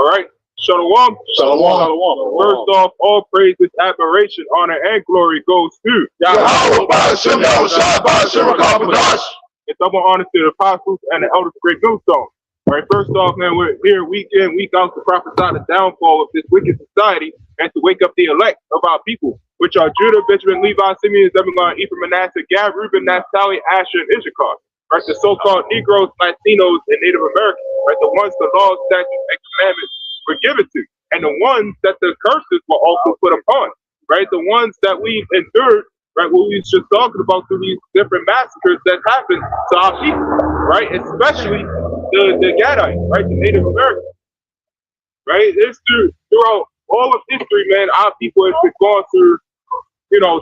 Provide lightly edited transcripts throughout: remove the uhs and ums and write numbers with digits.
All right. Shalom. Shalom. First off, all praises, admiration, honor, and glory goes to Yahweh, Ba'ashem, Yahushua, Ba'ashem, Rakabadash. and double honor to the apostles and the elders of Great Millstone. All right, first off, man, we're here week in, week out to prophesy the downfall of this wicked society and to wake up the elect of our people, which are Judah, Benjamin, Levi, Simeon, Zebulun, Ephraim, Manasseh, Gad, Reuben, Naphtali, Asher, and Issachar. Right, the so-called Negroes, Latinos, and Native Americans. Right, the ones the laws, statutes, and commandments were given to, and the ones that the curses were also put upon. Right, the ones that we endured. Right, what we was just talking about through these different massacres that happened to our people. Right, especially the Gadites, right, the Native Americans. Right, it's throughout all of history, man. Our people have been going through,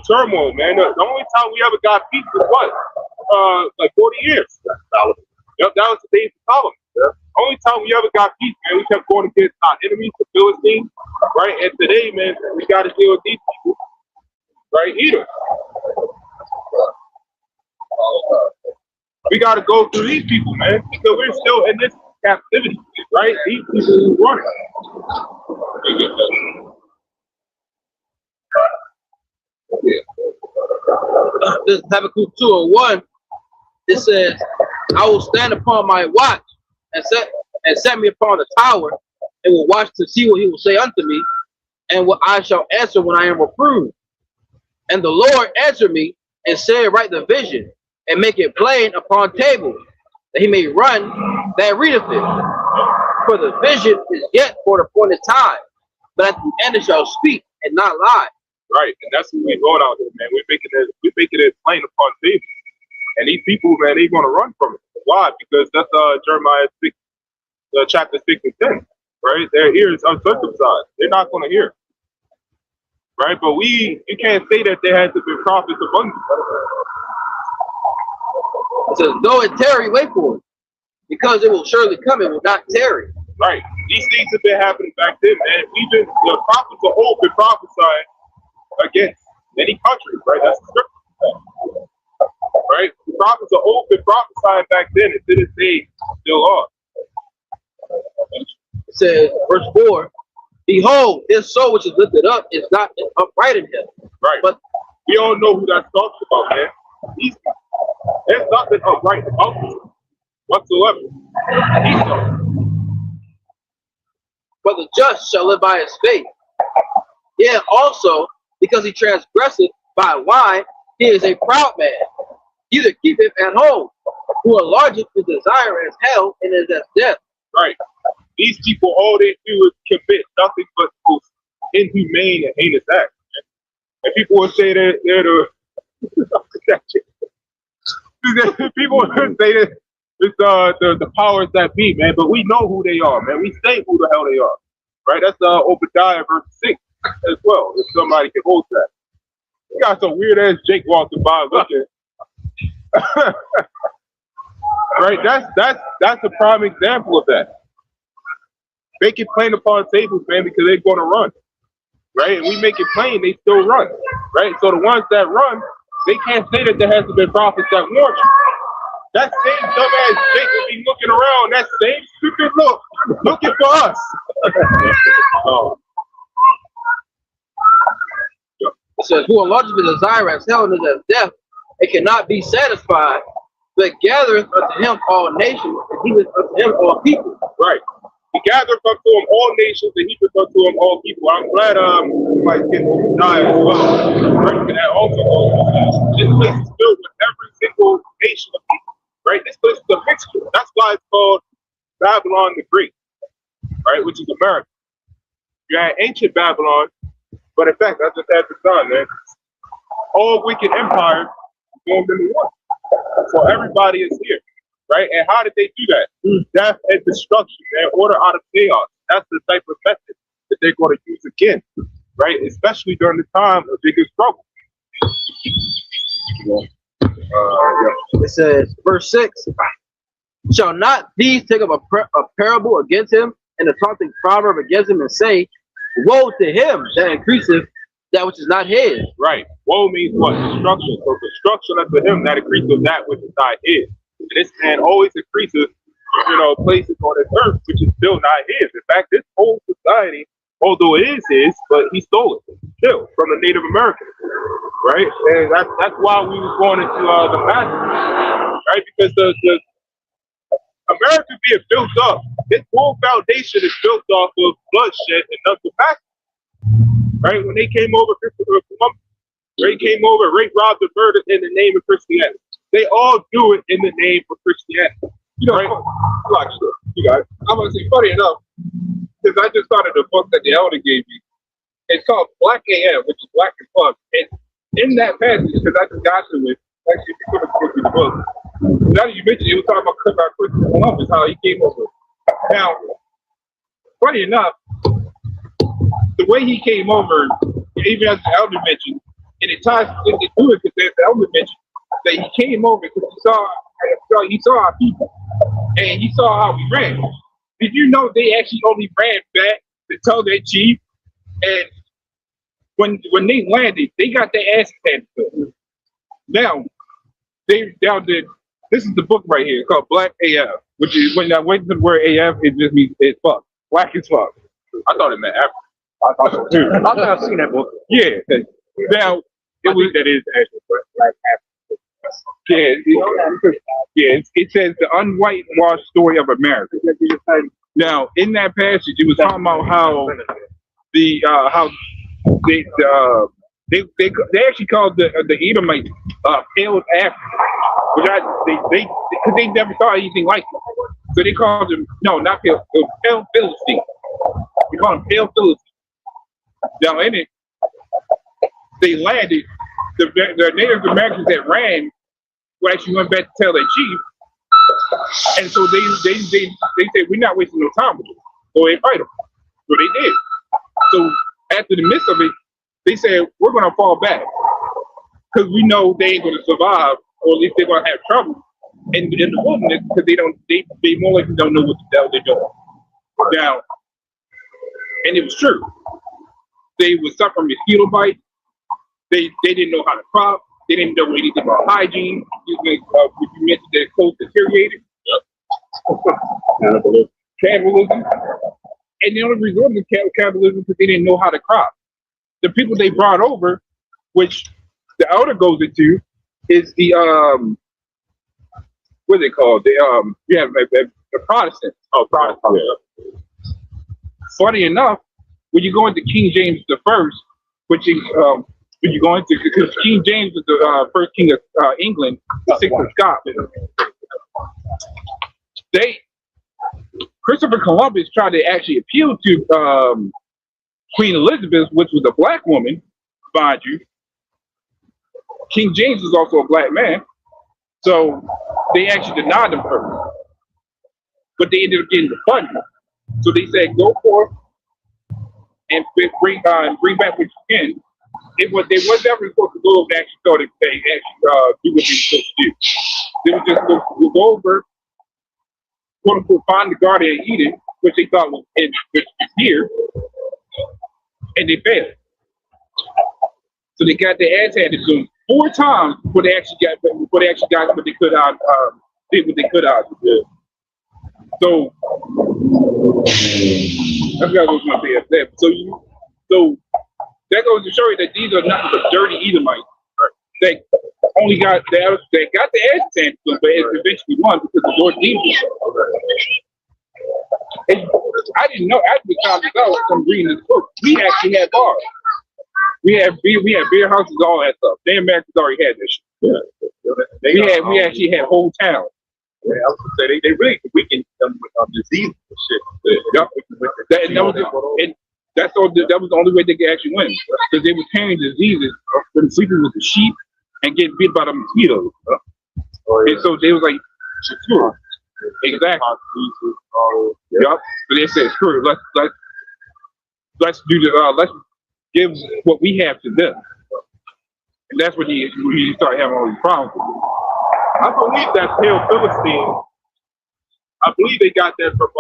turmoil, man. The only time we ever got peace was what? Like 40 years. Yep, that was the days of Solomon. Yeah. Only time we ever got peace, man. We kept going against our enemies, the Philistines, right? And today, man, we got to deal with these people, right? Either. We got to go through these people, man, because we're still in this captivity, right? These people who run it. This Habakkuk 2:1, it says, I will stand upon my watch and set me upon the tower, and will watch to see what he will say unto me, and what I shall answer when I am reproved. And the Lord answered me and said, write the vision and make it plain upon tables, that he may run that readeth it. For the vision is yet for the appointed time, but at the end it shall speak and not lie. Right, and that's what we're going out here, man. We're making it plain upon tables. And these people, man, they're going to run from it. Why? Because that's Jeremiah 6, chapter 6 and 10, right? Their ears uncircumcised. They're not going to hear. Right? But you can't say that there has to be prophets among you. It says, though it tarry, wait for it, because it will surely come, it will not tarry. Right. These things have been happening back then, man. The prophets of old been prophesying against many countries, right? That's the scripture. Right? The prophets of old been prophesying back then, and to this day still are. It says, verse 4, behold, his soul which is lifted up is not upright in him. Right. But we all know who that talks about, man. There's nothing upright about him whatsoever. But the just shall live by his faith. Yeah, also, because he transgresseth by wine, he is a proud man. Either keep him at home, who enlargeth his desire as hell and is as death. Right. These people, all they do is commit nothing but most inhumane and heinous acts. And people will say that they're people will say that it's the powers that be, man. But we know who they are, man. We say who the hell they are. Right? That's Obadiah verse 6 as well, if somebody can hold that. You got some weird ass Jake walking by looking. Right? That's a prime example of that. Make it plain upon tables, man, because they're going to run. Right? And we make it plain, they still run. Right? So the ones that run, they can't say that there has to be prophets that warn you. That same dumbass Jake will be looking around, that same stupid look, looking for us. Oh. It says, who enlarges his desire as hell and is as death, it cannot be satisfied, but gathereth unto him all nations, and he is unto him all people. Right. He gathereth unto him all nations, and he is unto him all people. I'm glad somebody's getting Obadiah as well. Right? And that also goes, this place is filled with every single nation of people. Right? This place is a mixture. That's why it's called Babylon the Great. Right? Which is America. You had ancient Babylon, but in fact, I just had this done, man. All wicked empires formed into one. So everybody is here, right? And how did they do that? Through death and destruction, man. Order out of chaos. That's the type of method that they're going to use again, right? Especially during the time of biggest struggle. It says, verse 6, shall not these take up a parable against him, and a taunting proverb against him, and say, woe to him that increaseth that which is not his. Right. Woe means what? Destruction. So destruction unto him that increaseth that which is not his. And this man always increases places on this earth, which is still not his. In fact, this whole society, although it is his, but he stole it still from the Native Americans, right? And that's why we was going into the massacre, right? Because the America being built up, its whole foundation is built off of bloodshed and knuckle massacre, right? When they came over, Christopher Columbus, they came over, raped, robbed, and murdered in the name of Christianity. They all do it in the name of Christianity. Right? You got it. I'm gonna say, funny enough, because I just started a book that the elder gave me. It's called Black AF, which is Black and Plug. And in that passage, because I just got to it, actually, if you could have looked at the book. Now that you mentioned it, was talking about Christopher Columbus, how he came over. Now, funny enough, the way he came over, even as the elder mentioned, and it ties into it because the elder mentioned that he came over because he saw our people and he saw how we ran. Did you know they actually only ran back to tell their chief? And when they landed, they got their ass handed to them. Now, this is the book right here called Black AF, which is when I went to the word AF, it just means it's fuck. Black is fuck. I thought it meant African. I thought so too. I think I've seen that book. Yeah. Now, that is actually Black African. It says the unwhitewashed story of America. Now, in that passage, it was talking about how they actually called the Edomites pale Africans, which because they never saw anything like it. So they called them not pale, pale Philistines. We call them pale Philistines. Now in it, they landed. The Native Americans that ran actually went back to tell their chief, and so they said, we're not wasting no time with you. Go ahead and fight them. So they did. So after the midst of it, they said, we're gonna fall back because we know they ain't gonna survive, or at least they're gonna have trouble in the wilderness because they more likely don't know what the hell they're doing. Now, and it was true. They would suffer from mosquito bites. They didn't know how to crop. They didn't know anything about hygiene. You mentioned that clothes deteriorated. Cannibalism. And they only resorted to cannibalism because they didn't know how to crop. The people they brought over, which the elder goes into, is the what's it called? The Protestants. Oh, Protestants. Yeah. Funny enough, when you go into King James the First, which is when you go into, because King James is the first king of England, the sixth of Scotland. Christopher Columbus tried to actually appeal to Queen Elizabeth, which was a black woman, mind you. King James was also a black man, so they actually denied them first. But they ended up getting the funding, so they said, "Go forth and bring back what you can." They was never supposed to go over and actually thought they actually do what they were supposed to do. They were just go over, quote unquote, find the Garden of Eden, which they thought was here, and they failed. So they got their ass handed to them 4 times before they actually got what they could out, did what they could out of it. So I forgot what I was going to say after that. So that goes to show you that these are not the dirty Edomites. They only got the ass handed to them, but it eventually won because the Lord needed them. I didn't know after the time ago from reading this book, we actually had bars. We had beer houses, all that stuff. The Americans already had this shit. Yeah. We actually had whole towns. Yeah, I was gonna say they really weakened them with disease and shit. That was the only way they could actually win, because they were carrying diseases from sleeping with the sheep and getting bit by the mosquitoes. And so they was like, sure, exactly. Yup. So they said, screw it, let's do the let's give what we have to them. And that's when he started having all these problems. I believe that pale Philistine, I believe they got that from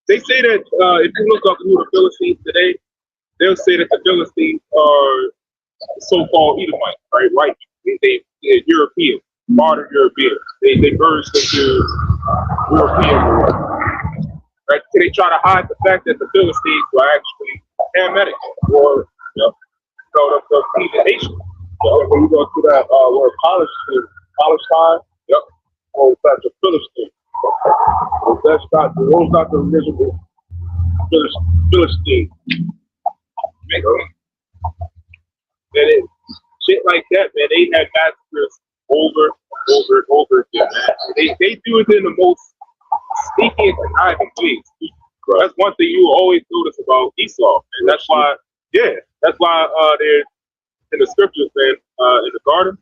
they say that if you look up who the Philistines today, they'll say that the Philistines are so-called Edomites, right? They're European. modern Europeans. They merged into European war. Right? So they try to hide the fact that the Philistines were actually Hamitic or the heathen nation. When you go to that word Palestine, yep, or that's a Philistine. That's not the original Philistine. And it, shit like that, man, they had massacres over and over again, man. They do it in the most sneaky and conniving ways. Right. That's one thing you will always notice about Esau, and that's why they're in the scriptures, man, in the garden,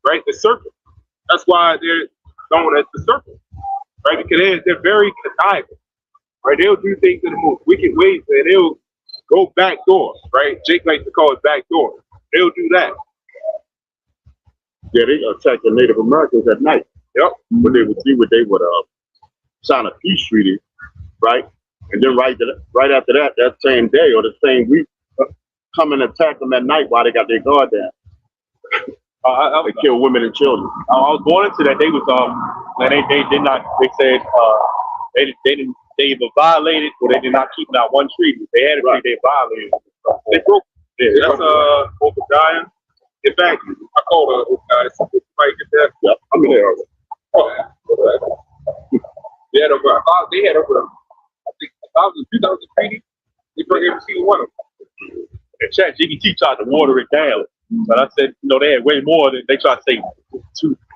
right? The serpent. That's why they're known as the serpent, right? Because they're very conniving, right? They'll do things in the most wicked ways, and they'll go back doors, right? Jake likes to call it back door. They'll do that. Yeah, they attack the Native Americans at night. Yep. When they would sign a peace treaty, right? And then right after that same day or the same week, come and attack them at night while they got their guard down. They kill women and children. I was going into that. They was they did not. They said they either violated or they did not keep out one treaty. They had a treaty, they violated. They broke. Yeah, that's Obadiah. In fact, I called Obadiah. Somebody get that. Yep, I'm in there. They had over. I think 1,000, 2,000 treaties. They broke every single one of them. And Chat GPT tried to water it down, but I said, they had way more than they tried to say.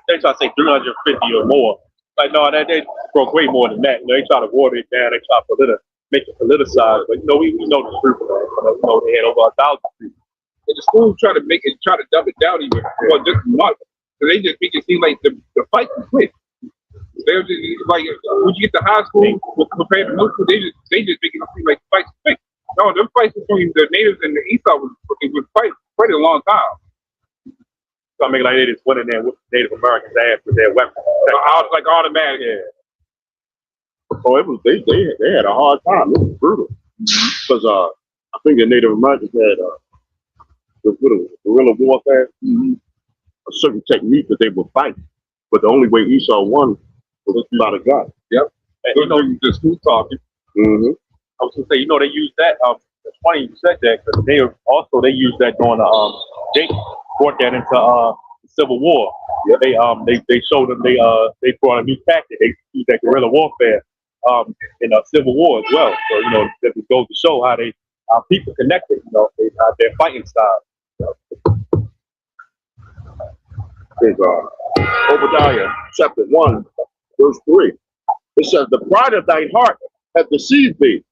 They tried to say 350 or more. Like no, they broke way more than that. They tried to water it down. They tried to make it politicized, but we know the truth. They had over 1,000 treaties. And the school try to dumb it down even more just much. So they just make it seem like the fight is quick. They just like when you get to high school compared to middle school, they just make it seem like the fight's quick. No, them fights between the natives and the Esau was quite a long time. So I mean, like they just went in there with Native Americans' ass with their weapons. Like automatic. Yeah. So it was they had a hard time. It was brutal because I think the Native Americans had guerrilla warfare, a certain technique that they would fight, but the only way Esau won was by the gun. Yep. And the school talking. Mm-hmm. I was gonna say, they used that. It's funny you said that because they used that during the they brought that into the Civil War. Yep. They showed them they brought a new tactic. They used that guerrilla warfare in the Civil War as well. So that goes to show how people connected. Their fighting style. There's Obadiah chapter 1, verse 3. It says, "The pride of thy heart hath deceived thee,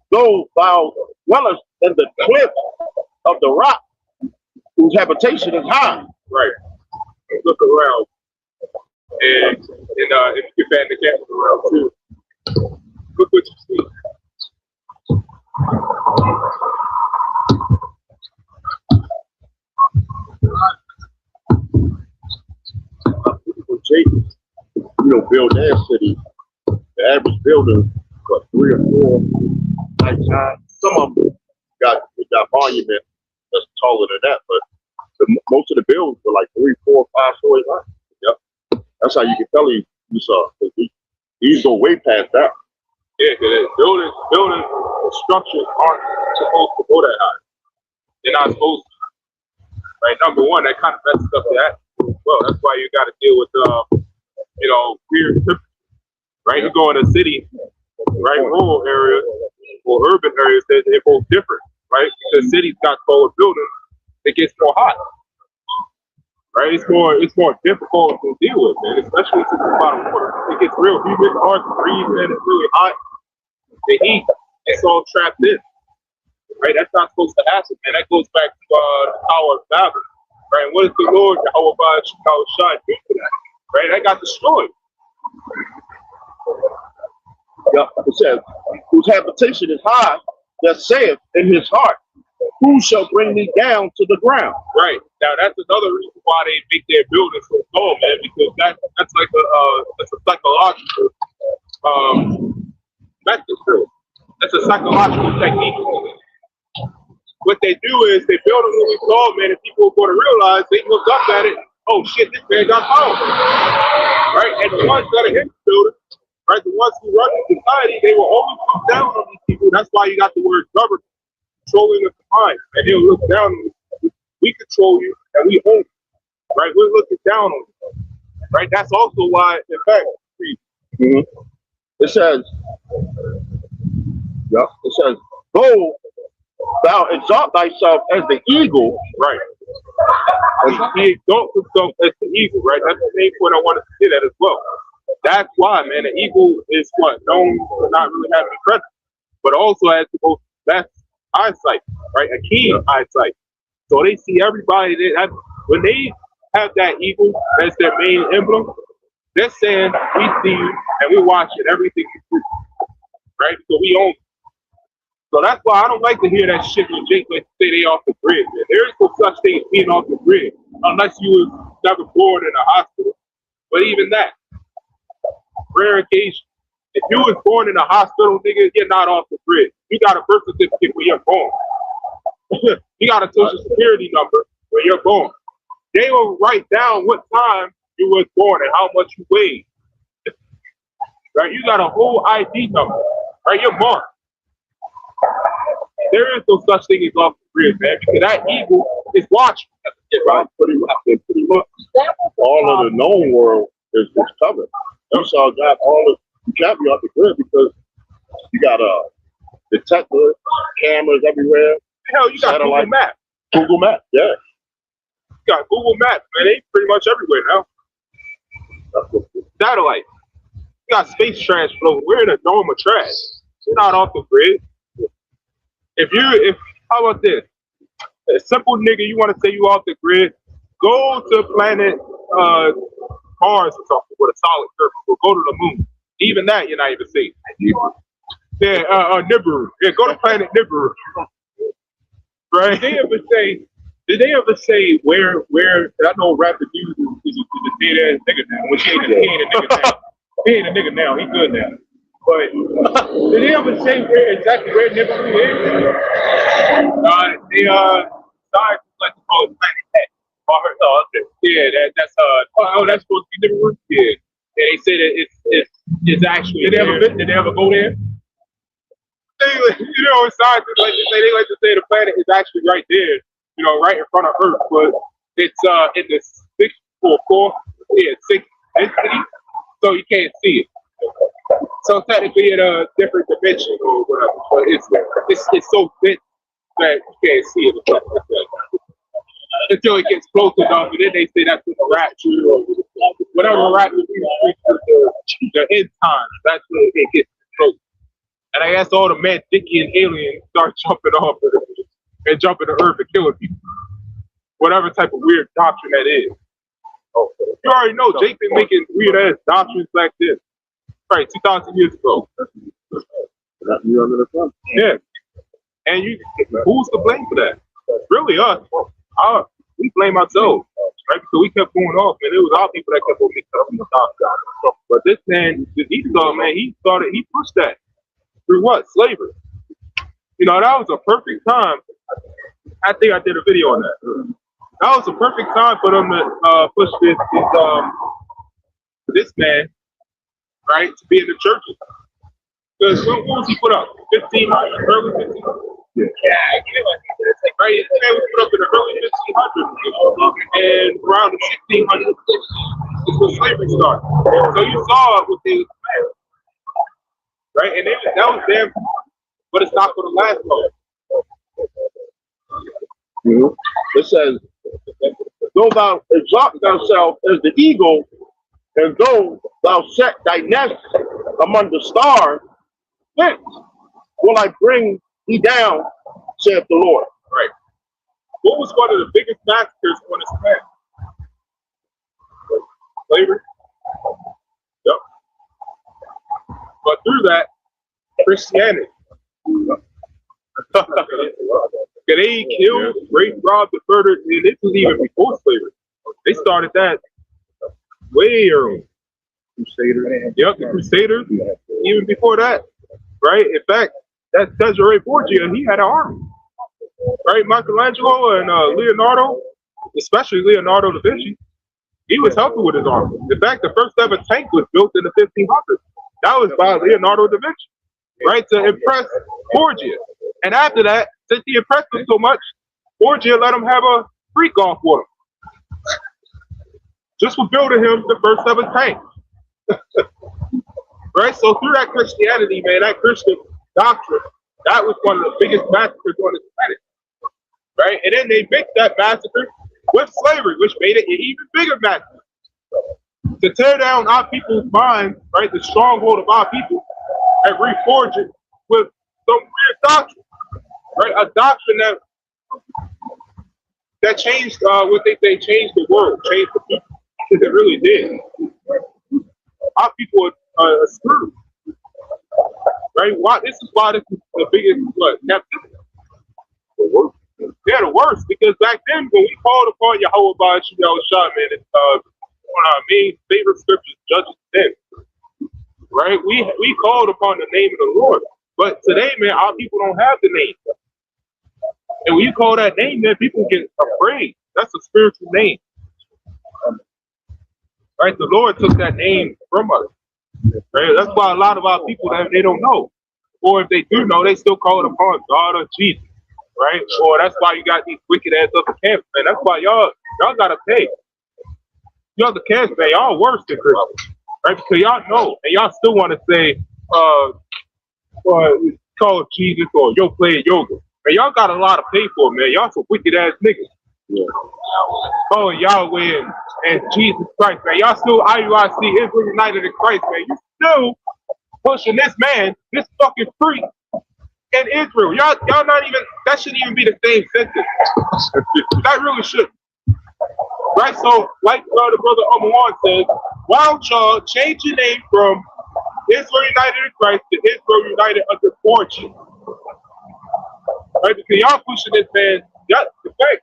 though thou dwellest in the cliff of the rock, whose habitation is high." Right. Look around, and if you get back the camera around too, look what you see. When Jacob, build their city, the average building got 3 or 4 nights high. Some of them got monument that's taller than that, but most of the buildings were like 3, 4, 5 stories high. Yep. That's how you can tell Esau. He's go way past that. Yeah, because building structures aren't supposed to go that high. They're not supposed to. Right, number one, that kind of messes up the atmosphere as well. That's why you got to deal with weird temperatures. Right, you go in a city, right, rural areas or urban areas, they're both different. Right, because cities got taller buildings, it gets more hot. Right, it's more difficult to deal with, man. Especially since it's bottom water, it gets real humid, hard to breathe, and it's really hot. The heat, it's all trapped in. Right, that's not supposed to happen, man. That goes back to the Tower of Babel. Right, and what does the Lord Shah do for that? Right, that got destroyed. Yep. It says, "Whose habitation is high, that saith in his heart, who shall bring me down to the ground?" Right. Now that's another reason why they make their buildings so tall, man, because that's like a psychological method. That's a psychological technique. What they do is they build them really tall, man, and people are going to realize they look up at it. Oh, oh shit, this man got power, right? And the ones that are in the building, right, the ones who run the society, they will always look down on these people. That's why you got the word government, controlling the mind, and they'll look down on you. We control you, and we own you, right? We're looking down on you, right? That's also why, in fact, it says, it says, go thou exalt thyself as the eagle, right? And he exalts himself as the eagle, right? That's the main point I wanted to get at as well. That's why, man, the eagle is what? Known for not really having a presence, but also has the most best eyesight, right? A keen eyesight. So they see everybody. When they have that eagle as their main emblem, they're saying, we see you and we're watching everything you do, right? So we own you. So that's why I don't like to hear that shit when Jake like to say they off the grid, man. There is no such thing as being off the grid, unless you was never born in a hospital. But even that, rare occasion. If you was born in a hospital, nigga, you're not off the grid. You got a birth certificate when you're born. You got a social security number when you're born. They will write down what time you was born and how much you weighed. Right? You got a whole ID number. Right? You're born. There is no such thing as off the grid, man, because that eagle is watching. right? Pretty much all of the known world is covered. Esau got all of, you can't be off the grid because you got detector cameras everywhere. Hell, you got satellite. Google Maps. Google Maps, yeah. You got Google Maps, man. They pretty much everywhere now. Satellite. You got space trash floating. We're in a dome of trash. We're not off the grid. How about this? A simple nigga, you want to say you off the grid? Go to planet Mars or something with a solid surface, or go to the moon. Even that, you're not even safe. Yeah, Nibiru. Yeah, go to planet Nibiru. Right? Did they ever say where? I know Rapid News is a dead ass nigga now. Which he ain't a nigga now. He ain't a nigga now. He good now. But did they ever say exactly where Nibiru is? They scientists like to call it planet X. Yeah, that's that's supposed to be Nibiru. Yeah, and they say that it's actually. Did they ever go there? Scientists like to say the planet is actually right there, right in front of Earth, but it's in the sixth density, so you can't see it. So technically in a different dimension or whatever, but it's so thick that you can't see it until it gets close enough, and then they say that's when the rapture or whatever rapture the end time. That's when it gets close. And I guess all the Mandickian aliens start jumping off of it and jumping to Earth and killing people. Whatever type of weird doctrine that is. You already know Jake been making weird ass doctrines like this. Right, 2,000 years ago. Yeah. And who's to blame for that? Really us. We blame ourselves. Right? Because we kept going off, and it was our people that kept on mixing up in the top. But this man, Esau, man, he pushed that. Through what? Slavery. That was a perfect time. I think I did a video on that. That was a perfect time for them to push this man, right, to be in the churches. Because what was he put up? 1500, early 1500s? Yeah. Right, this man was put up in the early 1500s, and around the 1600s is when slavery started. So you saw what they was doing. Right, and that was them, but it's not for the last long. It says, though thou exalt thyself as the eagle, and though thou set thy nest among the stars, thence will I bring thee down, saith the Lord. Right. What was one of the biggest massacres on this planet? Slavery. Yep. But through that, Christianity. They killed, raped, robbed, and murdered, and this was even before slavery. They started that way early. Crusaders. Yep, the Crusaders. Even before that, right? In fact, that Cesare Borgia, he had an army. Right? Michelangelo and Leonardo, especially Leonardo da Vinci, He was helping with his army. In fact, the first ever tank was built in the 1500s. That was by Leonardo da Vinci, right, to impress Borgia. And after that, since he impressed him so much, Borgia let him have a freak off with him. Just for building him the first ever tank. Right? So through that Christianity, man, that Christian doctrine, that was one of the biggest massacres on this planet. Right? And then they mixed that massacre with slavery, which made it an even bigger massacre. To tear down our people's minds, right, the stronghold of our people, and reforge it with some weird doctrine. Right? A doctrine that changed what they say changed the world, changed the people. Because it really did. Our people are screwed. Right? Why this is why this is the biggest captivity. The worst. Yeah, the worst. Because back then when we called upon Yahweh by Shah, man, it's one of our main favorite scriptures, Judges 10. Right? We called upon the name of the Lord. But today, man, our people don't have the name. And when you call that name, man, people get afraid. That's a spiritual name. Right? The Lord took that name from us. Right? That's why a lot of our people, they don't know. Or if they do know, they still call it upon God or Jesus. Right? Or that's why you got these wicked ass other camps, man. That's why y'all gotta pay. Y'all the camps, man, y'all worse than Christians. Right? Because y'all know, and y'all still want to say, call Jesus or yo play yoga. Man, y'all got a lot to pay for, man. Y'all some wicked ass niggas. Yeah. Calling Yahweh and Jesus Christ, man. Y'all still IUIC, Israel United in Christ, man. You still pushing this man, this fucking freak in Israel. Y'all not even, that shouldn't even be the same sentence. That really shouldn't. Right? So, like the brother Omawan says, why don't y'all change your name from Israel United in Christ to Israel United under Borgia? Right? Because y'all pushing this man, that's the fact.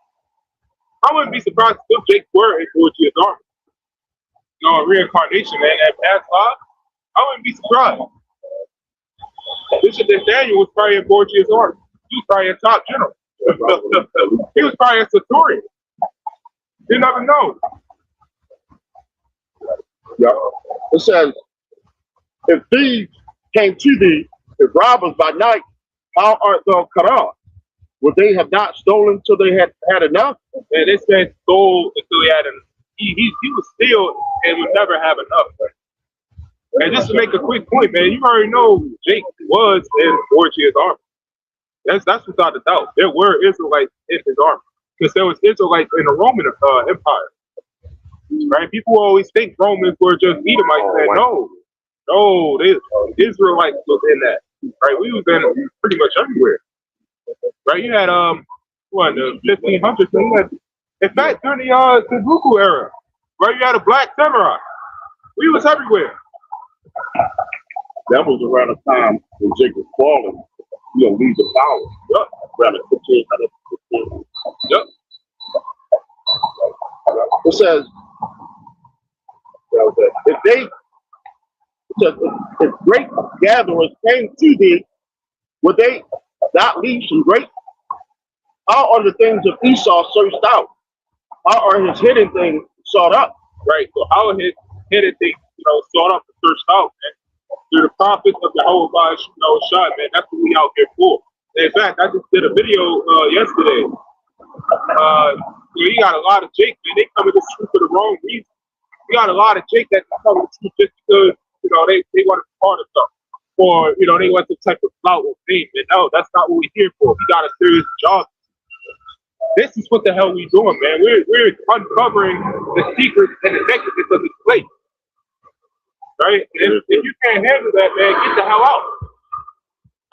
I wouldn't be surprised if Jake were in Borgia's army. You know, reincarnation, man, that past life. I wouldn't be surprised. Bishop Nathaniel was probably in Borgia's army. He was probably a top general. He was probably a centurion. You never know. Yeah. It says, if thieves came to thee, if robbers by night, how art thou cut off? Would they have not stolen till they had enough? And this man stole until he had enough. He would steal and would never have enough. And just to make a quick point, man, you already know Jake was in Borgia's army. That's without a doubt. There were Israelites in his army. Because there was Israelites in the Roman Empire. Right? People always think Romans were just Edomites. Man, no, Israelites was in that. Right? We was in pretty much everywhere. Right? You had the 1500s. In fact, during the Sengoku era, right? You had a black samurai. We was everywhere. That was around the time when Jake was falling, leave the power. Yep. Around the 1500s. Yep. It says, if great gatherers came to thee, would they not leave some great? How are the things of Esau searched out? How are his hidden things sought up? Right. So how are his hidden things, sought up and searched out, man? Through the prophets of Yahweh by Shah, man. That's what we out here for. In fact, I just did a video yesterday. You got a lot of Jake, man. They come to the truth for the wrong reason. You got a lot of Jake that come to the truth just because, they want to be part of something. Or, they want some type of clout or fame. And no, that's not what we're here for. We got a serious job. This is what the hell we doing, man. We're uncovering the secrets and the nakedness of this place. Right? And if you can't handle that, man, get the hell out.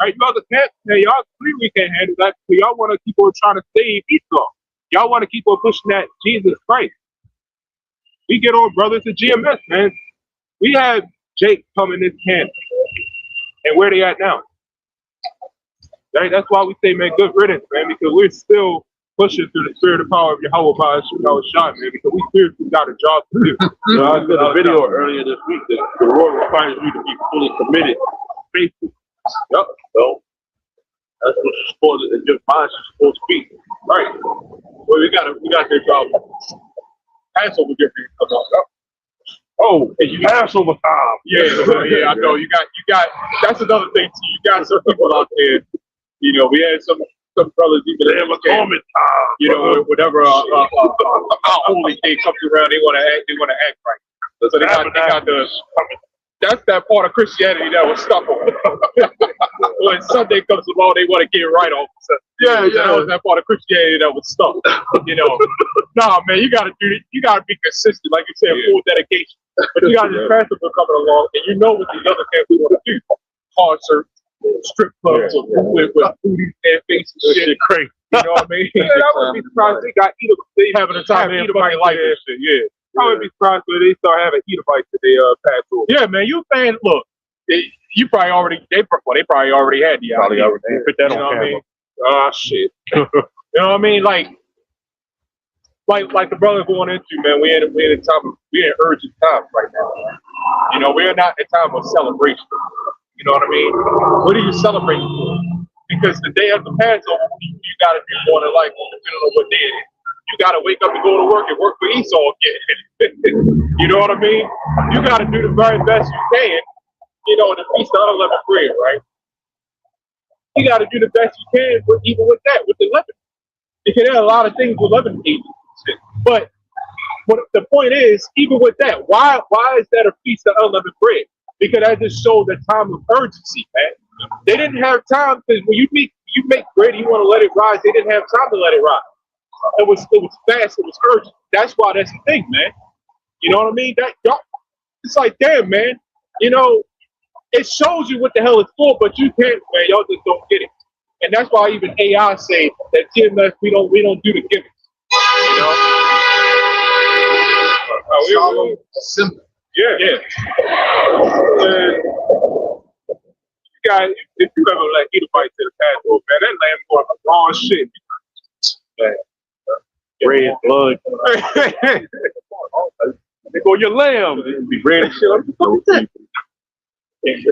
Right? You other camps, man, y'all clearly can't handle that. So y'all want to keep on trying to save Esau. Y'all want to keep on pushing that Jesus Christ. We get on brothers at GMS, man. We had Jake come in this camp. And where they at now? Right? That's why we say, man, good riddance, man, because we're still pushing through the spirit and power of Yahweh by Shah, man, because we seriously got a job to do. I did a video earlier this week that the Lord requires you to be fully committed, faithful. Yep. So that's what you're supposed to, your mind is supposed to be. Right. Well, we got their job. Passover get ready to come on. Oh, and you Passover time. Yeah, I know. You got. That's another thing too. You got some people out there. You know, we had some brothers even They have a moment time. you know, whenever our holy day comes around, they want to act right. So they got the. That's that part of Christianity that was stuck on. When Sunday comes along, they want to get right off. Yeah. That was that part of Christianity that was stuck. You know, nah, man, you gotta do it. You gotta be consistent, like you said, full dedication. But you got this Passover coming along, and you know what these other camps want to do: concerts, strip clubs, with booties and faces, shit. Crazy. You know what I mean? Yeah, I wouldn't be surprised if they got Edomites. Having a time to eat about your life and shit. Yeah. I wouldn't be surprised if they start having Edomites in their Passover. Yeah, man, you saying, look, you probably already, they probably already had the Probably idea. already Put that You know on what I camera. mean? Ah, shit. You know what I mean? Like the brother going into, man, we're in urgent times right now. You know, we're not in a time of celebration. You know what I mean? What are you celebrating for? Because the day after Passover, you got to do more than like, depending on what day it is. You got to wake up and go to work and work for Esau again. You know what I mean? You got to do the very best you can, you know, in the Feast of Unleavened Bread, right? You got to do the best you can, even with that, with the leaven. Because there are a lot of things with leaven agents. But the point is, even with that, why is that a Feast of Unleavened Bread? Because that just shows the time of urgency, man. They didn't have time, because when you make bread, you want to let it rise. They didn't have time to let it rise. It was fast. It was urgent. That's why that's the thing, man. You know what I mean? It's like, damn, man. You know, it shows you what the hell it's for, but you can't, man. Y'all just don't get it. And that's why even AI say that GMS, we don't do the gimmicks. You know? Solemn, simple. Yeah. Guys, if you ever let Edomites to the Passover, man, that lamb going to raw shit. Man. Red blood. They go, your lamb. It'd be red and shit.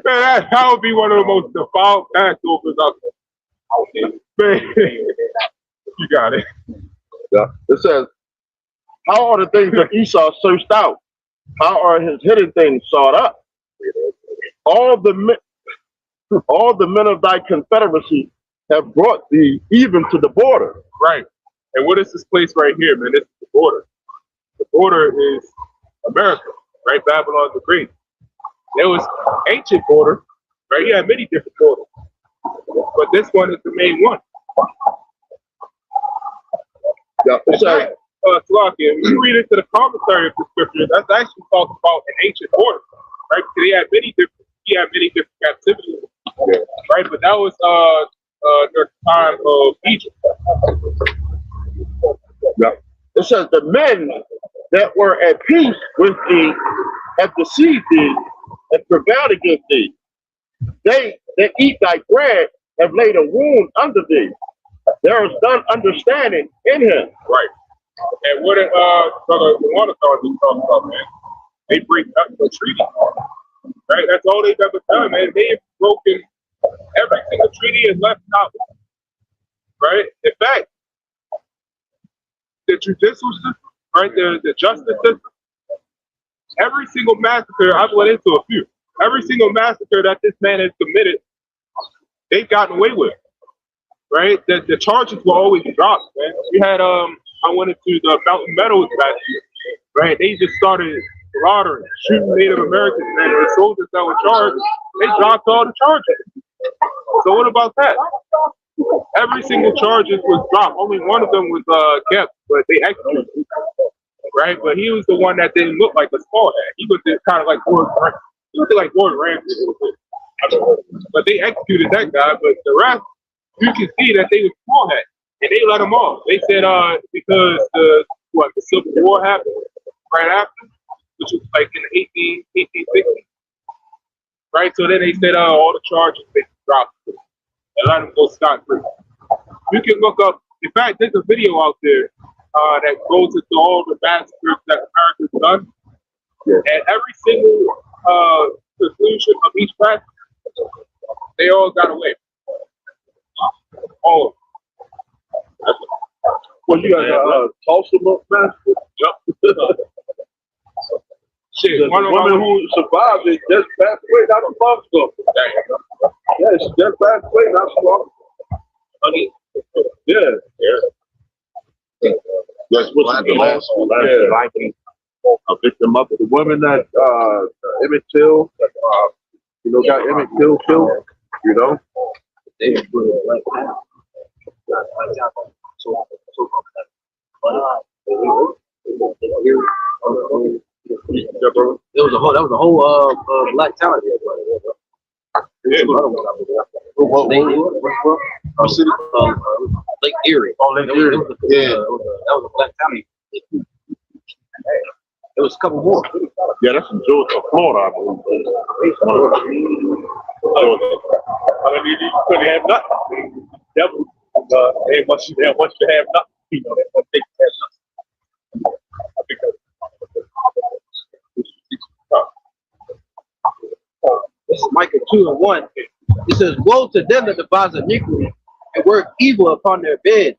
Man, that would be one of the most defiled Passovers out there. Man, you got it. Yeah. It says, how are the things that Esau searched out? How are his hidden things sought up? All the men of thy confederacy have brought thee even to the border. Right. And what is this place right here, man? This is the border. The border is America, right? Babylon the Great. There was ancient border, right? You had many different borders. But this one is the main one. Yeah. It says, Slovakia, when you read into the commentary of the scripture, that's actually talking about an ancient border, right? Because he had many different captivities, right? But that was during the time of Egypt. yeah. It says the men that were at peace with thee have deceived thee and prevailed against thee. They that eat thy bread have laid a wound under thee. There is none understanding in him. Right. And what Brother Wanathan was talking about, man, they break up the treaty. Right? That's all they've ever done, man. They've broken every single treaty and left out. Right? In fact, the judicial system, right? The justice system, every single massacre, I've went into a few. Every single massacre that this man has committed, they've gotten away with. Right? The charges were always dropped, man. You had I went into the Mountain Meadows last year, right? They just started slaughtering, shooting Native Americans, man. The soldiers that were charged, they dropped all the charges. So what about that? Every single charges was dropped. Only one of them was kept, but they executed him, right? But he was the one that didn't look like a small hat. He was just kind of like Gordon Ramsay. He was like Gordon Ramsay a little bit. But they executed that guy, but the rest, you can see that they were small hat. And they let them off. They said because the Civil War happened right after, which was like in the 1860s. Right? So then they said all the charges they dropped and let them go scot-free. You can look up, in fact, there's a video out there that goes into all the massacres that America's done. And every single conclusion of each massacre, they all got away. All of them. Well, you got Tulsa massacre. Yep. There's a woman who survived it just passed away not too long ago. Yeah, she just passed away not too long ago. Yeah. That's what's the last a victim of the woman that Emmett Till, got Emmett Till killed, They were good, like that. That was a whole black talent. Lake Erie. Oh, Lake Erie. That was a black talent. There was a couple more. Yeah, that's in Georgia, Florida, I believe. I mean, you couldn't have nothing. Devil, they want you to have nothing. They want to have nothing. I think This is Micah 2:1. It says, "Woe to them that devise iniquity and work evil upon their bed.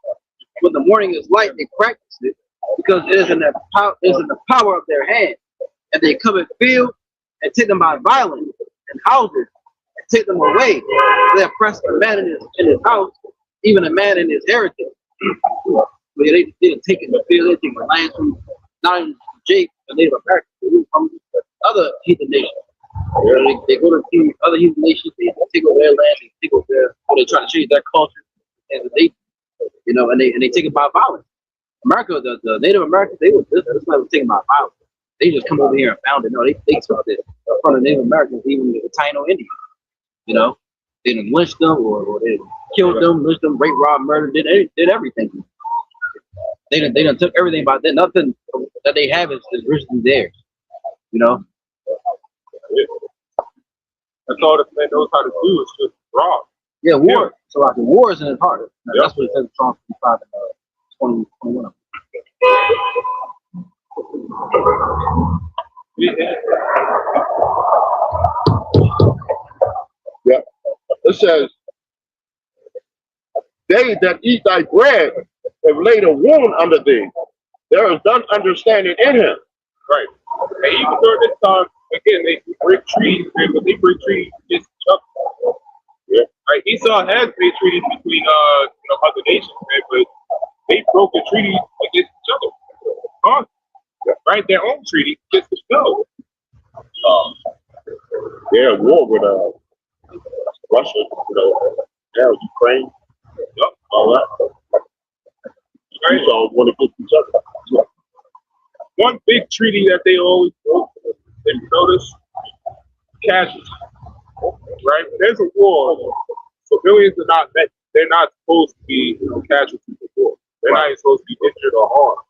When the morning is light, they practice it, because it is in the power of their hand. And they come in field and take them by violence, and houses and take them away. They oppress a man in his house, even a man in his heritage." They didn't take it in the field. They take the land from not even Jake, the Native Americans, from other heathen nations. They go to see other heathen nations. They take over their land. They take over they try to change their culture, and they take it by violence. America, the Native Americans, this was taken by violence. They just come over here and found it. No, they took it from the Native Americans, even the Taino Indians. They didn't lynch them or they killed them, lynched them, rape, rob, murder, did everything. They done took everything by that. Nothing that they have is originally theirs. That's all this man knows how to do is just rob. Yeah, war. Yeah. So like the war is in his heart. That's what it says in Psalm 55 and 2021. Yeah. It says, "They that eat thy bread have laid a wound under thee. There is none understanding in him." Right. And even during this time, again, they break treaties, but they break treaties against each other. Yeah. Right. Esau has made treaties between other nations, man, but they broke the treaty against each other. Right? Their own treaty against themselves. They're at war with Russia, Ukraine, all that. Right. So want to get each other. One big treaty that they always broke, if you notice, casualties. Right? When there's a war, civilians are not met. They're not supposed to be casualties of war. They're not even supposed to be injured or harmed.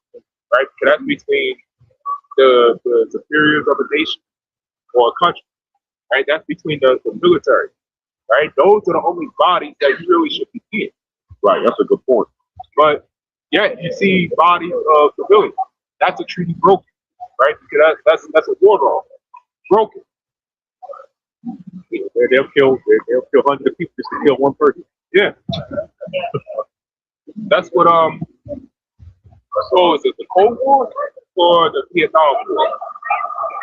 Right? Because that's between the superiors of a nation or a country. Right? That's between the military. Right? Those are the only bodies that you really should be seeing. Right, that's a good point. But yet you see bodies of civilians. That's a treaty broken, right? Because that's a war law. Broken. they'll kill hundreds of people just to kill one person. Yeah. That's what so is it the Cold War or the Vietnam War?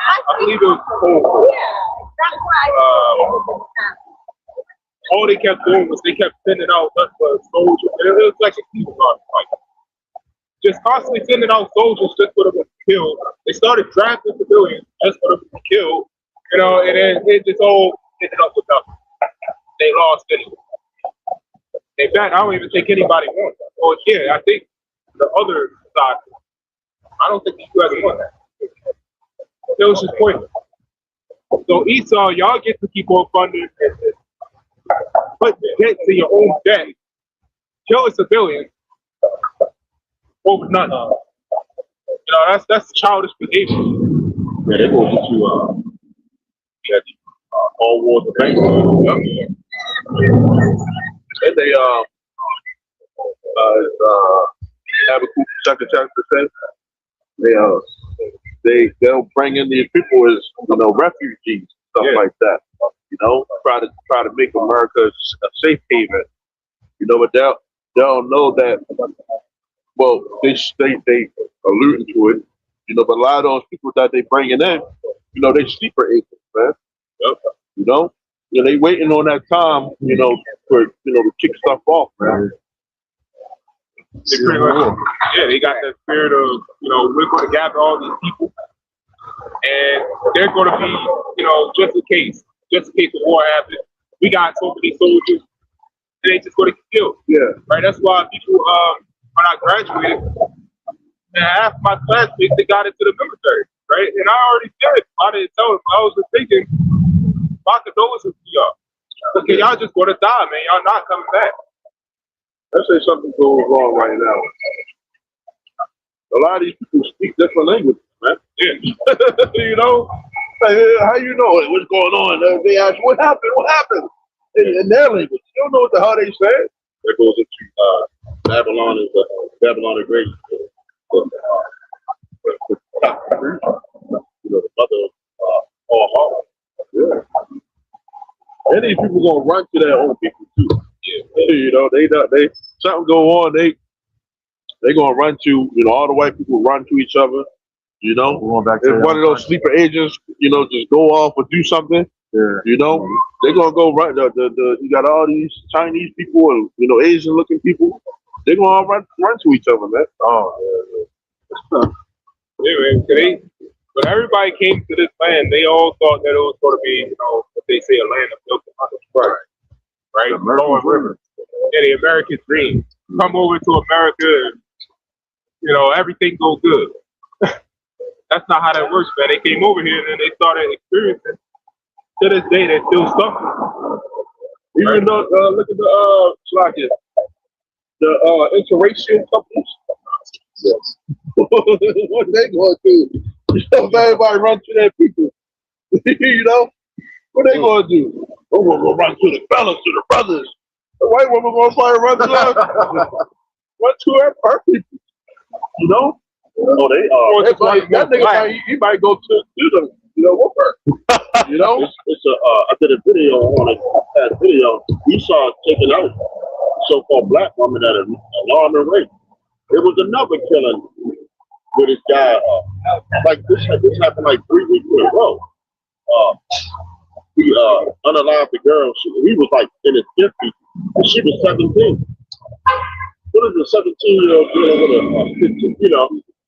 I believe it was the Cold War. All they kept doing was they kept sending out soldiers. It was like a kindergarten fight. Just constantly sending out soldiers just for them to be killed. They started drafting civilians just for them to be killed. And then it just all ended up with nothing. They lost anyway. In fact, I don't even think anybody won. Or yeah, I think the other side, I don't think you ever won that. It was just pointless. So Esau, y'all get to keep on funding and put debt to your own debt, kill a civilian over nothing. That's childish behavior. Yeah, they go get you all wars of banks. And they have a cool second chapter says they'll bring in these people as refugees, stuff like that. Try to make America a safe haven. But they'll know that. Well, they alluding to it. But a lot of those people that they bringing in, You know, they sleeper agents, man. Yep. You know, they waiting on that time, for to kick stuff off, man. They pretty much, they got that spirit of, we're going to gather all these people, and they're going to be, just in case the war happens, we got so many soldiers, and they just going to get killed. Yeah. Right. That's why people, when I graduated, and half my classmates, they got into the military. Right. And I already said, I didn't tell them. I was just thinking, my condolences to y'all. Okay, y'all just going to die, man. Y'all not coming back. Let's say something goes wrong right now. A lot of these people speak different languages, man. Yeah. Like, how you know it? What's going on? They ask, what happened? What happened? In their language. You don't know what the hell they said. That goes into Babylon is Babylon the Great. The mother of all horror. Yeah. And these people gonna run to their own people too. Yeah. They something go on, they gonna run to, all the white people run to each other. Going back to if one of those sleeper agents, just go off or do something, they're gonna go right. You got all these Chinese people and Asian looking people. They're gonna all run to each other, man. Oh, Anyway, when everybody came to this land, they all thought that it was going to be, what they say, a land of milk and honey. Right? Flowing rivers. Yeah, the American dream. Come over to America and, everything goes good. That's not how that works, man. They came over here and then they started experiencing. To this day, they're still suffering. Even though, look at the interracial couples. Yes. What they gonna do? Everybody run to their people. What they gonna do? We're gonna run to the fellas, to the brothers. The white woman gonna probably run to us. Run to her people. Oh, they are. That nigga might go to them. Whoop her. It's I did a video on it. That video, we saw taking out so-called black woman at an alarming rate. It was another killing with this guy. This happened like 3 weeks in a row. He unalived the girl. He was like in his 50s, and she was 17. What is a 17-year-old girl with a 15?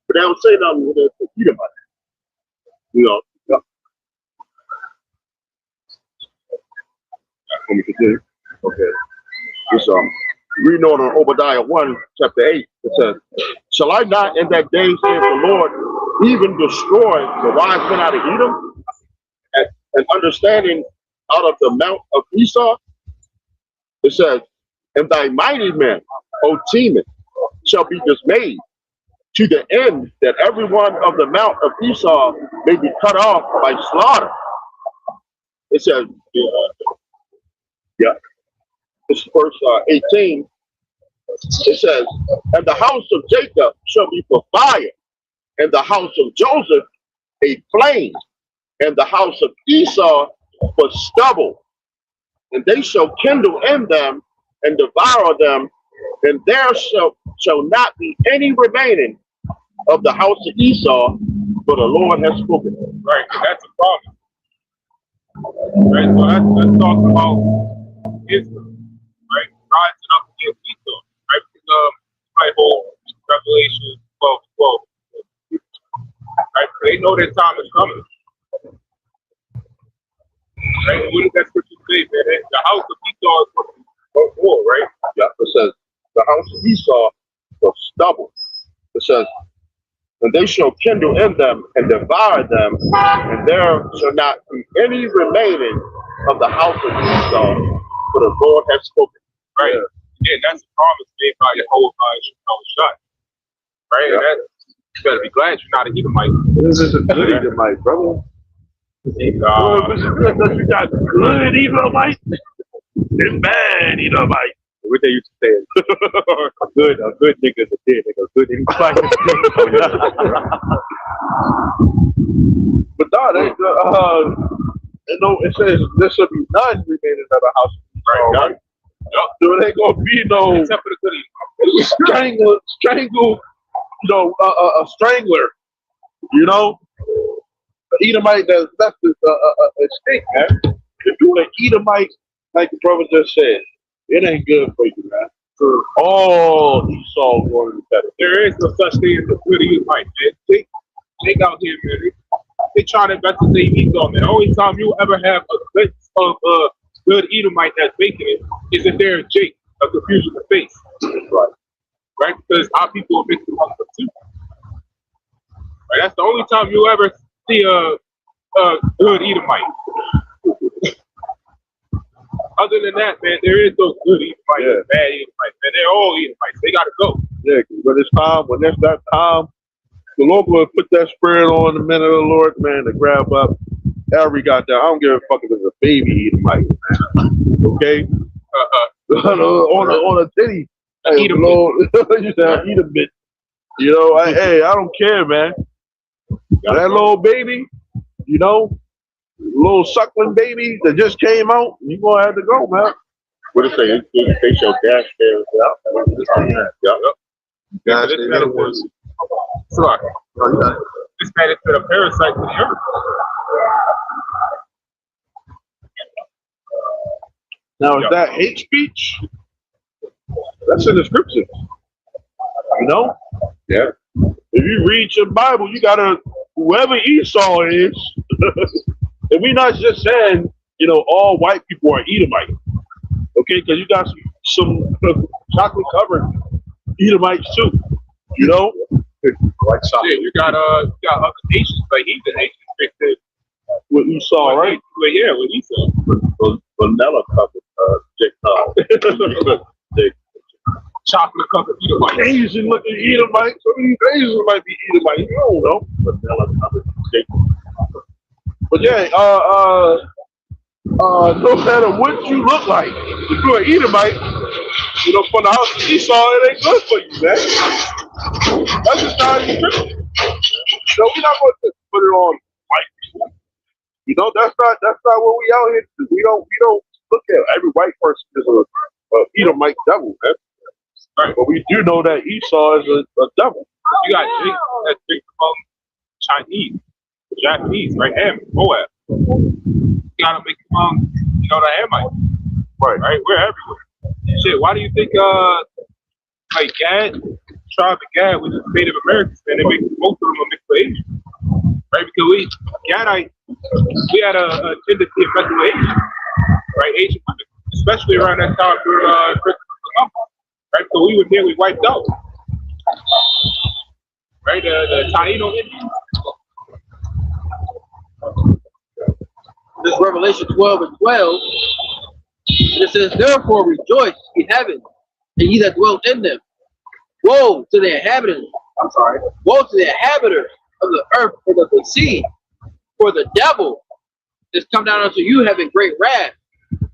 But they don't say nothing with a 15 about it. Let me continue. Okay. It's reading on Obadiah 1, chapter 8. It says, "Shall I not in that day, saith the Lord, even destroy the wise men out of Edom, and understanding out of the mount of Esau?" It says, "And thy mighty men, O Teman, shall be dismayed, to the end that every one of the mount of Esau may be cut off by slaughter." It says, this is verse 18. It says, "And the house of Jacob shall be for fire, and the house of Joseph a flame, and the house of Esau for stubble. And they shall kindle in them and devour them, and there shall not be any remaining of the house of Esau, for the Lord has spoken." Right, that's a problem. Right, so let's talk about Israel, right? Rising up against Esau, right? Because my whole Revelation 12:12. Right? So they know their time is coming. Right? What does that scripture say, man? The house of Esau is going to be war, right? Yeah, it says, "The house of Esau for stubble." It says, "And they shall kindle in them and devour them, and there shall not be any remaining of the house of Esau, for the Lord has spoken." Right. Yeah, that's the promise made by the whole shot. Right? Yeah. And you better be glad you're not an Edomite. This is a good Edomite, brother. You got good Edomite and bad Edomite. What they used to say, a good nigga is a dead nigga. A good Edomite is a dead nigga. But no, it says there should be none remaining of the house. Right. There ain't gonna be no Except for the goodies. strangle, a strangler. Edomite that's left is extinct, man. If you an Edomite, like the brother just said, it ain't good for you, man. All Esau going to be better. There is no such thing as a good Edomite, man. Take out here, man. They try to investigate Esau, man. The only time you ever have a glimpse of a good Edomite that's making it is if they're a Jake, a confusion of face. Right? Because our people are mixed among them too. Right? That's the only time you ever see a good Edomite. Other than that, man, there is no good Edomite, bad Edomite, man. They're all Edomites. They gotta go. Yeah, when it's that time, the Lord will put that spirit on the men of the Lord, man, to grab up every goddamn. I don't give a fuck if it's a baby Edomite, man. Okay? On a titty. Hey, Eat a Lord, you said eat a bit. You know, I don't care, man. That little baby, you know, little suckling baby that just came out, you gonna have to go, man. What it say? They show dash there out. Yep. Dash there was. Sorry. This man has been a parasite to the earth. Now, is that hate speech? That's in the scriptures. You know? Yeah. If you read your Bible, you gotta, whoever Esau is, and we're not just saying, you know, all white people are Edomite. Okay? Because you got some chocolate covered Edomites too. You know? Like yeah, you got other nations, like heathen nations, with Esau, right? Well, yeah, with Esau. Vanilla covered chocolate covered Edomite. Asian looking Edomites. Some of these Asians might be Edomites. You don't know. Vanilla covered. But yeah, no matter what you look like, if you're an Edomite, you know, from the house of Esau, it ain't good for you, man. That's just not even true. So we're not going to put it on white people. You know, that's not what we out here to do. We don't look at every white person as a Edomite devil, man. Right. But we do know that Esau is a devil. You got Jake that's big among Chinese, Japanese, right? And Moab. You gotta make among, you know, the Hamites. Right? We're everywhere. Shit, why do you think like Gad, tribe of Gad, which is Native Americans, and they make most of them are mixed with Asians. Right? Because we had a tendency of messing with Asians. Right? Asian women. Especially around that time for Christmas and Columbus. Right? So we were nearly wiped out. Right? The Taino Indians. This Revelation 12 and 12. And it says, therefore rejoice in heaven, and ye that dwell in them. Woe to the inhabitants. Woe to the inhabitants of the earth and of the sea. For the devil is come down unto you having great wrath,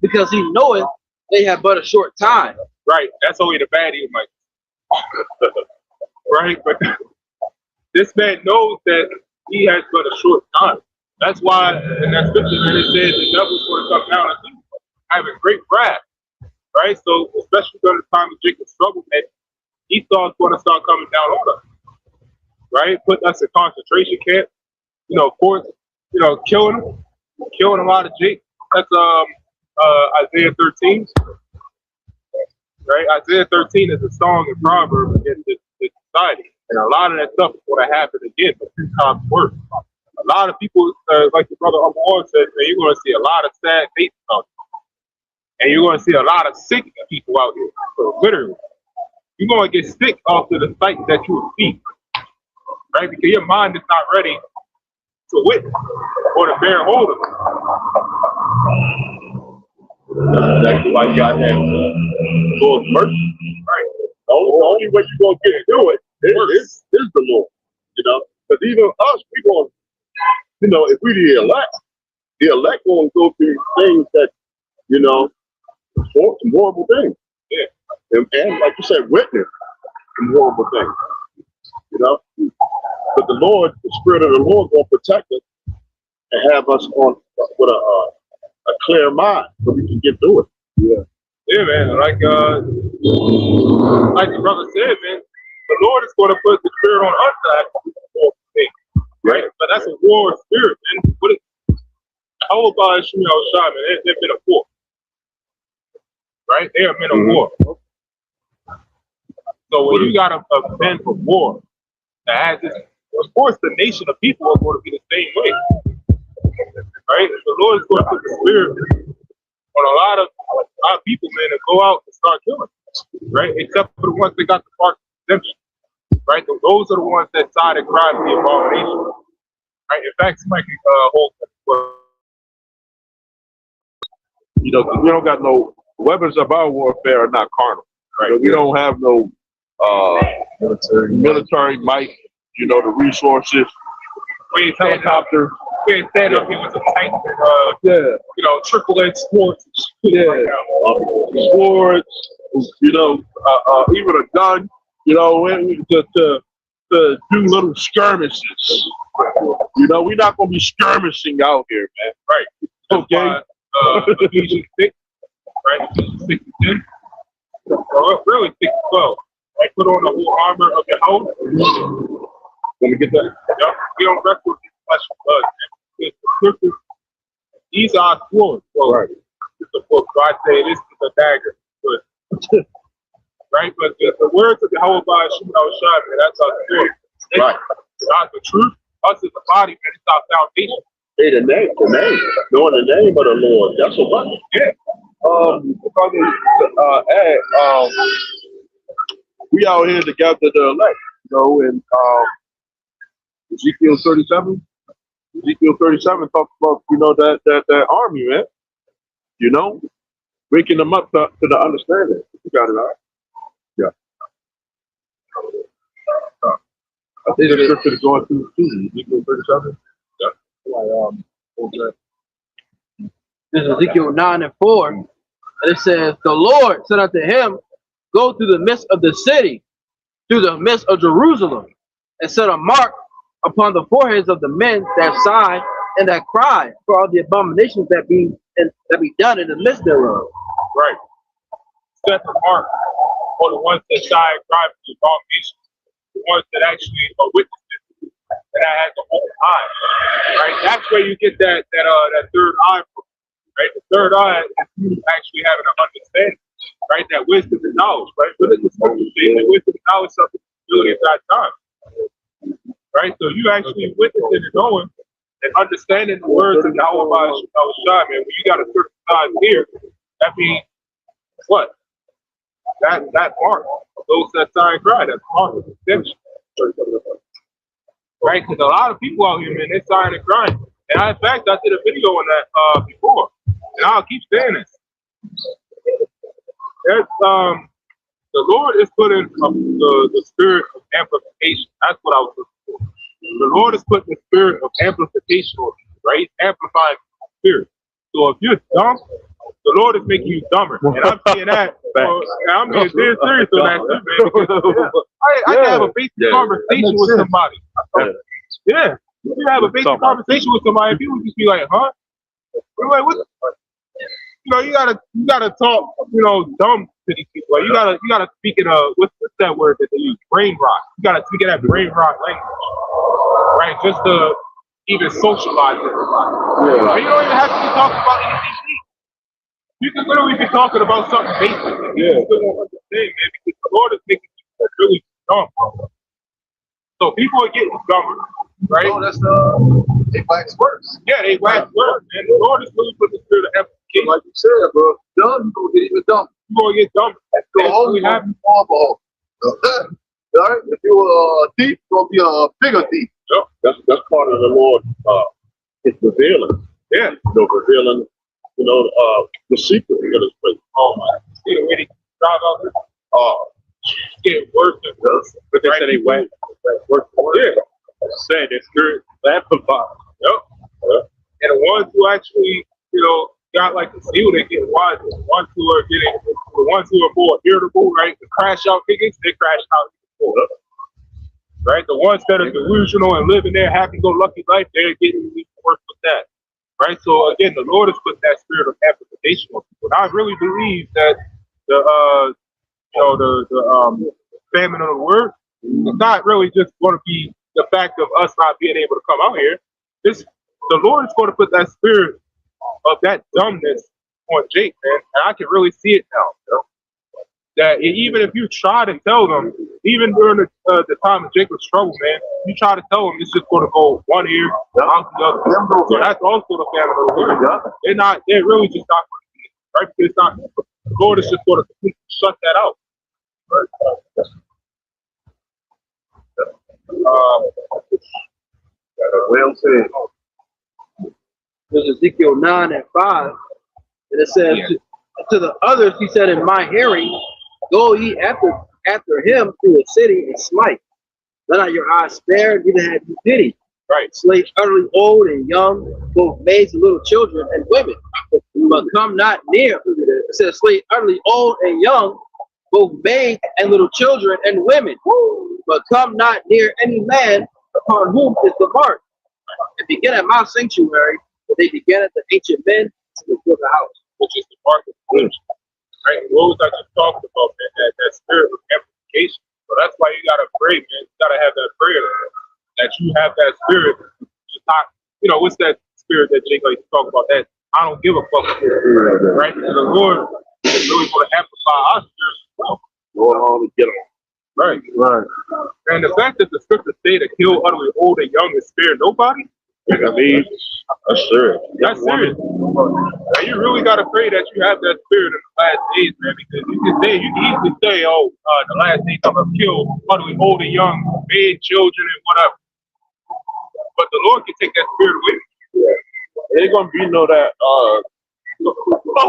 because he knoweth they have but a short time. Right. That's only the bad Edomite. Right? But this man knows that he has but a short time. That's why in that scripture that it says the devil's going to come down and do having great wrath. Right? So especially during the time of Jacob's struggle, that Esau's going to start coming down on us. Right? Putting us in concentration camp. You know, of course, you know, killing a lot of Jake. That's Isaiah 13. Right? Isaiah 13 is a song and proverb against this society. And a lot of that stuff is going to happen again, but 2 times worse. A lot of people, like the brother Uncle Ward said, man, you're going to see a lot of sad faces out here. And you're going to see a lot of sick people out here. So literally, you're going to get sick off of the sight that you see. Right? Because your mind is not ready to witness or to bear hold of it. That's exactly why you got that Lord's mercy. Right. The only way you're going to get through it is the Lord. You know? Because even us, we going, you know, if we the elect going to go through things that, you know, some horrible things. Yeah. And like you said, witness some horrible things. You know? But the Lord, the Spirit of the Lord going to protect us and have us on with a clear mind so we can get through it. Yeah, man. Like the brother said, man, the Lord is going to put the Spirit on us to actually do things, right? But that's a war spirit, man. What is how about Shimei Shai, man? They've been a war, right? They are men of war. So when you got a men of war that has this, of course, the nation of people are going to be the same way, right? The Lord is going to put the spirit on a lot of people, man, to go out and start killing, right? Except for the ones that got the part of redemption, right? Those are the ones that side and cry for the abomination, right? In fact, somebody can hold. You know, 'cause we don't got no weapons of our warfare are not carnal. Right? You know, we don't have no military might. You know, the resources. We ain't helicopter. We ain't stand up here with some tank and you know, AAA sports. Yeah, swords. You know, even a gun. You know, to do little skirmishes. You know, we're not gonna be skirmishing out here, man. Right. Okay. Ephesians 6, right? Ephesians 6 and 10. Really 6 and 12. Right? Put on the whole armor of your house. Let me get that. Yep. We don't wrestle with flesh and blood. It's the scriptures. These are swords. So right. It's a book. So I say this is a dagger. But, right? But the words of the Yahweh by Shimon Shai, man, that's our spirit. Right. God's the truth. Us as a body, man, it's our foundation. Hey, the name, knowing the name of the Lord, that's a weapon. Yeah. We out here to gather the elect, you know, and Ezekiel 37. Ezekiel 37 talks about, you know, that army, man. You know, waking them up to the understanding. You got it, all right? Yeah. I think the scripture is going through Ezekiel 37. This is Ezekiel 9 and 4. And it says, the Lord said unto him, go through the midst of the city, through the midst of Jerusalem, and set a mark upon the foreheads of the men that sigh and that cry for all the abominations that be done in the midst thereof. Right. Set the mark for the ones that sigh and cry for the abominations, the ones that actually are witnesses, that has an open eye. Right? That's where you get that third eye from. Right? The third eye is you actually having an understanding. Right? That wisdom and knowledge. Right? What is the scripture saying? That wisdom and knowledge of the ability of that time. Right? So you actually witnessing and knowing and understanding the words of Yahweh by Shai, man. When you got a certain size here, that means what? That mark of those that sigh and cry, that's part of the redemption. Right? Because a lot of people out here, man, they're sighing and crying. And in fact, I did a video on that before. And I'll keep saying this. There's, the Lord is putting the spirit of amplification. That's what I was looking for. The Lord is putting the spirit of amplification on you, right? Amplifying the spirit. So if you're dumb, the Lord is making you dumber. And I'm seeing that. And I'm being dead serious on that too, man. Because, I can have a basic conversation with somebody. Yeah. You can have a basic conversation with somebody and people just be like, huh? We're like, what? You know, you gotta talk, you know, dumb to these people. Like, you gotta speak in what's that word that they use? Brain rot. You gotta speak in that brain rot language. Right? Just to even socialize with everybody. Yeah. Like, you don't even have to be talking about anything deep. You can literally be talking about something basic and you still don't understand, man, because the Lord is making people really dumb. So people are getting dumber, right? Oh, that's they wax worse. Yeah, they wax worse, man. The Lord is really putting the spirit of amplification. Like you said, bro, dumb, you're gonna get even dumb. You're gonna get dumber. You're only having alcohol. All right? If you're a thief, you're gonna be a bigger thief. Yep. That's part of the Lord. It's revealing. Yeah. You know, revealing, you know, the secret of this place. Oh my. See the way they drive out there? Oh. It's getting worse and worse. But they say they went worse and worse. Yeah. Said that spirit amplified. Yep. And the ones who actually, you know, got like the seal, they get wiser. The ones who are more irritable, right? The crash out niggas, they crash out more. Right? The ones that are delusional and living their happy-go-lucky life, they're getting worse with that. Right? So again, the Lord has put that spirit of amplification on people. And I really believe that the famine of the word is not really just going to be the fact of us not being able to come out here. This the Lord is going to put that spirit of that dumbness on Jake, man, and I can really see it now. You know? That even if you try to tell them, even during the time of Jacob's trouble, man, you try to tell them it's just going to go one ear out the other. So that's also the family of the Lord. They're really just not going to see it, right? Because it's not, the Lord is just going to completely shut that out. Right? Well said. There's Ezekiel 9:5, and it says, to the others, he said, in my hearing, go ye after him through the city and smite. Let not your eyes spare, neither have you pity. Right. Slay utterly old and young, both maids and little children and women. But come not near. It says, slay utterly old and young, both maids and little children and women. But come not near any man upon whom is the mark. And begin at my sanctuary, but they began at the ancient men to build the house. Which is the mark of the Lord. Right? What was I just talking about, man? That spirit of amplification. So that's why you gotta pray, man. You gotta have that prayer that you have that spirit. Just not, what's that spirit that Jake likes to talk about? That I don't give a fuck. Right? And the Lord is really going to amplify our spirit as well. Lord, all to get on. Right. And the fact that the scriptures say to kill utterly old and young and spare nobody, I mean, that's serious. that's serious. Now you really got to pray that you have that spirit in the last days, man, because you can easily say, the last days I'm going to kill utterly old and young, men, children, and whatever. But the Lord can take that spirit away. Yeah. Ain't gonna be that. Oh,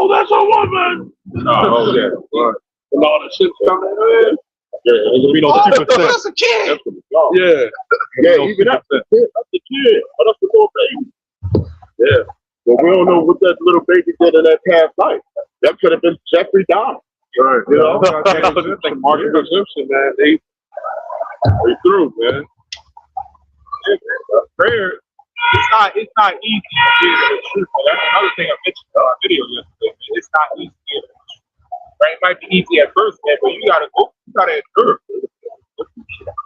that's a woman. Oh yeah. Right. And all the shit coming in. Yeah, ain't gonna be no super sex. That's a kid. Yeah, even that's the kid. That's the kid. But that's the little baby. Yeah. But we don't know what that little baby did in that past life. That could have been Jeffrey Dahmer. Right. You know, like Martin Simpson, man. They through, man. Prayer, it's not easy to get the truth. That's another thing I mentioned in our video yesterday. Man. It's not easy to get the truth. Right? It might be easy at first, man, but you gotta endure. You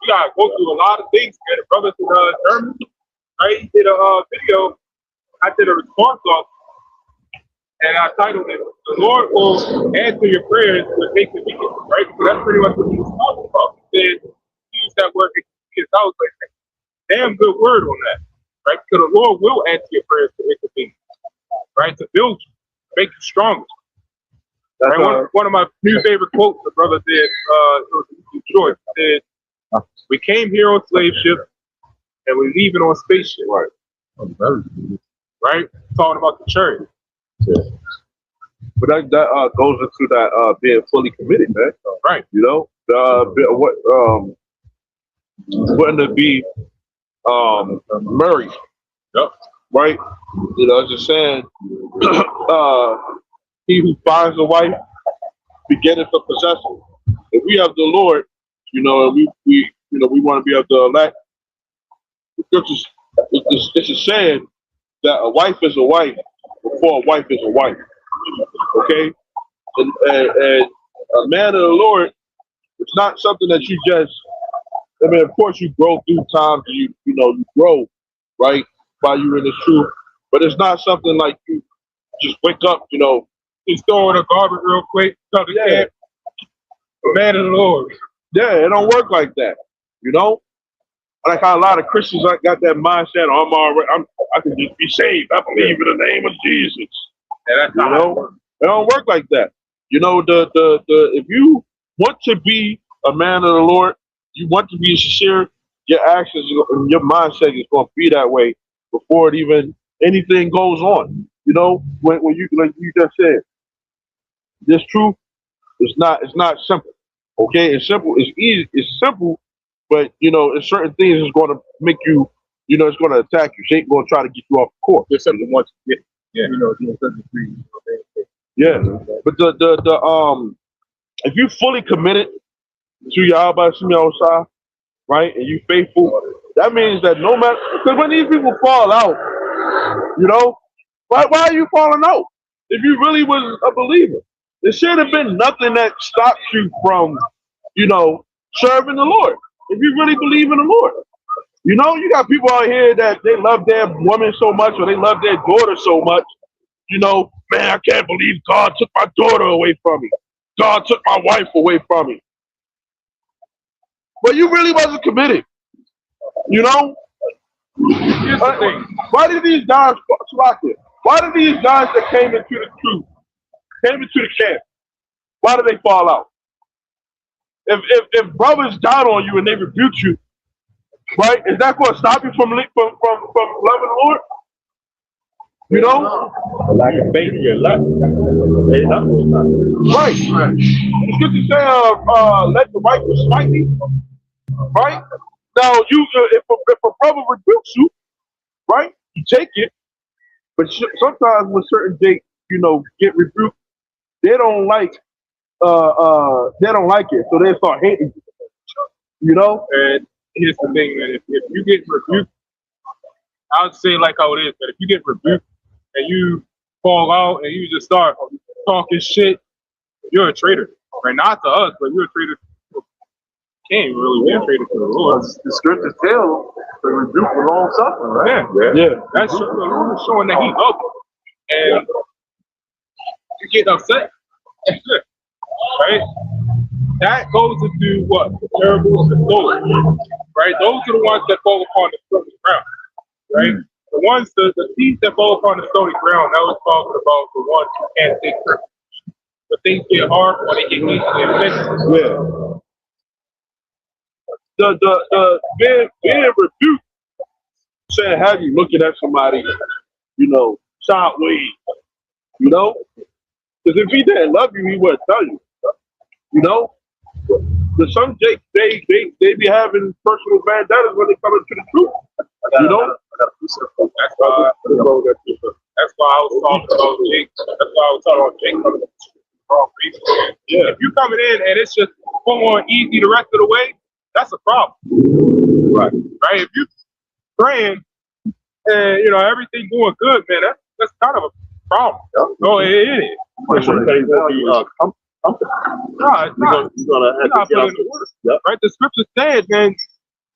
gotta go through a lot of things, man. The brothers in Germany, right? He did a video. I did a response off, and I titled it, "The Lord will answer your prayers with make the weekend," right? So that's pretty much what he was talking about. He said, he used that word, I was like, damn good word on that, right? Because the Lord will answer your prayers to intervene, right? To build you, make you stronger. Right? One of my new favorite quotes the brother did, it was Detroit, said, "We came here on slave ship and we're leaving on spaceship." Right. Right? Talking about the church. Yeah. But that goes into that being fully committed, man. Right. You know, wouldn't it be married? Yep. Right? You know, just saying, he who finds a wife begetteth a possession. If we have the Lord, and we want to be able to elect, the scriptures, it's a saying that a wife is a wife before a wife is a wife. Okay? And a man of the Lord, it's not something that you just, of course you grow through times, you grow, right, while you're in the truth, but it's not something like you just wake up, Just throw in a garbage real quick. Yeah. A man of the Lord. Yeah, it don't work like that, Like how a lot of Christians got that mindset, I can just be saved. I believe in the name of Jesus. And that's not it don't work like that. If you want to be a man of the Lord, you want to be sincere, your actions and your mindset is going to be that way before anything goes on. When you, like you just said, this truth is not simple. Okay, it's simple, it's easy, it's simple, but it's certain things is going to make you, it's going to attack you. Satan going to try to get you off the course. There's something once you get, yeah. But the if you fully committed to Yahweh Shemiyah, right, and you faithful, that means that no matter, because when these people fall out, why are you falling out? If you really was a believer, there should have been nothing that stopped you from, serving the Lord. If you really believe in the Lord, You know, you got people out here that they love their woman so much or they love their daughter so much. You know, man, I can't believe God took my daughter away from me. God took my wife away from me. But you really wasn't committed. You know? Here's the thing. Why did these guys that came into the truth, came into the camp, why did they fall out? If brothers got on you and they rebuked you, right, is that going to stop you from loving the Lord? You know? The lack of faith in your life. Hey, that's what's not. Right. The scripture say, let the righteous smite me. Right? Now, if a brother rebukes you, right, you take it. But sometimes when certain Jakes, get rebuked, they don't like it, so they start hating you. You know? And here's the thing, man. If you get rebuked, I would say like how it is, but if you get rebuked and you fall out and you just start talking shit, you're a traitor. Right? Not to us, but you're a traitor. Can't really be a traitor to the Lord. The scriptures tell to rebuke the long suffering, right? Yeah. That's the Lord is showing that He loves you. And you get upset. Right? That goes into what? The parables and stories. Right? Those are the ones that fall upon the stony ground. Right? The ones, the seeds that fall upon the stony ground, that was talking about the ones who can't take privilege. But things get hard or they get easily offended. Yeah. The being rebuked, saying, have you looking at somebody, sideways, because if he didn't love you, he wouldn't tell you, The some Jakes, they be having personal vendettas when they come into the truth, That's why I was talking about Jake. That's why I was talking about Jake coming in the wrong reason. Yeah. If you coming in and it's just going easy the rest of the way, that's a problem. Right. If you praying and everything going good, man, that's kind of a problem. No, it is. No, it's not. You're gonna have to get out the word. Yep. Right? The scripture said, man,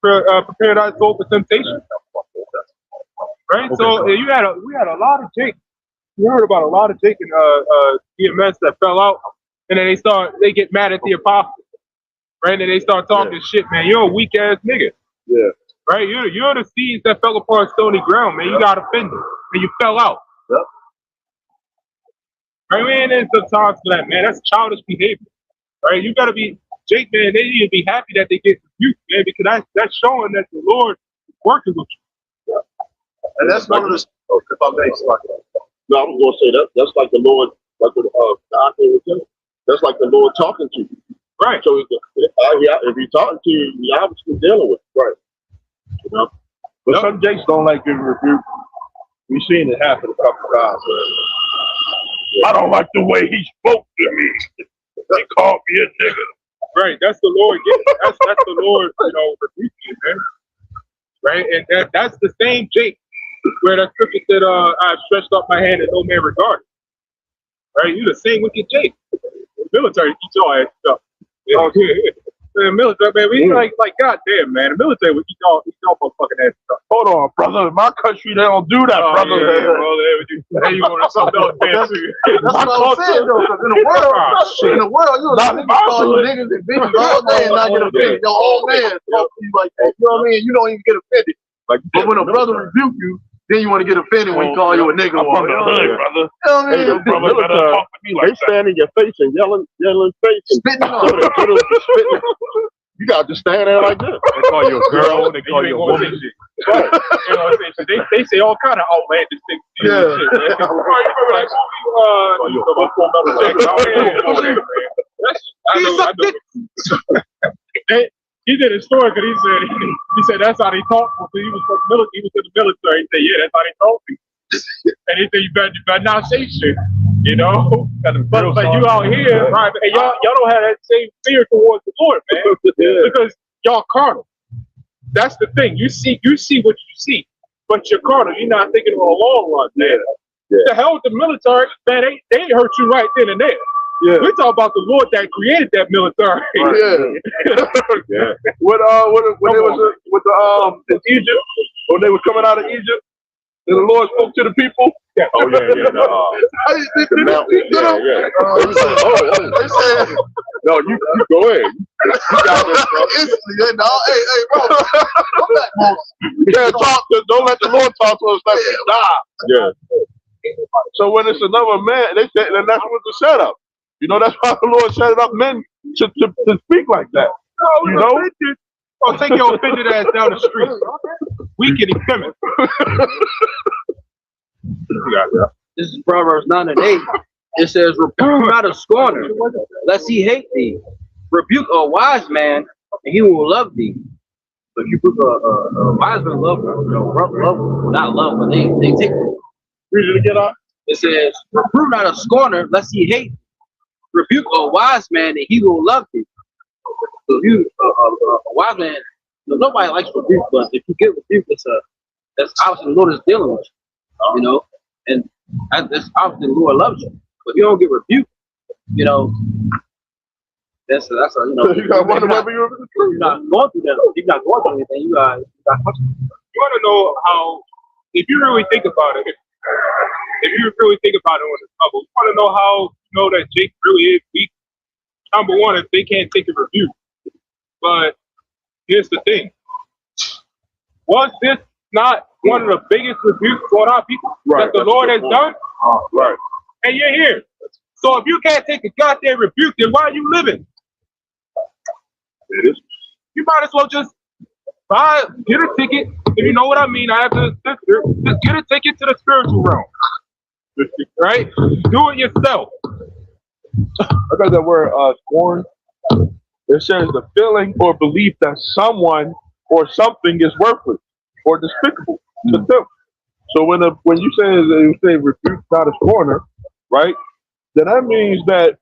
prepare thy soul for temptation. Right? Okay, so we had a lot of Jake. We heard about a lot of Jake and GMS that fell out, and then they get mad at the apostles. Right? And they start talking shit, man. You're a weak ass nigga. Yeah. Right? You're the seeds that fell upon stony ground, man. You got offended and you fell out. Yep. Right? We ain't in some times for that, man. That's childish behavior. Right? You gotta be Jake, man. They need to be happy that they get rebuked, man, because that's showing that the Lord is working with you. Yeah. And that's one of the. Oh, if I may, no, I was gonna say that's like the Lord, like the that's like the Lord talking to you. Right. So if he's talking to you, you're obviously dealing with it. Right. But some Jakes don't like getting rebuked. We've seen it happen a couple times. I don't like the way he spoke to me. He called me a nigga. Right. That's the Lord getting. That's the Lord, rebuking, man. Right. And that's the same Jake where that scripture said, I stretched up my hand and no man regarded. Right. You the same wicked Jake. The military keeps your ass up. Yeah. The military, man, we like goddamn, man. The military would eat y'all motherfucking ass up. Hold on, brother. In my country, they don't do that, brother. Yeah, well, you want to something else, man. That's what I'm saying, though. Because in the world, you call you niggas and bitches all day and not get offended. Your old man talk to you like that. You know what I mean? You don't even get offended. But when a brother rebuke you, then you want to get offended when he call you a nigga. I'm from the hood, brother. You know what I mean? Your brother better talk to me like they stand in your face and yelling face and spitting on you. You got to stand there like this. They call you a girl. They call you a woman. Right. You know what I'm saying? They say all kind of outlandish things. Yeah. Shit, man. You remember that movie? He did a story because he said that's how they talk. So he was from the military. He was in the military. He said, yeah, that's how they talk to you. And he said, you better not say shit. But you out here, right? And y'all don't have that same fear towards the Lord, man, because y'all carnal. That's the thing. You see what you see, but you're carnal. You're not thinking of a long run, man. Yeah. The hell with the military, man. They hurt you right then and there. Yeah. We talk about the Lord that created that military. Yeah. When they was with the in Egypt, when they were coming out of Egypt, and the Lord spoke to the people. Yeah. Oh yeah. How do you think The mountain. Yeah. They was like, They said, no, you go ahead. You got this, bro. instantly, hey, bro, come back, Moses. You can't talk to, don't let the Lord talk to us like we die. Yeah. So when it's another man, they said, and that's what the setup. You know, that's why the Lord set it up men to speak like that. You know? Oh, take your offended ass down the street. Weak and effeminate. This is Proverbs 9 and 8. It says, reprove not a scorner, lest he hate thee. Rebuke a wise man, and he will love thee. So if you rebuke a wise man, love, not love, but they take it. Read it again, It says, reprove not a scorner, lest he hate thee. Rebuke a wise man, and he will love thee. So if you, a wise man, nobody likes rebuke, but if you get rebuke, that's obviously the Lord is dealing with you, you know, and that's obviously the Lord loves you. But if you don't get rebuked, you know, that's a you know, you got wonder whether you're the truth. you're not going through that. You're not going through anything. You got You want to know how, if you really think about it, on this level, you want to know how you know that Jake really is weak. Number one, if they can't take a rebuke. But here's the thing. Was this not one of the biggest rebukes on our people that the Lord has done? Right. And you're here. So if you can't take a goddamn rebuke, then why are you living? It is. You might as well just get a ticket. If you know what I mean, I have to just get a ticket to the spiritual realm. Right? Do it yourself. I got that word scorn. It says the feeling or belief that someone or something is worthless or despicable to them. So when you say rebuke not a scorner, right? Then that means that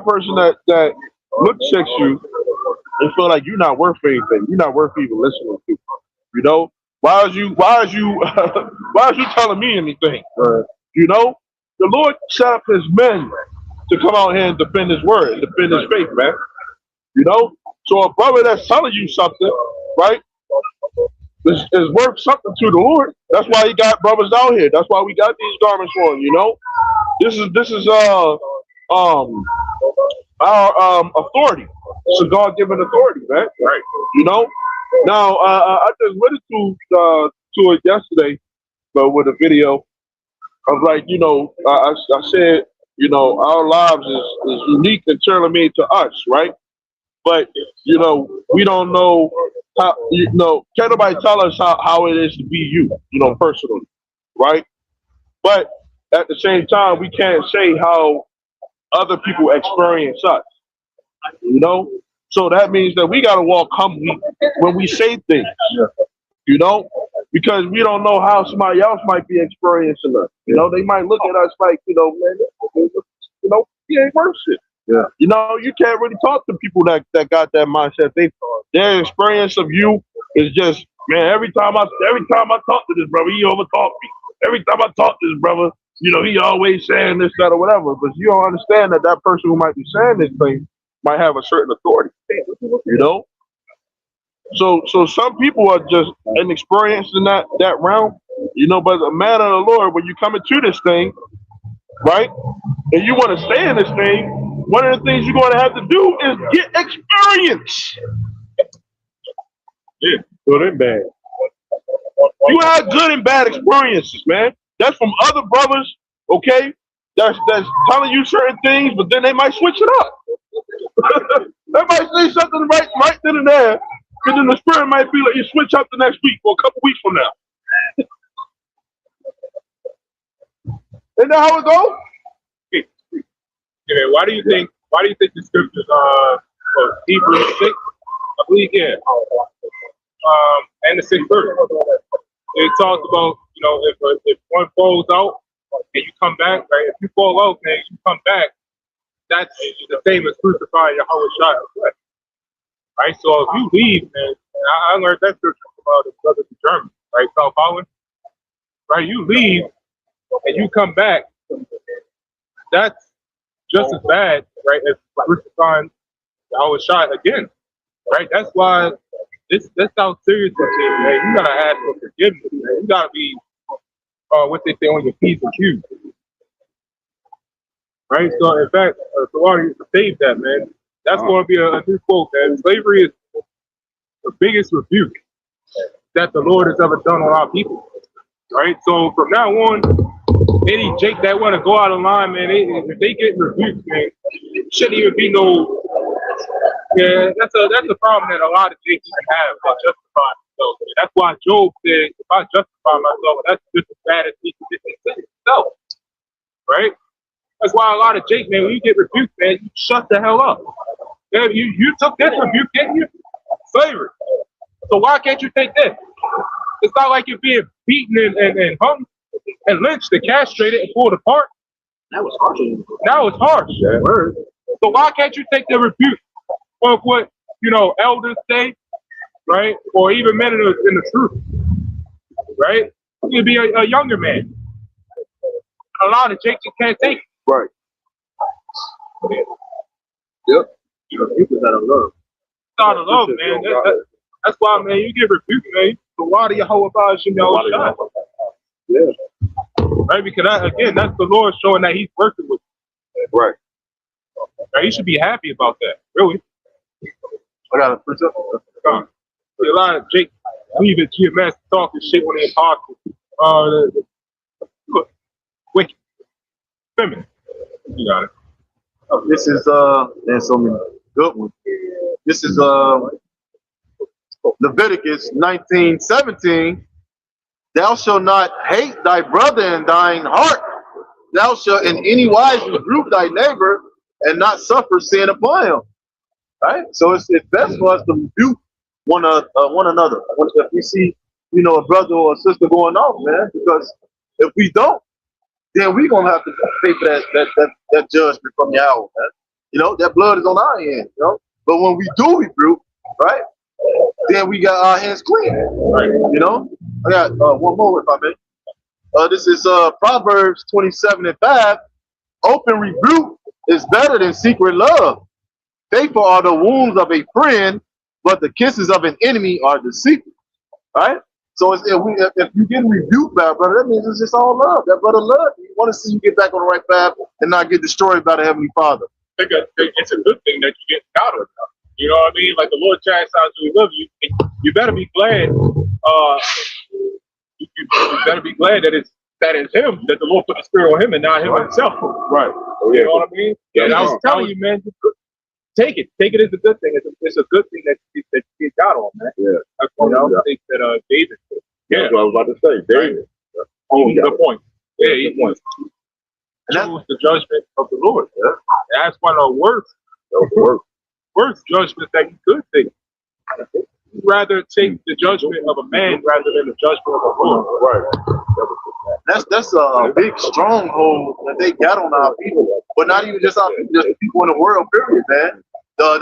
person that looks at you and feel like you're not worth anything. You're not worth even listening to. You know? Why is you telling me anything? You know? The Lord set up his men to come out here and defend his word and defend his faith, man. You know? So a brother that's telling you something, right, is worth something to the Lord. That's why he got brothers out here. That's why we got these garments on, you know? This is our authority. It's a God-given authority, man. Right. You know? Now I just went to it yesterday, but with a video. I was like, you know, I said, you know, our lives is unique and tailor-made to us, right? But, you know, we don't know how, you know, can't nobody tell us how it is to be you know, personally, right? But at the same time, we can't say how other people experience us, you know? So that means that we got to walk humbly when we say things, you know? Because we don't know how somebody else might be experiencing us. You know, they might look at us like, you know, man, you know, he ain't worth it. Yeah. You know, you can't really talk to people that got that mindset. Their experience of you is just, man, every time I talk to this brother, he overtalk me. Every time I talk to this brother, you know, he always saying this, that, or whatever. But you don't understand that person who might be saying this thing might have a certain authority. You know? So some people are just inexperienced in that realm, you know, but the man of the Lord, when you come into this thing, right, and you want to stay in this thing, one of the things you're going to have to do is get experience. Yeah, good and bad. You have good and bad experiences, man. That's from other brothers, okay, that's telling you certain things, but then they might switch it up. They might say something right then and there. And then the spirit might be like, you switch up the next week or a couple weeks from now. Isn't that how it goes? Yeah, why do you think the scriptures Hebrews 6, I believe, yeah. And the 6th verse. It talks about, you know, if one falls out and you come back, right? If you fall out and you come back, that's the same as crucifying Yahweh Shai. Right? So if you leave, man, I learned that scripture from the brothers in Germany, right? South Holland. Right? You leave and you come back, that's just as bad, right, as crucifying Yahweh Shai again, right? That's why that's how serious this is, man. You gotta ask for forgiveness, man. You gotta be what they say on your P's and Q's, right? So in fact, Sawari used to save that, man. That's going to be a new quote, man. Slavery is the biggest rebuke that the Lord has ever done on our people, right? So from now on, any Jake that want to go out of line, man, if they get rebuked, man, shouldn't even be no. Yeah, that's a problem that a lot of Jakes have. They justify themselves. And that's why Job said, "If I justify myself, that's just as bad as he did himself." Right? That's why a lot of Jake, man, when you get rebuked, man, you shut the hell up. Yeah, you took this rebuke, didn't you? Slavery. So why can't you take this? It's not like you're being beaten and hung and lynched and castrated and pulled apart. That was harsh. Now it's harsh. Yeah. So why can't you take the rebuke of what, elders say, right? Or even men in the truth, right? You could be a younger man. A lot of Jakes just can't take it. Right. Yep. People that are love. It's out of love, man. That's why, man, you get rebuked, man. So why do you hold about your shot? Yeah. Right? Because that's the Lord showing that He's working with you. Right. Right? You should be happy about that, really. I got a push up. See a lot of Jake leaving GMS talking shit when they're possible. Wicked. Feminine. You got it. This is there's so many good ones. This is Leviticus 19:17. Thou shalt not hate thy brother in thine heart. Thou shalt in any wise rebuke thy neighbor and not suffer sin upon him. Right? So it's best for us to rebuke one another. If we see, a brother or a sister going off, man, because if we don't, then we're gonna have to pay for that judgment from Yahweh, man. That blood is on our hands, But when we do rebuke, right, then we got our hands clean. Right. I got one more if I may. This is Proverbs 27:5. Open rebuke is better than secret love. Faithful are the wounds of a friend, but the kisses of an enemy are deceitful. Right? So if you get rebuked by a brother, that means it's just all love. That brother loves you. He want to see you get back on the right path and not get destroyed by the Heavenly Father. It's a good thing that you get out of it. You know what I mean? Like the Lord chastises you, love you. You better be glad. You better be glad that it's Him, that the Lord put the Spirit on Him and not Him himself. Right. You know what I mean? And I was telling you, man, take it. Take it as a good thing. It's a good thing that you get God on, man. Yeah. That's one of the things that David said. Yeah, that's what I was about to say. David. Good point. Yeah, he wants. Choose the judgment of the Lord. Yeah. That's one of the worst judgments that you could take. You'd rather take the judgment of a man rather than the judgment of a woman. Right. That's a big stronghold that they got on our people, but not even just our people, just people in the world. Period, man. No,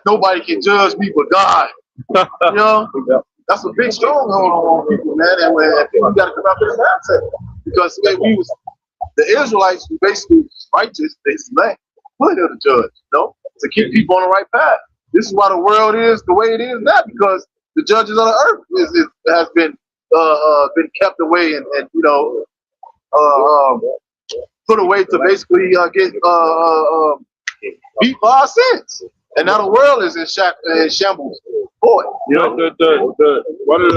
nobody can judge me but God. That's a big stronghold on people, man. And people got to come out with that mindset because the Israelites were basically righteous, basically, put here to judge, to keep people on the right path. This is why the world is the way it is now, because the judges of the earth has been kept away and put away to basically get beat for our sins. And now the world is in shambles. Boy, the one of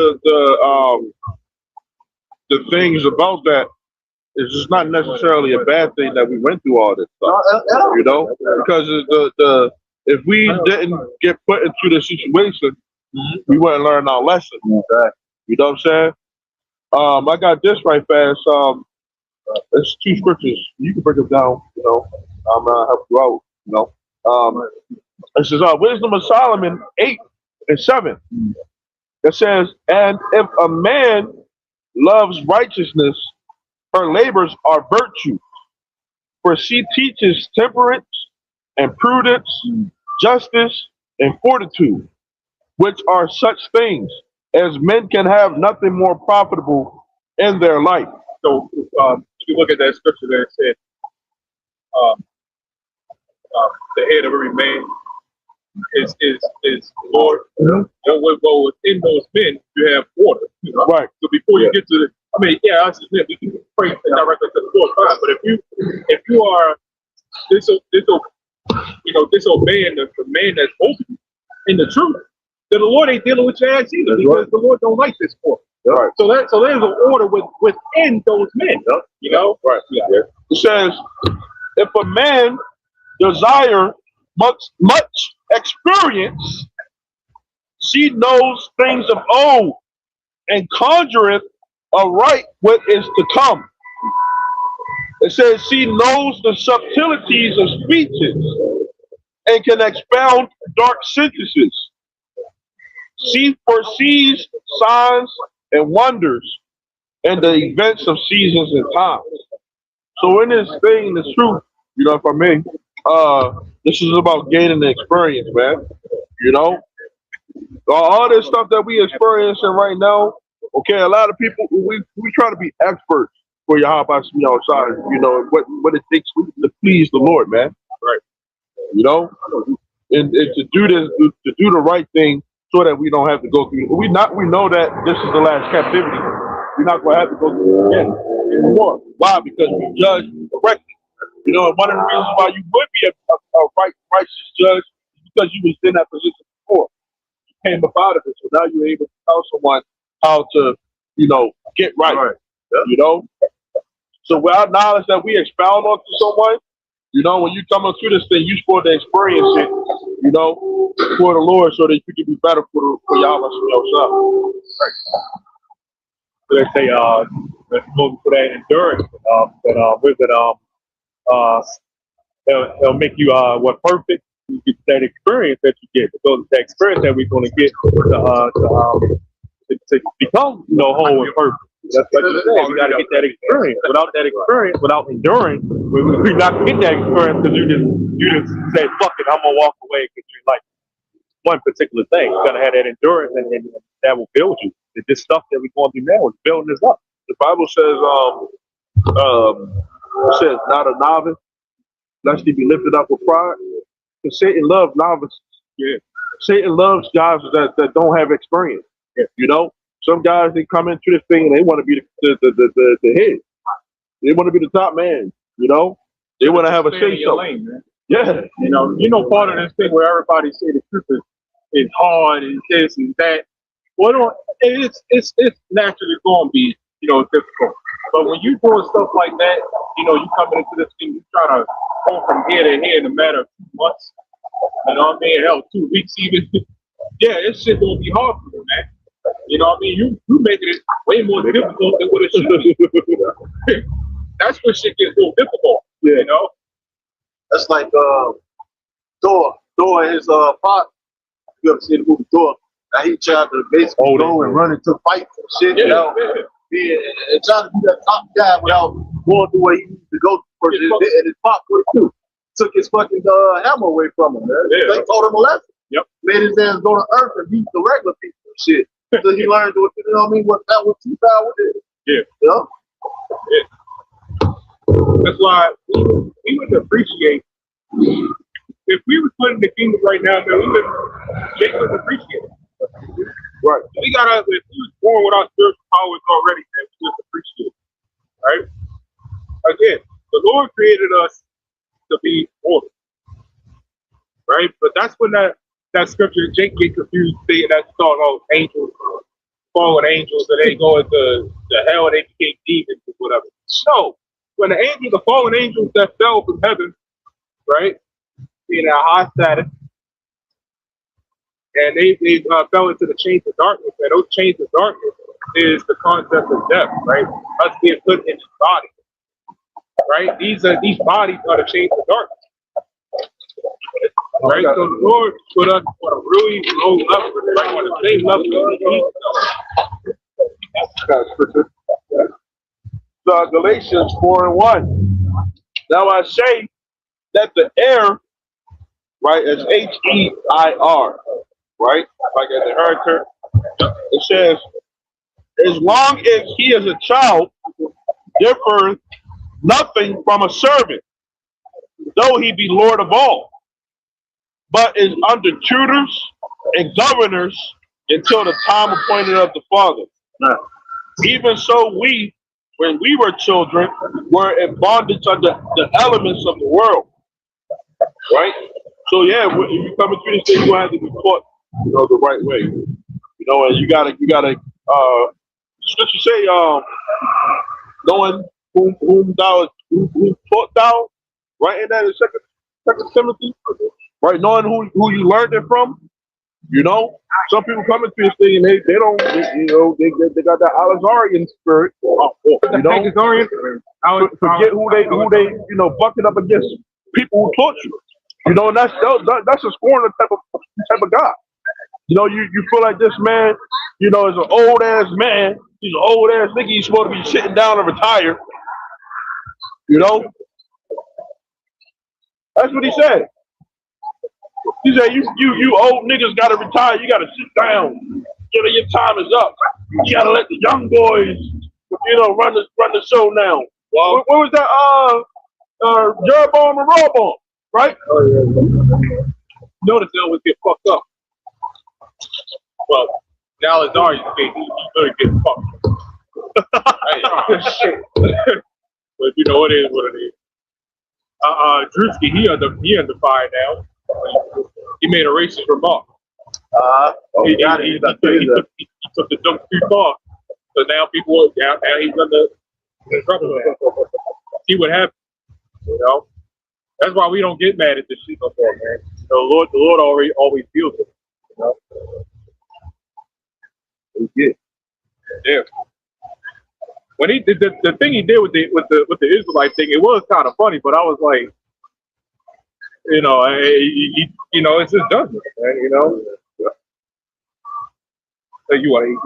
the things about that is it's not necessarily a bad thing that we went through all this stuff, because if we didn't get put into the situation, we wouldn't learn our lesson. Okay. You know what I'm saying? I got this right fast. It's 2 scriptures. You can break them down. I'm gonna help you out. It says, Wisdom of Solomon 8:7. It says, and if a man loves righteousness, her labors are virtue, for she teaches temperance and prudence, justice, and fortitude, which are such things as men can have nothing more profitable in their life. So if you look at that scripture there, it said, the head of every man is the Lord. And within those men, you have order. Right. So before you get to the, I mean, yeah, I submit we can pray directly to the Lord, fine. But if you are disobeying the man that's over you in the truth, then the Lord ain't dealing with your ass either, because the Lord don't like this order. Right. So there's an order within those men, you know? Right. Yeah. It says, if a man desire much experience, she knows things of old, and conjureth aright what is to come. It says she knows the subtleties of speeches and can expound dark sentences. She foresees signs and wonders and the events of seasons and times. So in this thing, the truth, you know, for me, this is about gaining the experience, man. You know, all this stuff that we experiencing right now. Okay, a lot of people we try to be experts for Yahweh outside. You know what it takes to please the Lord, man. Right. You know, and to do this, to do the right thing, so that we don't have to go through. We know that this is the last captivity. We're not going to have to go through it again anymore. Why? Because we judge correctly. You know, and one of the reasons why you would be a righteous judge is because you was in that position before. You came up out of it, so now you're able to tell someone how to, you know, get right. Yeah. You know, so with our knowledge that we expound onto someone, you know, when you come up through this thing, you're supposed to experience it, you know, for the Lord, so that you can be better for Yahweh yourself. Right. So they say, let's go for that endurance, it'll make you perfect. You get that experience that you get, because the experience that we're going to get to become, you know, whole and perfect. That's what you said. We got to get that experience. Without that experience, without enduring, we're not going to get that experience, because you just say, fuck it, I'm gonna walk away, because you like one particular thing. You got to have that endurance, and that will build you. This stuff that we're going through now is building us up. The Bible says not a novice, lest he be lifted up with pride. Because Satan loves novices. Yeah. Satan loves guys that don't have experience. Yeah. You know, some guys, they come into this thing and they want to be the head. They want to be the top man. You know, they want to have a say so. Yeah. You know, part of this thing where everybody say the truth is hard and this and that. Well, it's naturally going to be, you know, difficult. But when you're doing stuff like that, you know, you coming into this thing, you try to go from here to here in a matter of 2 months. You know what I mean? Hell, 2 weeks even. Yeah, it's shit gonna be hard for you, man. You know what I mean? You making it way more difficult than what it should be. That's when shit gets so difficult. Yeah. You know? That's like Thor and his pop. You ever seen the movie Thor? Now he tried to basically go and run into fights and shit. Yeah, you know? Yeah, and trying to be that top guy without going through where he needs to go for it. And his pop would too. Took his fucking hammer away from him, man. Yeah. They told him a lesson. Yep. Made his ass go to Earth and beat the regular people and shit. So he learned what, you know what I mean, what that was 2,000 is. Yeah. Yeah. Yeah. That's why we would appreciate if we were put in the kingdom right now, man, Jake would appreciate it. Right. We gotta, if we was born with our spiritual powers already, man, we just appreciate it. Right? Again, the Lord created us to be order. Right? But that's when that scripture, Jake get confused, thinking that's talking about angels, fallen angels, and they go into the hell and they became demons or whatever. No. When the angels, the fallen angels that fell from heaven, right, being at a high status, and they fell into the chains of darkness, and those chains of darkness is the concept of death, right? Us being put in this body, right? These bodies are the chains of darkness, right? So the Lord put us on a really low level, right? On the same level. So Galatians 4:1. Now I say that the heir, right, as H-E-I-R, right, like as a inheritor, it says, as long as he is a child, differs nothing from a servant, though he be Lord of all, but is under tutors and governors until the time appointed of the Father. Even so we, when we were children, were in bondage under the elements of the world. Right? So yeah, if you come into this thing, you have to be taught, the right way. And you gotta scripture say, knowing whom who taught thou, right? In that in second Timothy, right? Knowing who you learned it from. Some people come into this thing and they don't, they got that Alizarian spirit. Forget who they bucking up against people who taught you. And that's a scorner type of guy. You feel like this man, is an old ass man. He's an old ass nigga. He's supposed to be sitting down and retired. That's what he said. He said, you old niggas gotta retire. You gotta sit down. Your time is up. You gotta let the young boys, run the show now. Well, what was that? Jeroboam and Rehoboam, right? Oh, yeah. Notice they always get fucked up. Well, now it's ours. You really get fucked. Shit. But it is what it is. Drewski, he under fire now. He made a racist remark. He took the joke too far. So now people now he's under trouble. See what happens. That's why we don't get mad at this shit no more, man. The Lord always deals with it. He did. Yeah. When he did the thing he did with the Israelite thing, it was kind of funny, but I was like, it's just judgment, man. So you are 18.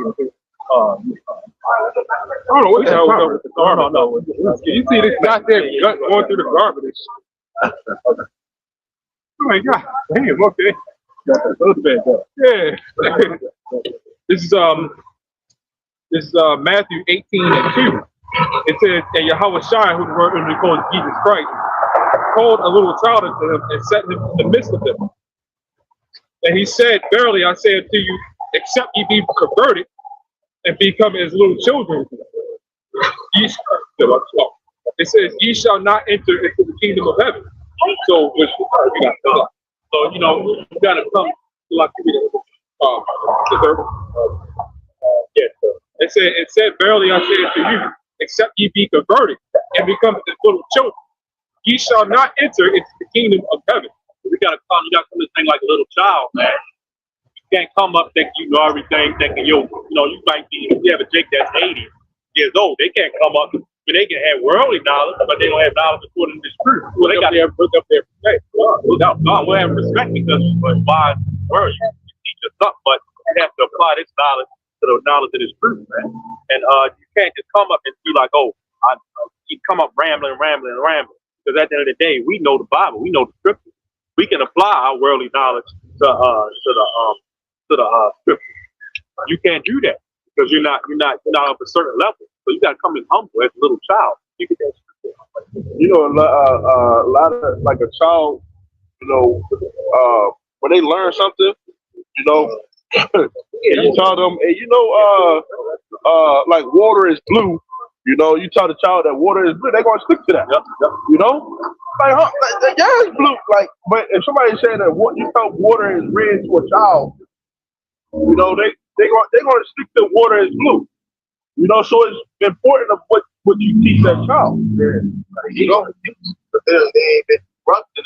I don't know what the hell was up with the garbage. No. You see this goddamn gut going through the garbage. Oh my God. Damn, okay. Yeah. This is Matthew 18:2. It says, and Yahweh Shai, who the word is called Jesus Christ, called a little child unto him and set him in the midst of them. And he said, verily I say unto you, except ye be converted and become as little children, it says, ye shall not enter into the kingdom of heaven. So, you gotta come like it said, verily I say unto you, except ye be converted and become as little children, ye shall not enter into the kingdom of heaven. You gotta come to this thing like a little child, man. You can't come up thinking you know everything, thinking you might be, if you have a Jake that's 80 years old, they can't come up, but they can have worldly knowledge, but they don't have knowledge according to the truth. Well, they got to look up their respect. God will have respect because you're wise word. You teach us up, but you have to apply this knowledge to the knowledge of this truth, man. And you can't just come up and be like, you come up rambling. Because at the end of the day, we know the Bible, we know the scriptures. We can apply our worldly knowledge to the scriptures. You can't do that because you're not of a certain level. So you gotta come in humble as a little child. You get that scripture. A lot of like a child, when they learn something, you tell them, hey, like water is blue. You tell the child that water is blue, they're gonna stick to that. Like, yeah, it's blue. Like, but if somebody's saying that you tell water is red to a child, they're gonna stick to water is blue. So it's important of what you teach that child. Yeah. But they ain't been corrupted.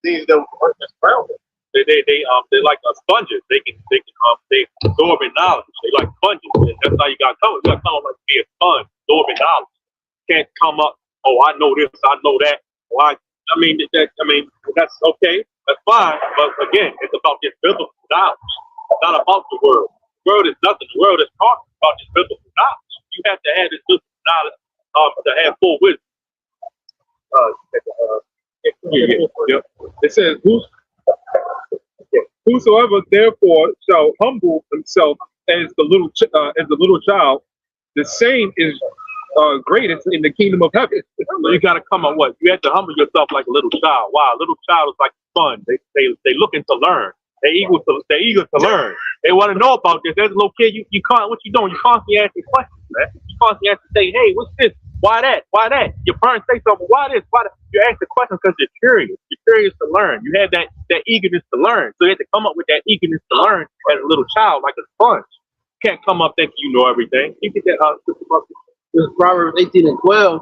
Things that work as brown. They're like sponges. They absorb knowledge. They like sponges. And that's how you got to come. You got to come like be a sponge, absorbing knowledge. You can't come up. Oh, I know this. I know that. That's okay. That's fine. But again, it's about this biblical knowledge. It's not about the world. The world is nothing. The world is talking about this biblical knowledge. You have to have this biblical knowledge to have full wisdom. It says, whosoever therefore shall humble himself as the little child, the same is greatest in the kingdom of heaven. So you gotta come on what? You have to humble yourself like a little child. Wow, a little child is like fun. They looking to learn. They're eager to learn. They want to know about this. As a little kid, you can't. What you doing? You constantly asking questions, man. You constantly have to say, hey, what's this? Why that? Why that? Your parents say something. Why this? Why that? You ask the question because you're curious. You're curious to learn. You have that eagerness to learn. So you have to come up with that eagerness to learn as a little child, like a sponge. You can't come up thinking you know everything. You get that. This is Proverbs 18 and 12.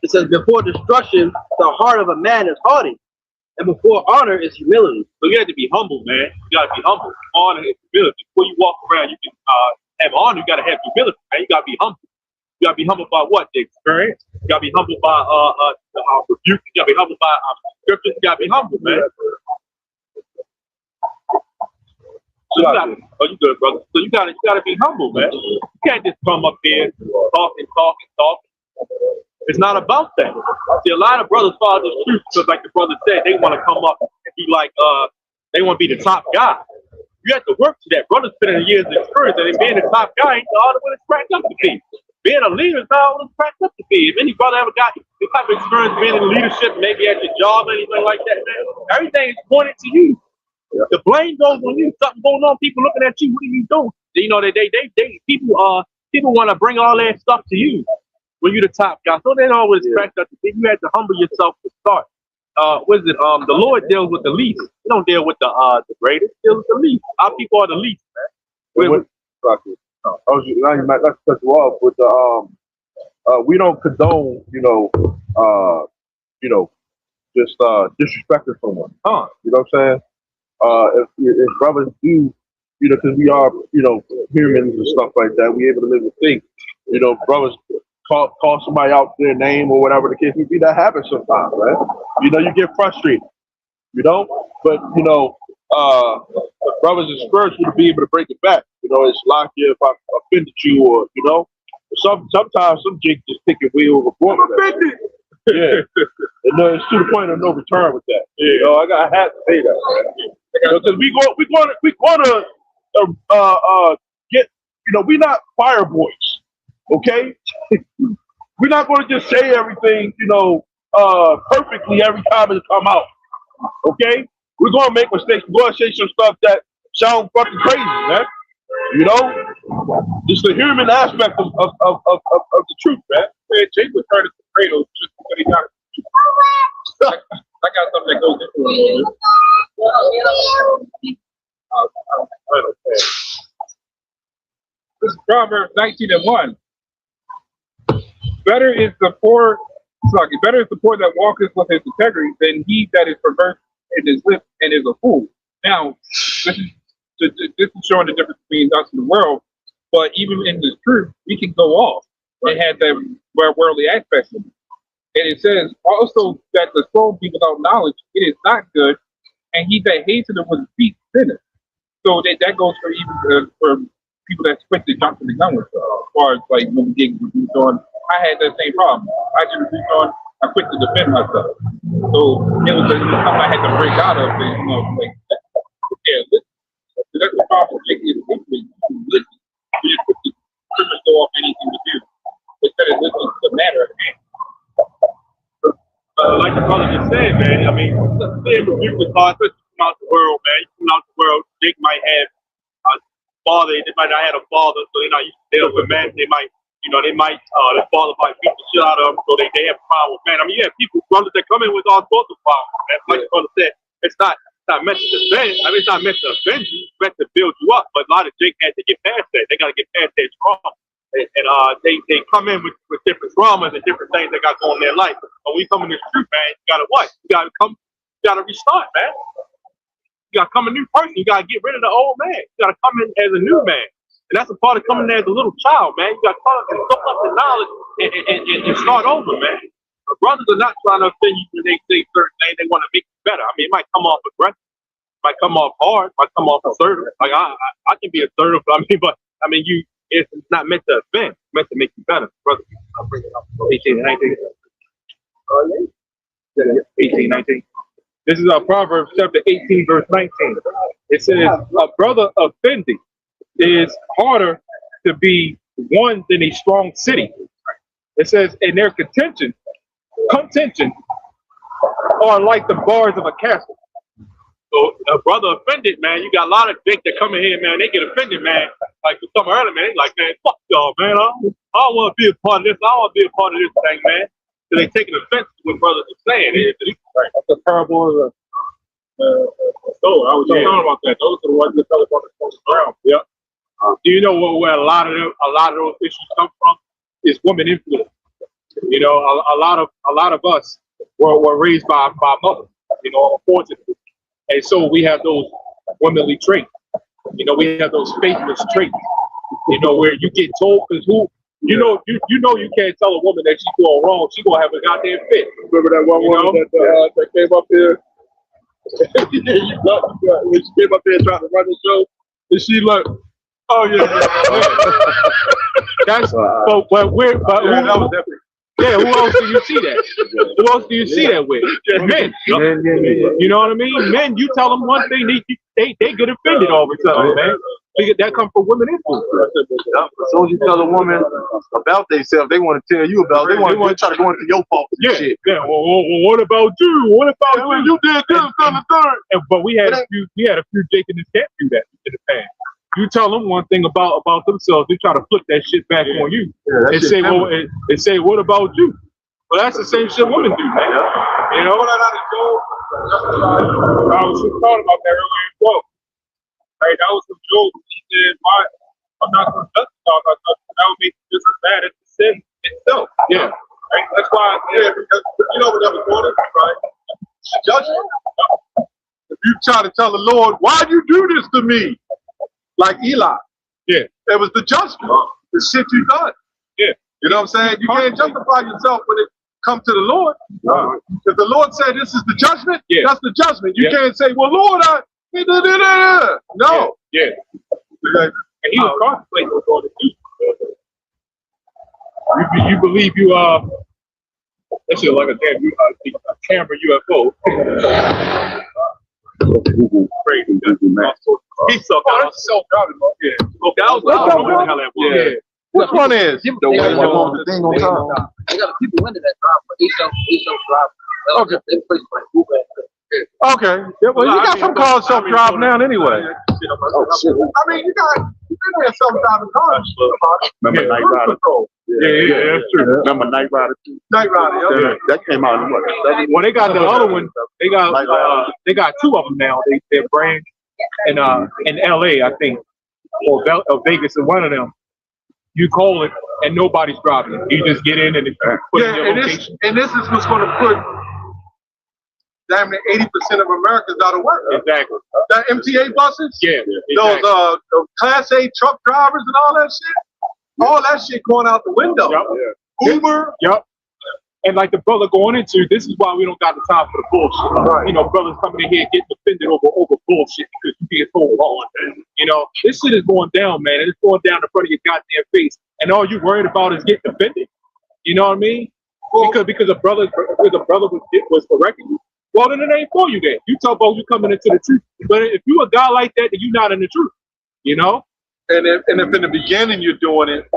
It says, before destruction, the heart of a man is haughty, and before honor is humility. So you have to be humble, man. You gotta be humble. Honor and humility. Before you walk around, you can have honor. You gotta have humility, man. You gotta be humble. You gotta be humbled by what? The experience. You gotta be humbled by rebuke. You gotta be humbled by scriptures. You gotta be humble, man. So you gotta, oh, you good, brother. So you gotta be humble, man. You can't just come up here talk. It's not about that. See, a lot of brothers follow this truth because, like the brother said, they want to come up and be like, they want to be the top guy. You have to work to that. Brothers spending years of experience, and being the top guy ain't all the way it's cracked up to be. Being a leader is not all it's cracked up to be. If any brother ever got this type of experience being in leadership, maybe at your job or anything like that, man, everything is pointed to you. Yeah. The blame goes on you. Something going on, people looking at you. What are you doing? You know, people want to bring all that stuff to you when you're the top guy. So they always cracked up to be. You had to humble yourself to start. What is it? The Lord deals with the least. He don't deal with the greatest. He deals with the least. Our people are the least, man. Let's cut you off with the we don't condone, just disrespecting someone. You know what I'm saying? If brothers do, because we are, humans and stuff like that, we able to live and think. Brothers call somebody out their name or whatever the case may be. That happens sometimes, right? You get frustrated, but brothers is spiritual to be able to break it back. It's like if I offended you, or sometimes some jigs just pick your wheel overboard. I'm offended. Yeah, it's to the point of no return with that. Yeah, I have to say that, because we're gonna get. We're not fire boys, okay? We're not gonna just say everything, perfectly every time it come out, okay? We're gonna make mistakes. We're gonna say some stuff that sound fucking crazy, man. It's the human aspect of the truth, man. Jake was trying to cradle just because he got I got something that goes into it. This is Proverbs 19 and 1. Better is the poor that walketh with his integrity than he that is perverse in his lips and is a fool. Now, this is showing the difference between us and the world, but even in this truth, we can go off and have that worldly aspect of it. And it says also that the soul be without knowledge, it is not good, and he that hates it with his feet sinneth. So that goes for even for people that's quick to jump to the gun with, as far as like when we get reduced on. I had that same problem. I get reduced on, I quit to defend myself. So it was something I had to break out of, and listen. So that's the problem. Listen. You just put the pretty much go off anything to do instead of listening to the matter at hand. Like the brother just said, man. I mean, being rebuked is hard, especially from out the world, man. You come out the world, Jake might have a father. They might not have a father, so they're not used to dealing with men. They might, their father might beat the shit out of them, so they have a problem with men. I mean, you have people, brothers that come in with all sorts of problems, man. Like the brother said, it's not meant to defend. I mean, it's not meant to offend you. It's meant to build you up. But a lot of Jake had to get past that. They got to get past that trauma. And they come in with different traumas and different things they got going in their life. When we come in this truth, man, you gotta what? You gotta restart, man. You gotta come a new person. You gotta get rid of the old man. You gotta come in as a new man. And that's a part of coming in as a little child, man. You gotta come and soak up the knowledge and start over, man. The brothers are not trying to offend you when they say certain things. They want to make you better. I mean, it might come off aggressive, it might come off hard, it might come off assertive. Like I can be assertive, but it's not meant to offend. It's meant to make you better. Brother, I'll bring it up. 18 and 19. 18, 19. This is Proverbs chapter 18, verse 19. It says, a brother offended is harder to be won than a strong city. It says, and their contention are like the bars of a castle. So a brother offended, man. You got a lot of dicks that come in here, man. They get offended, man. Like you come earlier, man. They like, man, fuck y'all, man. I don't want to be a part of this. I don't want to be a part of this thing, man. So they taking offense to what brothers are saying. That's the parable of I was talking about that. Those are the ones that tell us about the ground. Yep. Do you know where a lot of those issues come from? Is woman influence. You know, a lot of us were raised by mothers. You know, unfortunately, and so we have those womanly traits. You know, we have those faithless traits. You know, where you get told because you know you can't tell a woman that she's doing wrong. She's gonna have a goddamn fit. Remember that one woman that came up here? When she came up there trying to run the show, and she like, oh yeah. That's but who was epic. Yeah, who else do you see that? Who else do you see that with? Men. You know what I mean? Men, you tell them one thing, they get offended all the time, man. That comes from women influence. As soon as you tell a woman about themselves, they want to tell you about it. They want to try to go into your fault and shit. Yeah. Well, what about you? What about you? You did this, the third. But we had a few Jake in this camp do that in the past. You tell them one thing about themselves, they try to flip that shit back on you and say, what about you? Well, that's the same shit women do, man. You know what I was just talking about that earlier as well. Right, that was some joke. He said, "Why? I'm not going to justify myself. That would make it just as bad as the sin itself." Yeah, right. That's why. Yeah, because you know what that was going to, right? Judgment. If you try to tell the Lord, "Why'd you do this to me?" Like Eli. Yeah, it was the judgment. The shit you done. Yeah, you know what I'm saying. You can't justify yourself when it comes to the Lord. If the Lord said this is the judgment, that's the judgment. You can't say, "Well, Lord, no." Yeah. And he was contemplating what's going to do. You believe you that shit like a damn a camera UFO. Crazy. He's so garbage. Yeah. That was Which one is? The thing on top. They got people into that drive, but they don't drive. Okay. They place like Google. Okay. Yeah, well, you got some cars self-drive now anyway. Oh, shit. I mean, you been there self-driving cars. Remember Night Rider? Yeah, that's true. Remember Night Rider? Night Rider, Yeah. That came out in what? Well, they got the other one. They got two of them now. They're brand in LA, I think, or Vegas, and one of them. You call it, and nobody's driving it. You just get in and put in your location. And this is what's going to put damn near 80% of Americans out of work. Exactly. That MTA buses, exactly. Those Class A truck drivers and all that shit going out the window. Yep. Uber. Yep. And like the brother going into, this is why we don't got the time for the bullshit. Right. You know, brothers coming in here getting offended over bullshit because you get told wrong. You know, this shit is going down, man. And it's going down in front of your goddamn face. And all you worried about is getting offended. You know what I mean? Because a brother was correcting you. Well, then it ain't for you then. You talk about you coming into the truth. But if you a guy like that, then you're not in the truth. You know? And if in the beginning you're doing it,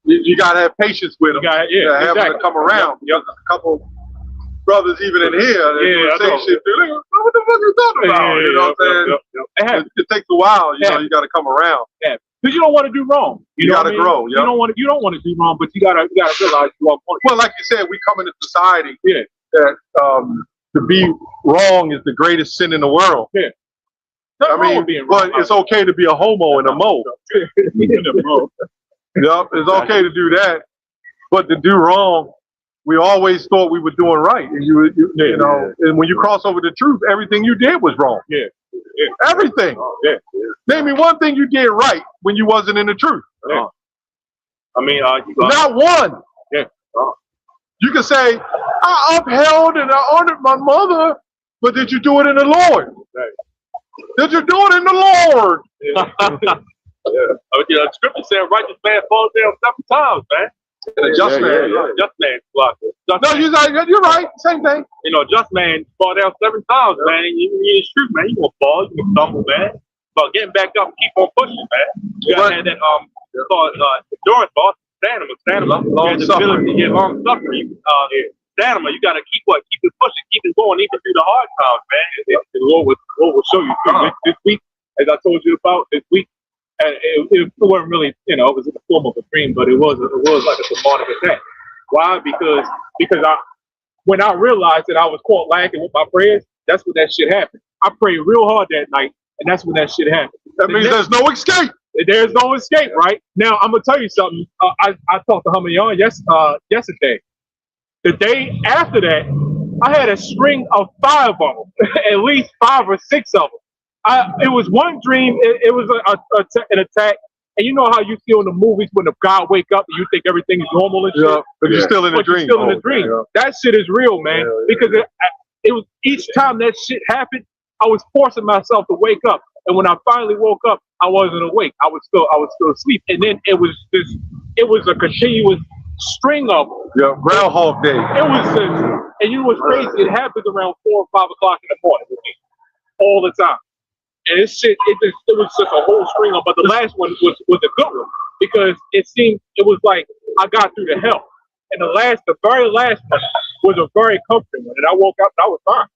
you gotta have patience with them. Have them to come around. Yep. There's a couple brothers even in here that say shit. What the fuck are you talking about? You know what I'm saying? It takes a while. You know, you gotta come around. Yeah. Because you don't want to do wrong. You gotta grow. You don't want to do wrong, but you gotta realize you are. Well, like you said, we come into society that to be wrong is the greatest sin in the world. Yeah. I mean, but it's okay to be a homo and a mo. Yep, it's okay to do that, but to do wrong, we always thought we were doing right. And you know, and when you cross over the truth, everything you did was wrong. Yeah. Everything. Name me one thing you did right when you wasn't in the truth. I mean, not one. You can say, I upheld and I honored my mother, but did you do it in the Lord? Did you do it in the Lord? The scripture said, righteous man falls down 7 times, man. And a just man. Just man. You're right. Same thing. You know, just man fall down 7 times, man. You in the truth, man. You gonna fall, you gonna stumble, man. But getting back up, keep on pushing, man. You gotta have that endurance, boss. stamina. Stamina. Long suffering. Yeah, long suffering. Stamina. You got to keep it pushing, keep it going, even through the hard times, man. The Lord will show you. This week, as I told you about this week, and it wasn't really, it was in the form of a dream, but it was like a demonic attack. Why? Because when I realized that I was caught lacking with my prayers, that's when that shit happened. I prayed real hard that night, and that's when that shit happened. That means there's no escape. There's no escape, right? Now, I'm going to tell you something. I talked to Hamayan yesterday. The day after that, I had a string of 5 of them, at least 5 or 6 of them. It was one dream. It was an attack. And you know how you feel in the movies when the guy wake up and you think everything is normal and shit? Yeah, but you're still in a dream. You're still in a dream. Yeah. That shit is real, man. Because it was each time that shit happened, I was forcing myself to wake up. And when I finally woke up, I wasn't awake. I was still asleep. And then it was a continuous string of them. Yeah, Groundhog Day. It was and you know what's crazy? It happens around 4 or 5 o'clock in the morning with me all the time. And it was just a whole string of, but the last one was a good one because it was like I got through the hell. And the very last one was a very comforting one. And I woke up and I was fine,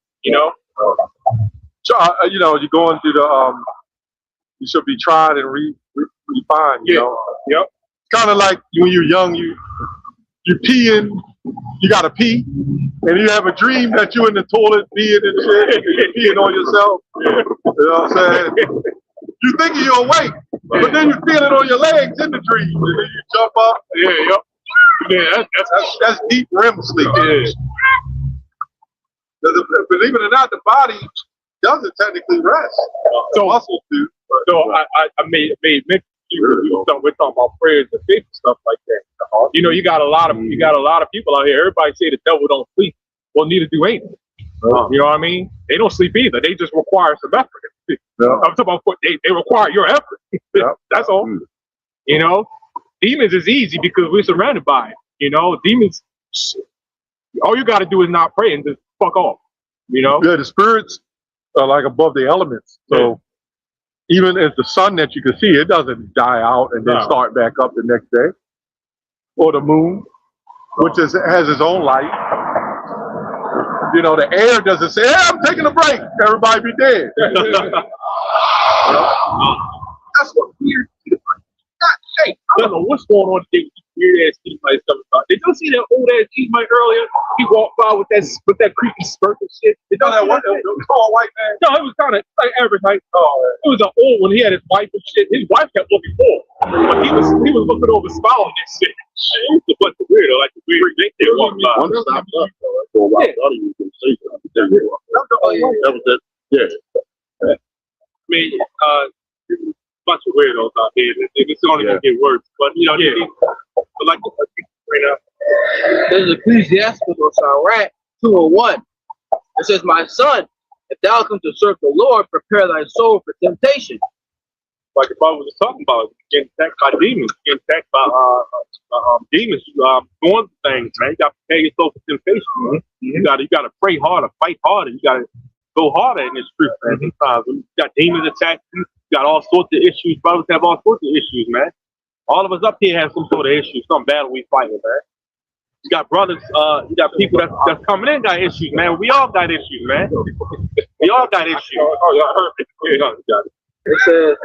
So, you're going through you should be tried and refined, you know. Yep. Kind of like when you're young, you peeing, you gotta pee, and you have a dream that you're in the toilet peeing and shit, and you're peeing on yourself. You know what I'm saying? You think you're awake, but then you feel it on your legs in the dream, and then you jump up. Yeah, that's deep REM sleep. Yeah. Believe it or not, the body doesn't technically rest. The muscles do. So I made mention. We're talking about prayers and faith and stuff like that. You got a lot of people out here. Everybody say the devil don't sleep. Well, neither do angels. You know what I mean? They don't sleep either. They just require some effort. I'm talking about they require your effort. That's all. Demons is easy because we're surrounded by it. Demons. All you got to do is not pray and just fuck off. Yeah, the spirits are like above the elements. So. Even as the sun that you can see, it doesn't die out and then start back up the next day. Or the moon, which has its own light. The air doesn't say, "Hey, I'm taking a break. Everybody be dead." That's what weird. Hey, I don't know what's going on today with these weird ass Edomite stuff. Did you see that old ass Edomite earlier? He walked by with that creepy skirt and shit. Did you see that tall white man? No, it was kind of like average height. It was an old one. He had his wife and shit. His wife kept looking forward, but he was looking over, smiling and shit. It was a bunch of weirdo, like the weird thing they walked by. One stopped up for a while. I thought he was going to say something. That was it. Yeah. I mean, bunch of weirdos out here. It's only gonna get worse. But but like right now. There's Ecclesiasticus Sirach 2:1. It says, "My son, if thou come to serve the Lord, prepare thy soul for temptation." Like the Bible was talking about, getting attacked by demons, getting attacked by demons, doing things, man. You gotta prepare yourself for temptation, man. You gotta pray harder, fight harder, you gotta go harder in this truth, man. Sometimes you got demons attacking you. Got all sorts of issues. Brothers have all sorts of issues, man. All of us up here have some sort of issues, some battle we fighting, man. You got brothers, you got people that's coming in got issues, man. We all got issues, man. We all got issues. Y'all heard me. Yeah, got it. It says,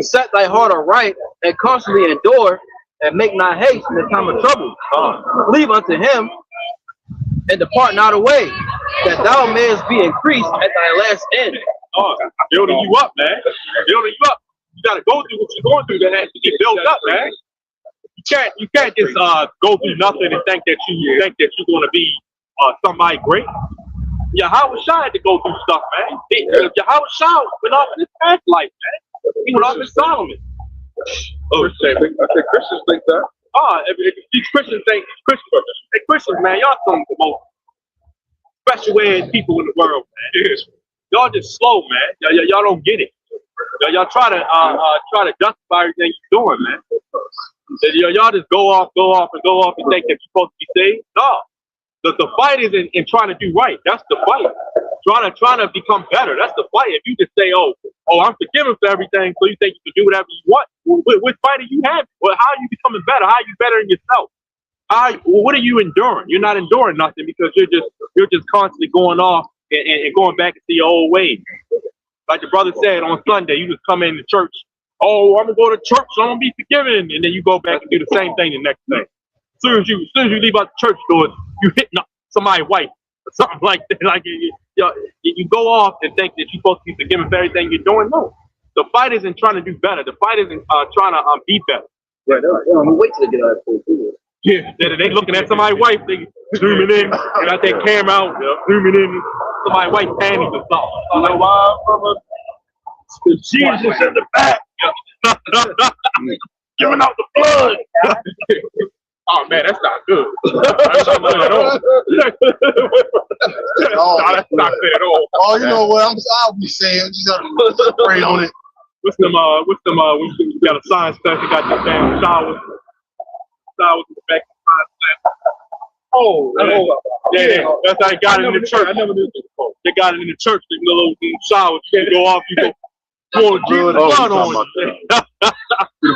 "Set thy heart aright and constantly endure, and make not haste in the time of trouble. Cleave unto him and depart not away, that thou mayest be increased at thy last end." Building you up, man. Building you up. You gotta go through what you're going through to actually get built up, man. You can't just go through nothing and think that you're gonna be somebody great. Yahweh Shai had to go through stuff, man. Yahweh Shai went off in his past life, man. He went off in Solomon. I think Christians think that. If these Christians think Christians, man, y'all some of the most special ed people in the world, man. Y'all just slow, man. Y'all don't get it. Y'all try to justify everything you're doing, man. Y'all just go off and think that you're supposed to be saved. No. The fight is in trying to do right. That's the fight. Trying to become better. That's the fight. If you just say, "Oh, oh, I'm forgiven for everything, so you think you can do whatever you want. What fight are you having? Well, how are you becoming better? How are you bettering yourself? What are you enduring? You're not enduring nothing because you're just constantly going off and going back into your old ways. Like the brother said on Sunday, you just come into church. Oh, I'm gonna go to church, so I'm gonna be forgiven, and then you go back and do the same thing the next day. As soon as you leave out the church doors, you hitting up somebody's wife or something like that. Like you go off and think that you're supposed to be forgiven for everything you're doing. No, the fight isn't trying to do better. The fight isn't trying to be better. Right. Wait till they get out of school. Yeah, they looking at somebody's wife, they zooming in, and got that camera out, zooming in somebody's wife panties or something. I'm like, wow, brother. Jesus in the back. Giving out the blood. Oh man, that's not good. That's not good at all. That's not good at all. Oh, you know what? I'll be saying, just gotta spray on it. What's them? When you got a science class, you got the damn showers in the back of the science class. Oh, yeah. That's how they got it in the church. I never knew this before. They got it in the church. The little showers. You can go off. You go. Pour Jesus blood on it. The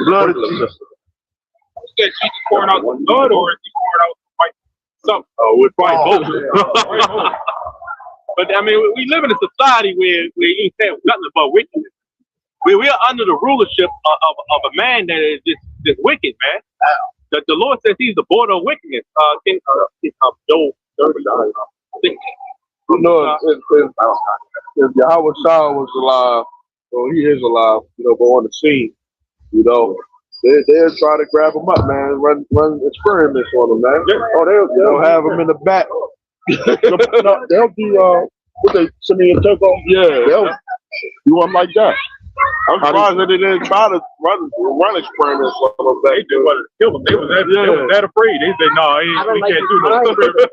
blood is Jesus. Is Jesus pouring out the blood, or is he pouring out white something? Oh, with white both. But I mean, we live in a society where you say nothing about wickedness. We are under the rulership of a man that is just wicked, man. The Lord says he's the border of wickedness. Joel 30. You know, if Yahweh Shah was alive, or he is alive, but on the scene, they'll try to grab him up, man, run experiments on him, man. Oh, they'll have him in the back. They'll do what they send me in Turco. Yeah, they'll do him like that. I'm surprised that they didn't try to run experiments on them. They didn't want to kill him. They was that afraid. They said, no, we can't do no experiments.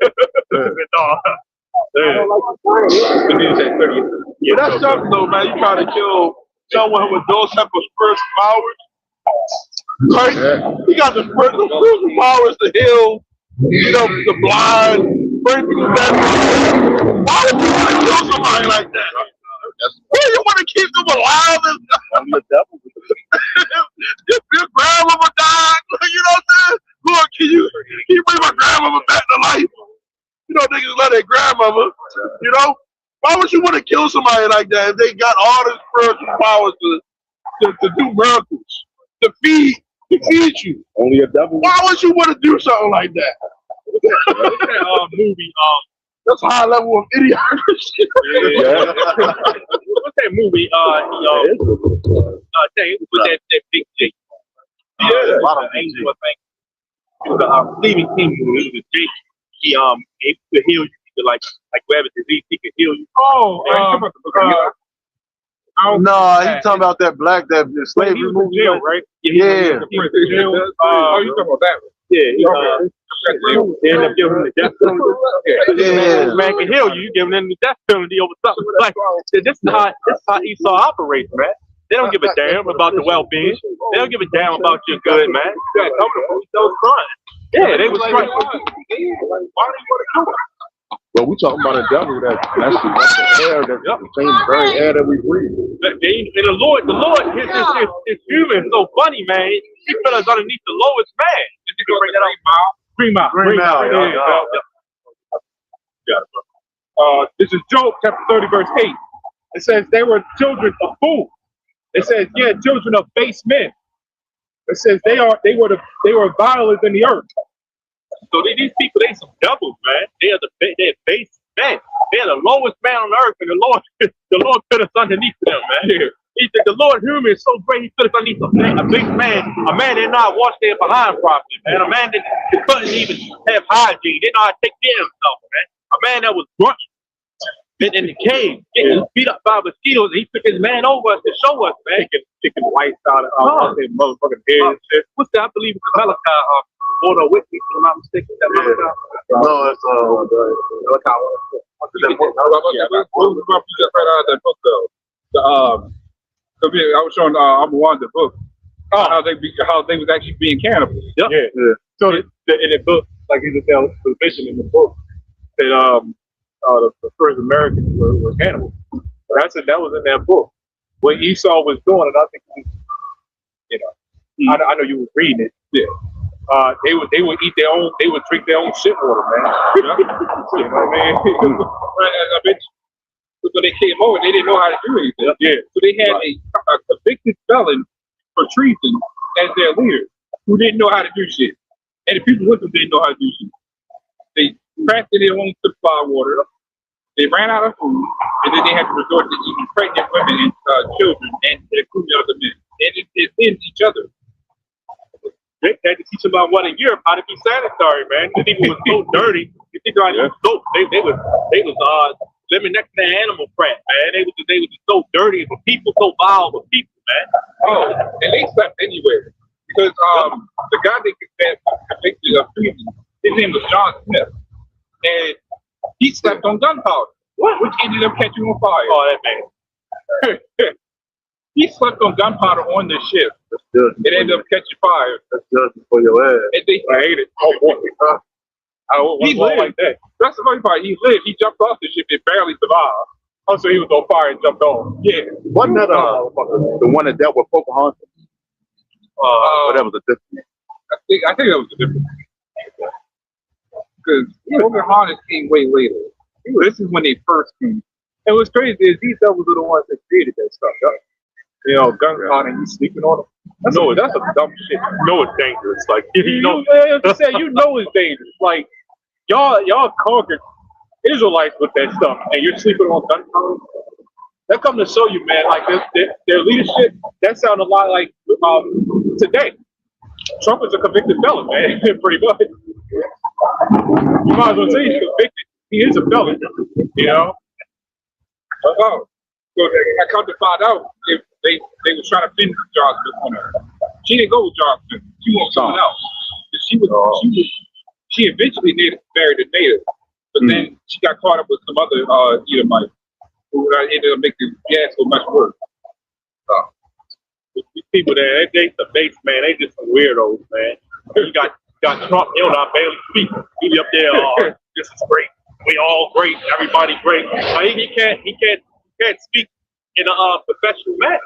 Yeah, that's something though, man. You try to kill someone with those type of spiritual powers. Right? He got the spiritual powers to heal, the blind, bring people back. Why would you want to kill somebody like that? Why do you want to keep them alive? I'm the devil. Your grandmama died. You know what I'm saying? Lord, can you bring my grandmama back to life? Niggas love their grandmama. Why would you want to kill somebody like that if they got all the spiritual powers to do miracles, to feed you? Only a devil. Why would you want to do something like that? What's that movie? That's a high level of idiocracy. Yeah. What's that movie? Dang, with that big Jake. Yeah, a lot of Angel, I think. It was a Stephen King movie. It was Jake. He could heal you. He could like grab a disease. He could heal you. Oh, no, he's talking about that slavery he was movie, in jail, right? Yeah. He was in jail. you talking about that one? Yeah. They end up giving him the death penalty. Yeah. Man can heal you. You giving him the death penalty over something. Like this is how Esau operates, man. They don't give a damn about the well-being. They don't give a damn about your good, man. Those crying. Yeah, they was trying. Why do you want to kill them? Well, we talking about a devil that's the air, that's the same very air that we breathe. And the Lord, his human is so funny, man. He put us underneath the lowest man. Did you go bring that up? Green Mile. Yeah. This is Job chapter 30, verse 8. It says they were children of fools. It says, children of base men. It says they were violent in the earth. So these people, they some devils, man. They're base men. They're the lowest man on earth, and the Lord put us underneath them, man. He said the Lord human is so great. He put us underneath a big man, a man that not wash their behind properly, man. A man that couldn't even have hygiene. They know how to take care of himself, man. A man that was drunk in the cave, getting beat up by mosquitoes, and he took his man over to show us, man. Kicking whites out of their motherfucking head and shit. What's that? I believe it's Malachi, Border with me, if I'm not mistaken. No, it's Malachi. I was showing Abu Wan the book, how they was actually being cannibals. Yep. Yeah. So in the book, like he just tells the vision in the book, that the first Americans were cannibals. That was in that book. what Esau was doing, and I think, you know, I know you were reading it. Yeah. They would eat their own, they would drink their own shit water, man. You know what I mean? I bet you, when they came over, they didn't know how to do anything. Yeah. So they had a convicted felon for treason as their leader, who didn't know how to do shit, and the people with them didn't know how to do shit. They crafted their own supply water. They ran out of food, and then they had to resort to eating pregnant women and children, and including other men, and it ended each other. They had to teach them about what in Europe how to be sanitary, man. The people was so dirty. You think about soap? They was living next to the animal crap, man. They was just so dirty for people, so vile for people, man. Oh, and they slept anywhere because the guy that convicted of treason, his name was John Smith, and he slept on gunpowder, which ended up catching on fire. Oh, that man. He slept on gunpowder on the ship. It ended up catching fire. That's just for your ass. And I hate it. Oh boy. He lived like that. That's the funny part. He lived. He jumped off the ship and barely survived. Oh, so he was on fire and jumped on. Yeah. Wasn't that the one that dealt with Pocahontas? But that was a different. I think that was a different. Because Pocahontas came way later. This is when they first came. And what's crazy is these devils are the ones that created that stuff. You know, gunpowder and you sleeping on them. That's some dumb shit. You know it's dangerous. Like you know it's dangerous. Like y'all conquered Israelites with that stuff, and you're sleeping on gunpowder. That come to show you, man. Like their leadership. That sounds a lot like today. Trump is a convicted felon, man. Pretty much. You might as well say he's convicted. He is a felon. You know. Oh, so I come to find out if they were trying to finish John Smith on her. She didn't go with John Smith. She went with someone else. She eventually married a native, but then she got caught up with some other Edomite who ended up making gas so much worse. These people there, they the base, man. They just some weirdos, man. You got Trump, I barely speak. He be up there, this is great. We all great. Everybody great. But he can't speak in a professional manner.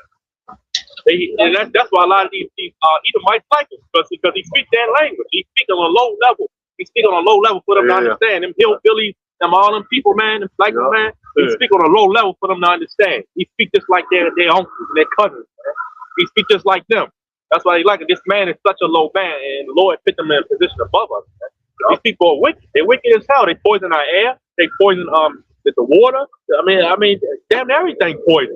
And that's why a lot of these Edomites like him because he speaks their language. He speaks on a low level. He speaks on a low level for them to understand. Them hillbillies, all them people, man, them black man. He speaks on a low level for them to understand. He speaks just like their uncles and their cousins. Man. He speaks just like them. That's why he like it. This man is such a low man, and the Lord put them in a position above us. Man. These people are wicked. They're wicked as hell. They poison our air. They poison the water. I mean, damn everything poison.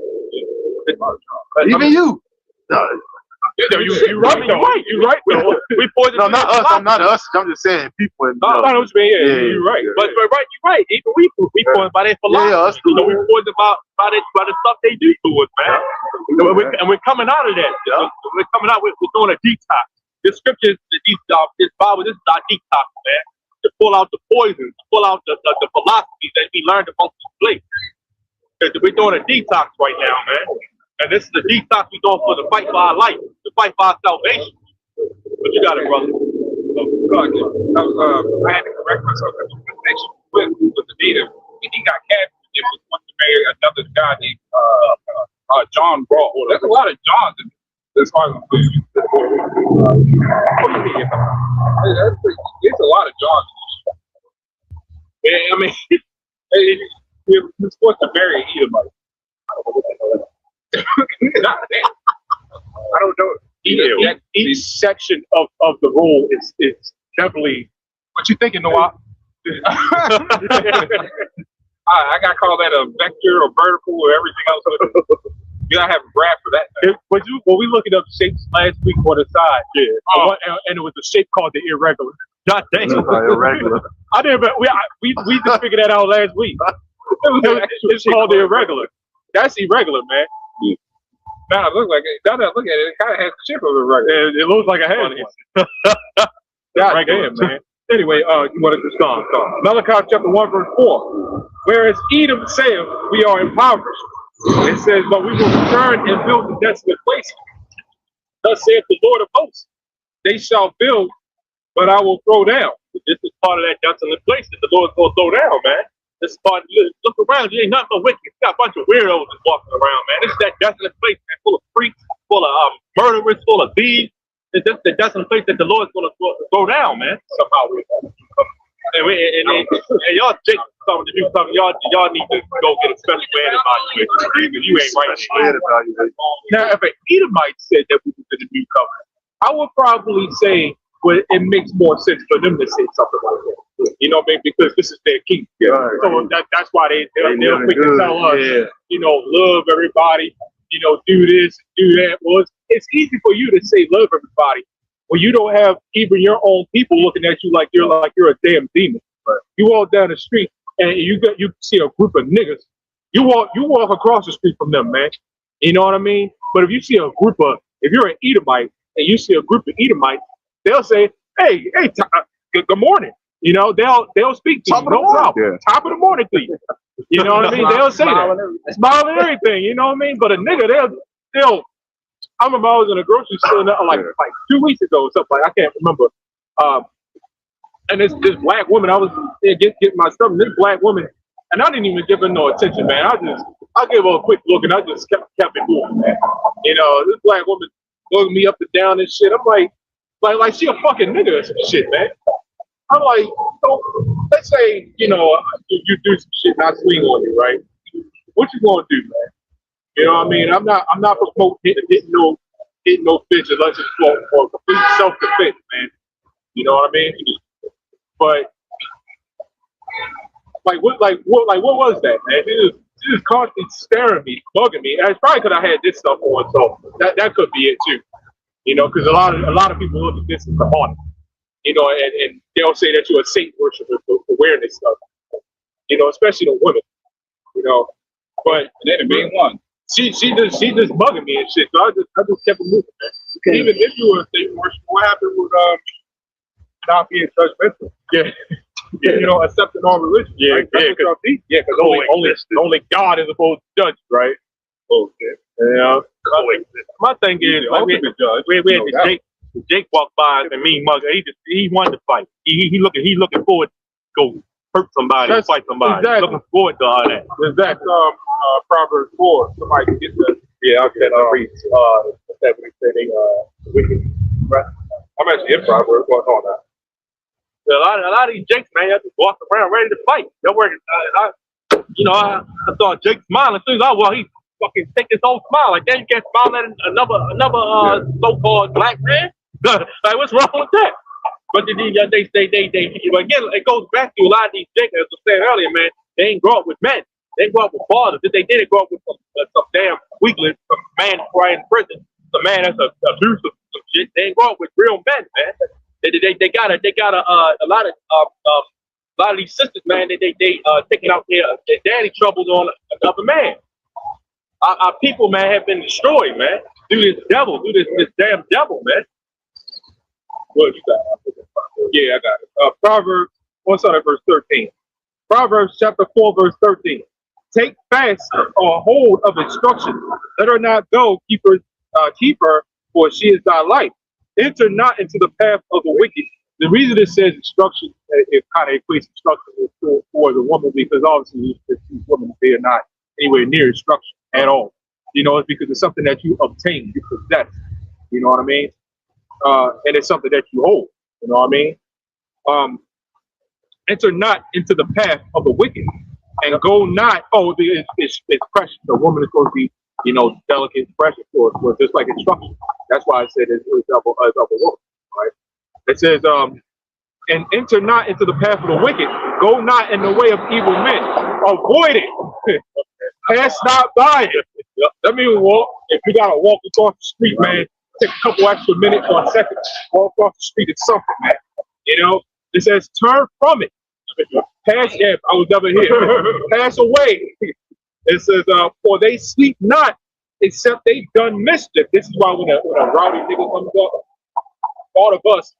Even you. You're right though. You're right though. We poison. No, not us. I'm not us. I'm just saying people. No, what you mean. Yeah, you're right. But right, you're right. Even we poison by their philosophy. Yeah, we poison by the stuff they do to us, man. And we're coming out of that. We're coming out. We're doing a detox. The scriptures, this Bible, this is our detox, man. To pull out the poison, to pull out the philosophies that we learned amongst this place. We're doing a detox right now, man. And this is the detox we're doing for the fight for our life, the fight for our salvation. But you got it, brother. I had to correct myself. The connection with the native, and he got captured. It was one to marry another guy named John Brawl. There's a lot of Johns in this part of the There's a lot of Johns. I mean, you're supposed to marry Edomite. I don't know. Each section of the rule is definitely. What you thinking, Noah? I got to call that a vector or vertical or everything else. You gotta have a graph for that. When we looked up shapes last week on the side, and it was a shape called the irregular. God dang it. Irregular. I didn't. We just figured that out last week. It's called the irregular. That's irregular, man. Now I look at it, it kind of has the shape of a regular. It looks like a head. God damn, man. Anyway, you wanted to start. Malachi chapter 1, verse 4. Whereas Edom saith, we are impoverished. It says, but we will return and build the desolate places. Thus saith the Lord of hosts. They shall build, but I will throw down. This is part of that desolate place that the Lord's going to throw down, man. This part, look around. You ain't nothing but wicked. You got a bunch of weirdos just walking around, man. This is that desolate place, man, full of freaks, full of murderers, full of thieves. It's just the desolate place that the Lord's gonna throw down, man. Somehow. And y'all Jake something to do something. Y'all need to go get a special man evaluation because you ain't right. Now, if an Edomite said that we was in the new covenant, I would probably say, well, it makes more sense for them to say something like that. You know what I mean? Because this is their king. Yeah. So that's why they'll quick to tell us, you know, love everybody, you know, do this, do that. Well, it's easy for you to say love everybody when you don't have even your own people looking at you like you're a damn demon. Right. You walk down the street and you see a group of niggas. You walk across the street from them, man. You know what I mean? But if you see if you're an Edomite and you see a group of Edomites, they'll say, hey, good morning. You know, they'll speak to you, no problem. Yeah. Top of the morning to you. You know what I mean? They'll say that. Smile and everything, you know what I mean? But a nigga, they'll I remember I was in a grocery store like 2 weeks ago or something, like I can't remember. And this black woman, I was getting my stuff, and this black woman, and I didn't even give her no attention, man. I gave her a quick look, and I just kept it moving, man. You know, this black woman looking me up and down and shit. I'm like she a fucking nigga or some shit, man. I'm like, so let's say, you know, you do some shit and I swing on you, right? What you gonna do, man? You know what I mean? I'm not promoting hitting no bitch unless it's for complete self-defense, man. You know what I mean? But what was that, man? She just constantly staring at me, bugging me. And it's probably because I had this stuff on, so that could be it too. You know, because a lot of people look at this as demonic. You know, and they'll say that you're a saint worshiper for wearing this stuff. You know, especially the women. You know, but they're the main one. She just bugging me and shit. So I just kept it moving, man. Okay. Even if you were a saint worshiper, what happened with not being judgmental? Yeah. Yeah, you know, accepting all religion. Yeah, right? Because only God is supposed to judge, right? Oh, yeah. My thing is, we had Jake walked by and mean mugger. He wanted to fight. He looking forward to go hurt somebody, fight somebody. Exactly. Looking forward to all that. Is that Proverbs 4? Somebody can get that. Yeah, I'll read. That we say they wicked. Right? I'm actually in Proverbs. What's on that? A lot of these Jakes, man, they just walk around ready to fight. They're working. I saw Jake smiling. As soon as he fucking take his own smile. Like, then you can't smile at another so-called black man. Like, what's wrong with that? But they again, it goes back to a lot of these Jakes, as I said earlier, man. They ain't grow up with men. They grow up with fathers. If they did, grow up with some damn weakling, some man right in prison, some man that's abusive, some shit. They ain't grow up with real men, man. They got a lot of these sisters, man. They taking out their daddy troubles on another man. Our people, man, have been destroyed, man. Through this damn devil, man. What you got? Yeah, I got it. Proverbs, what's on verse 13? Proverbs chapter 4, verse 13. Take fast or hold of instruction. Let her not go. Keep her, for she is thy life. Enter not into the path of the wicked. The reason it says instruction, it kind of equates instruction for the woman, because obviously these women, they are not anywhere near instruction at all. You know, it's because it's something that you obtain, you possess. You know what I mean? And it's something that you hold. You know what I mean? Enter not into the path of the wicked, and go not. It's precious. The woman is supposed to be, you know, delicate, precious for just like instruction. That's why I said it's of a woman, right? It says, and enter not into the path of the wicked. Go not in the way of evil men. Avoid it. Pass not by it. That means walk. If you gotta walk across the street, man, take a couple extra minutes or a second. Walk across the street is something, man. You know, it says turn from it. Pass. Yeah, I was never here. Pass away. It says, for they sleep not, except they done mischief. This is why when a rowdy nigga comes up, all of us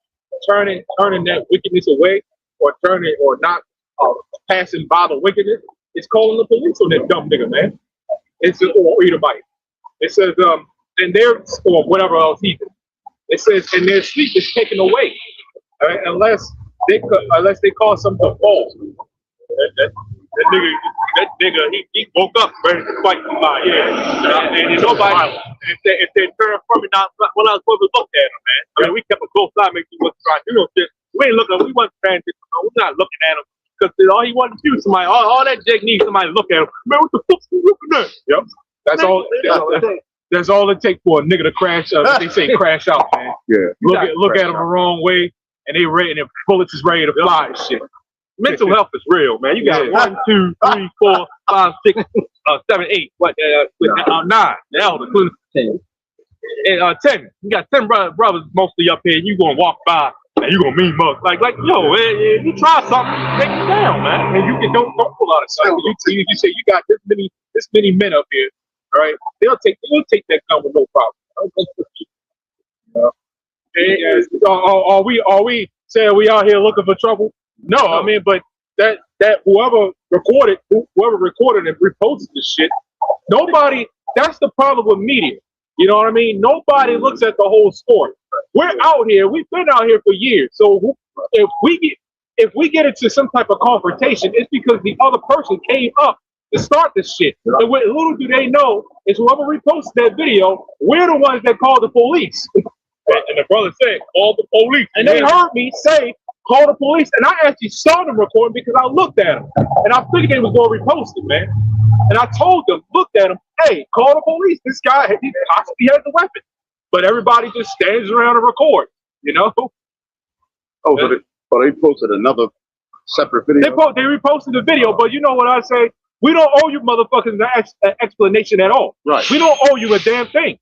turning that wickedness away, or turning or not passing by the wickedness, it's calling the police on that dumb nigga, man. It's or Edomite. It says, and their or whatever else he did. It says, and their sleep is taken away, unless they cause something to fall. that nigga, he woke up ready to fight somebody. Yeah. And nobody, if they turn from me, now, when I was supposed to look at him, man. I mean, we kept a close eye, making sure he wasn't trying to do no shit. We ain't looking, we wasn't trying to, we're not looking at him. Because all he wanted to do, somebody, all that Jake needs somebody to look at him. Man, what the fuck you looking at? Yep. That's all it takes for a nigga to crash out. They say crash out, man. Yeah. Look at him the wrong way, and they ready, and the bullets is ready to fly and shit. Mental health is real, man. You got 1, 2, 3, 4, 5, 6, 7, 8, 9. Now the 10. And 10. You got 10 brothers mostly up here. And you gonna walk by and you gonna mean mug like yo, if you try something, take it down, man. And you can don't pull out of sight. You say you got this many men up here, all right? They'll take that gun with no problem. Are we saying we out here looking for trouble? No, I mean, but that whoever recorded and reposted this shit, nobody. That's the problem with media. You know what I mean? Nobody looks at the whole story. We're out here. We've been out here for years. So if we get into some type of confrontation, it's because the other person came up to start this shit. And what little do they know is whoever reposted that video, we're the ones that called the police. And the brother said, call the police. And they heard me say, call the police. And I actually saw them recording because I looked at them. And I figured they was going to repost it, man. And I told them, looked at them, hey, call the police. This guy, he possibly has a weapon. But everybody just stands around and records, you know? Oh, so they posted another separate video? They reposted the video, but you know what I say? We don't owe you motherfuckers an explanation at all. Right. We don't owe you a damn thing.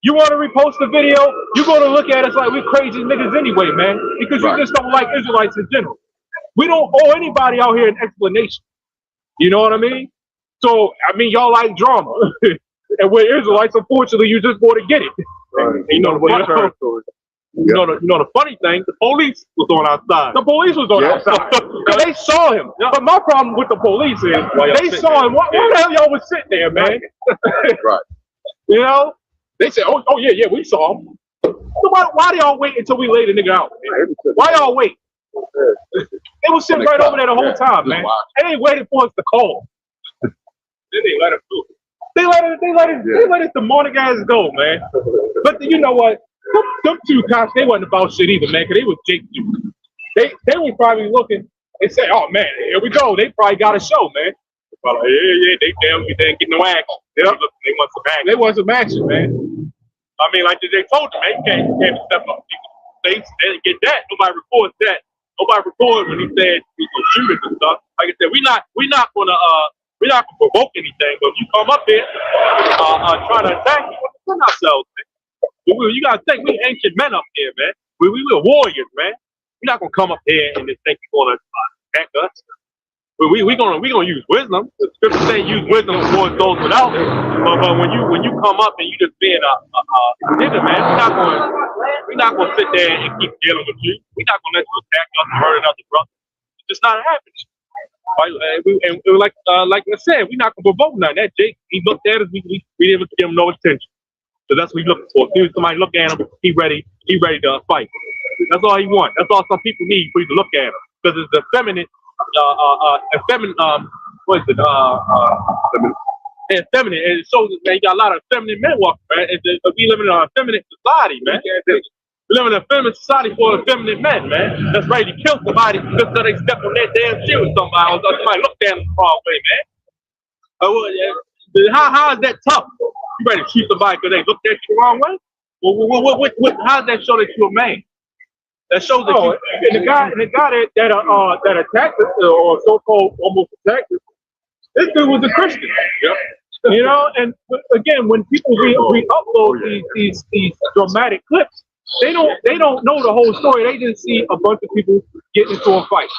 You want to repost the video, you're going to look at us like we're crazy niggas anyway, man, because you just don't like Israelites in general. We don't owe anybody out here an explanation. You know what I mean? So, I mean, y'all like drama. And we're Israelites, unfortunately, you just want to get it. Right. You know the funny thing, the police was on our side. The police was on our side. Because they saw him. But my problem with the police is, they saw him. Why the hell y'all was sitting there, man? Right. You know? They said, oh yeah, we saw him. So why do y'all wait until we lay the nigga out? Why y'all wait? They was sitting right over there the whole time, man. They ain't waiting for us to call. Then they let him do it. They let his demonic ass go, man. But you know what? Them two cops, they wasn't about shit either, man, because they was Jake too. They were probably looking and say, oh man, here we go. They probably got a show, man. Yeah, they didn't get no action. They want some action. They want some action, man. I mean, like they told you, man, you can't step up. They didn't get that. Nobody records that. Nobody recorded when he said he was shooting and stuff. Like I said, we're not gonna provoke anything. But if you come up here trying to attack, we defend ourselves, man. You gotta think we ancient men up here, man. We were warriors, man. We're not gonna come up here and just think you're gonna attack us. But we gonna use wisdom. The scripture say use wisdom towards those without it. But when you come up and you just being a nigga, man, we're not gonna sit there and keep dealing with you. We're not gonna let you attack us and hurt another brother. It's just not happening. And like I said, we're not gonna provoke nothing. That Jake, he looked at us, we didn't give him no attention. So that's what he's looking for. As soon as somebody look at him, he ready to fight. That's all he wants. That's all some people need for you to look at him. Because it's the feminine. What is it? Feminine. And it shows us, man, you got a lot of feminine men walking, man. We live in a feminine society, man. We live in a feminine society for feminine men, man. That's ready to kill somebody just so they step on that damn shoe with somebody, or somebody look at them the wrong way, man. How is that tough? You ready to shoot somebody because they looked at you the wrong way? How does that show that you're a man? That shows that the guy that attacked us, or so-called almost attacked us, this dude was a Christian. Yep. You know, and again, when people re-upload these dramatic clips, they don't know the whole story. They just see a bunch of people getting into a fight.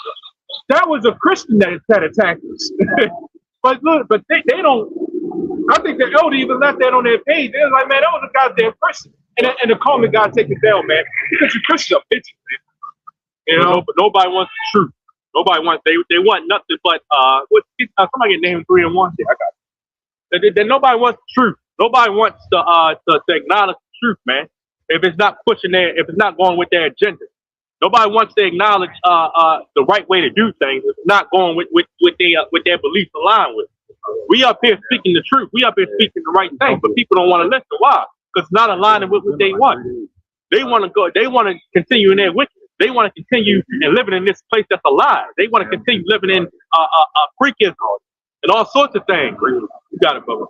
That was a Christian that attacked us. But look, they don't. I think the elder even left that on their page. They was like, man, that was a goddamn Christian. And the comment guy take it down, man. Because you Christian bitches, man. You know, but nobody wants the truth. Nobody wants they want nothing but somebody get named 3 and 1. Yeah, I got it. Then nobody wants the truth. Nobody wants to acknowledge the truth, man. If it's not pushing if it's not going with their agenda. Nobody wants to acknowledge the right way to do things. It's not going with their beliefs aligned with. We up here speaking the truth. We up here speaking the right thing, but people don't want to listen. Why? Because it's not aligning with what they want. They want to go. They want to continue in their wickedness. They want to continue and living in this place that's a lie. They want to continue living in freakism and all sorts of things. You got it, brother.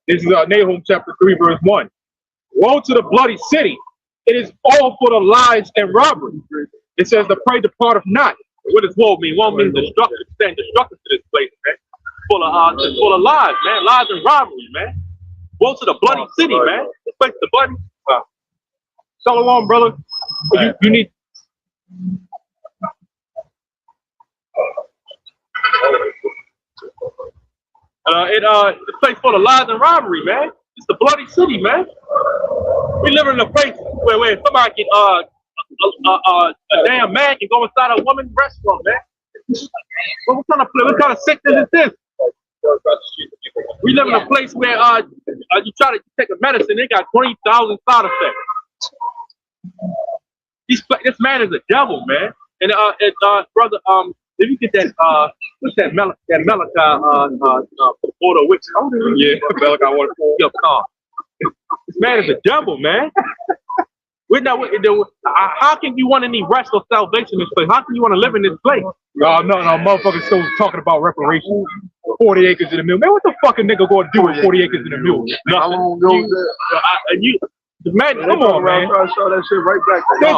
This is Nahum chapter 3, verse 1. Woe to the bloody city. It is all full of lies and robbery. It says the prey departeth not. What does woe mean? Woe means destruction. Stand destruction to this place, man. Full of lies, man. Lies and robbery, man. Woe to the bloody city, man. This place the bloody. Shalom, brother. You need. This place full of lies and robbery, man. It's the bloody city, man. We live in a place where somebody can a damn man can go inside a woman's restaurant, man. What kind of sickness is this? We live in a place where you try to take a medicine, they got 20,000 side effects. This man is a devil, man. And brother, if you get that what's that Malachi order which yeah, Malachi order your car. This man is a devil, man. We're not. How can you want any rest or salvation in this place? How can you want to live in this place? No, motherfuckers still talking about reparations. 40 acres in the mill. Man, what the fucking nigga going to do with 40 acres in the mill? How long ago was that? The man, come on, man. Try to show that shit right back. They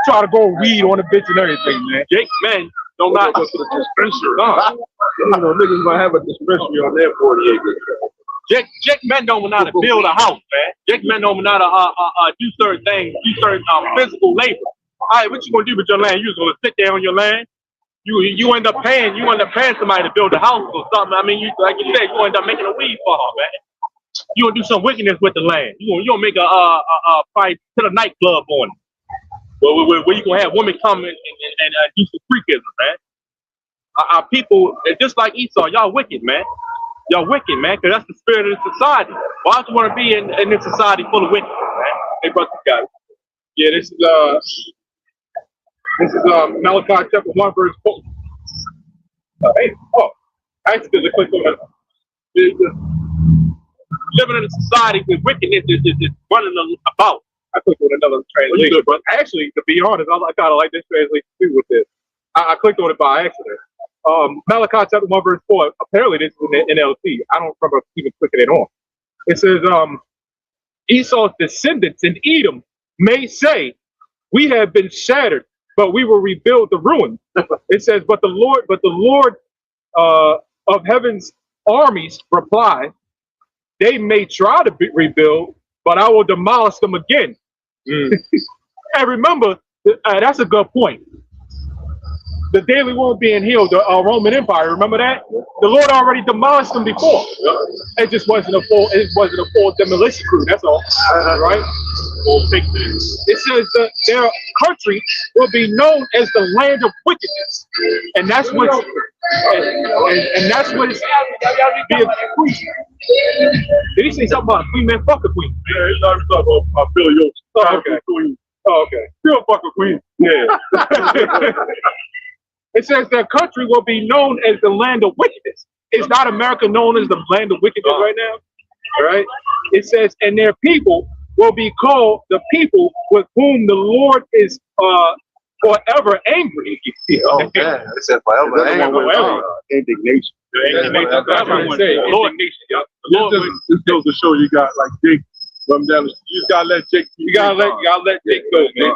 try to go read on the bitch and everything, man. Jake, man, don't not go to the dispensary. You know, niggas gonna have a dispensary on their 40 acres. Jake men don't know how to build a house, man. Jake men don't know how to do certain things, do certain physical labor. All right, what you gonna do with your land? You just gonna sit there on your land? You end up paying somebody to build a house or something. I mean, like you said, you end up making a weed farm, man. You gonna do some wickedness with the land. You gonna make a probably put a nightclub on it. Where you gonna have women come and do some freakism, man. Our people, just like Esau, y'all wicked, man. Y'all wicked, man, because that's the spirit of the society. Why don't you want to be in this society full of wickedness, man? Hey, brother, guys. Yeah, this is Malachi chapter 1, verse 4. Actually, there's a click on it. Living in a society with wickedness is running about. I clicked on another translation, but actually, to be honest, I kind of like this translation too with this. I clicked on it by accident. Malachi chapter 1, verse 4. Apparently, this is in the NLT. I don't remember even clicking it on. It says, Esau's descendants in Edom may say, "We have been shattered, but we will rebuild the ruins." It says, but the Lord of heaven's armies reply, "They may try to rebuild, but I will demolish them again." And remember, that's a good point. The daily wound being healed, the Roman Empire. Remember that? The Lord already demolished them before. It just wasn't a full demolition crew. That's all, right? It says that their country will be known as the land of wickedness, and that's what it's being preached. Did he say something about a queen? Man, fuck a queen. Yeah, he's talking about Billy Ocean. Oh, okay. Oh, okay. Still fuck a queen. Yeah. It says their country will be known as the land of wickedness. Is not America known as the land of wickedness right now? All right. It says, and their people will be called the people with whom the Lord is forever angry. Oh, man. It said forever angry. Indignation. That's what I say. Lord nation, This goes to show you got like Jake. You just gotta let Jake. You gotta let Jake go, man.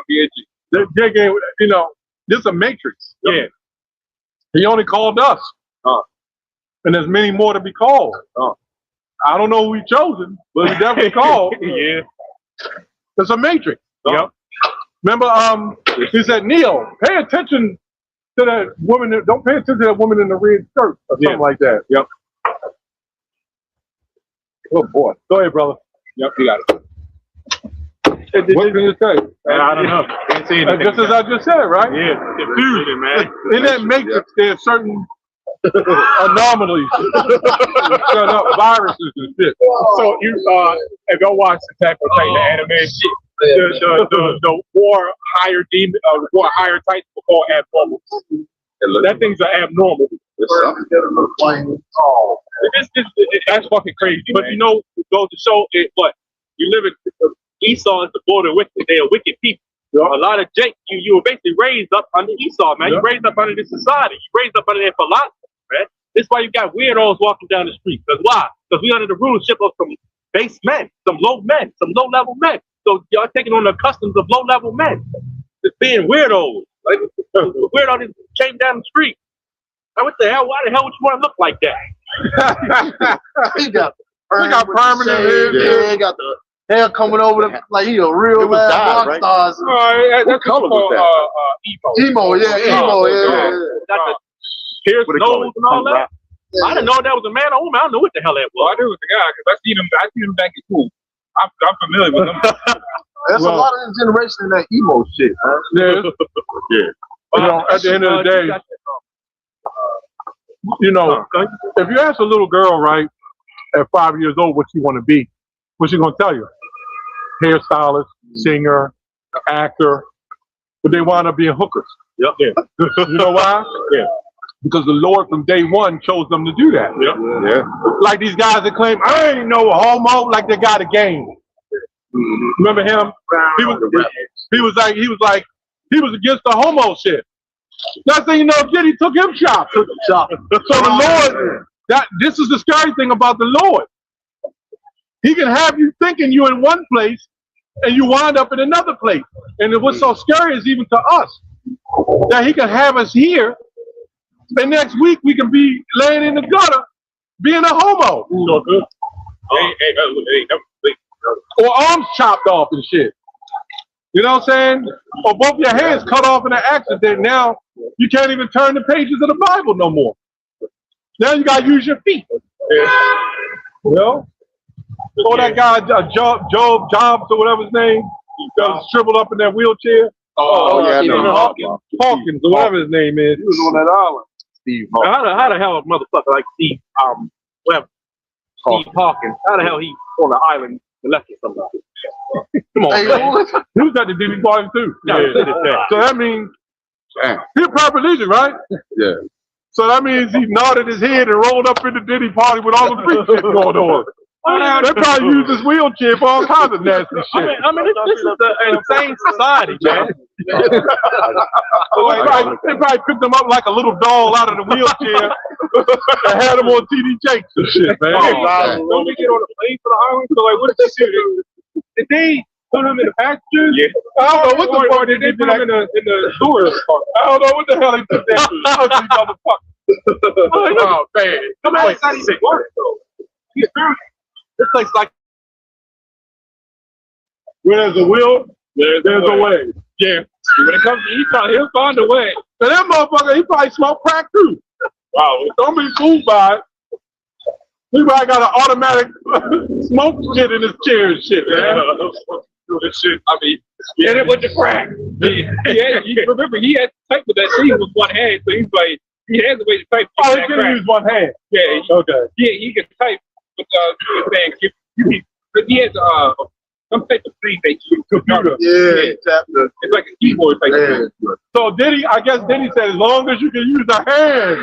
Jake ain't, this is a matrix. Yeah. He only called us. And there's many more to be called. I don't know who he chosen, but he definitely called. Yeah. It's a matrix. Yep. Remember, he said, Neo, pay attention to that woman. Don't pay attention to that woman in the red skirt or something like that. Yep. Oh boy. Go ahead, brother. Yep, you got it. What can you say? Man, I don't know. Can't say anything. Just as I just said, right? Yeah, confusion, man. In that matrix, there's certain anomalies, set up viruses and shit. So you, if y'all watch Attack on Titan, the anime, The war higher demon, war higher types were called abnormal. That thing's are abnormal. That's fucking crazy. But you know, it goes to show it. What you live in Esau is the border wicked. They are wicked people. A lot of Jake, you were basically raised up under Esau, man. You raised up under this society. You raised up under their philosophy, man. This is why you got weirdos walking down the street. Because why? Because we under the rulership of some base men, some low-level men. So y'all taking on the customs of low-level men. Just being weirdos. Like, weirdo just came down the street. Now, what the hell? Why the hell would you want to look like that? He got permanent hair. Yeah, he got the hair coming over the, like he a real rock right? star. What color was that? Emo, yeah. Got the pierced nose and all that. I didn't know that was a man or woman. I don't know what the hell that was. I knew it was the guy because I seen him back in school. I'm familiar with him. There's a lot of this generation in that emo shit, huh? Yeah. You know, at the end of the day, you know, if you ask a little girl, right, at 5 years old, what she want to be, what's she gonna tell you? Hairstylist, singer, actor, but they wind up being hookers. Yep. Yeah. You know why? Yeah. Because the Lord from day one chose them to do that. Yep. Yeah. Like these guys that claim, I ain't no homo, like they got a game. Remember him? He was against the homo shit. Next thing you know, Diddy took him shop. So the Lord, this is the scary thing about the Lord. He can have you thinking you're in one place and you wind up in another place. And what's so scary is even to us, that he can have us here and next week we can be laying in the gutter being a homo. So good. Or arms chopped off and shit. You know what I'm saying? Or both your hands cut off in an accident. Now you can't even turn the pages of the Bible no more. Now you gotta use your feet. You know? Or that guy Jobs or whatever his name, that was shriveled up in that wheelchair. Hawkins or whatever his name is. He was on that island. Steve How the hell a motherfucker like Steve Hawkins, how the hell he on the island molesting somebody? Come on, man. He was at the Diddy party too. So that means he's a paraplegic, right? Yeah. So that means he nodded his head and rolled up in the Diddy party with all the freak shit going on. They probably use this wheelchair for all kinds of nasty shit. I mean, this is an insane society, man. So they probably picked him up like a little doll out of the wheelchair and had him on TD Jakes and shit, man. Don't we get on a plane for the island? So like, what did they do? Did they put him in the passenger? Yeah. I don't know what the fuck did they put him in the tourist park? I don't know what the hell they put that ugly motherfucker. Oh, man. Come on, it's not even work though. This place like where there's a will, there's a way. Yeah. When it comes to Esau, he'll find a way. And that motherfucker, he probably smoked crack too. Wow. Don't be fooled by it. He probably got an automatic smoke shit in his chair and shit, man. This shit, I mean, get it with the crack. Remember, he had to type with that thing with one hand, so he's like, he has a way to type. Oh, he can use one hand. Yeah. Okay. Yeah, he can type. Saying, he has some type of thing they use. Computer. Yeah. It's like a keyboard type thing. So I guess Diddy said, as long as you can use a hand,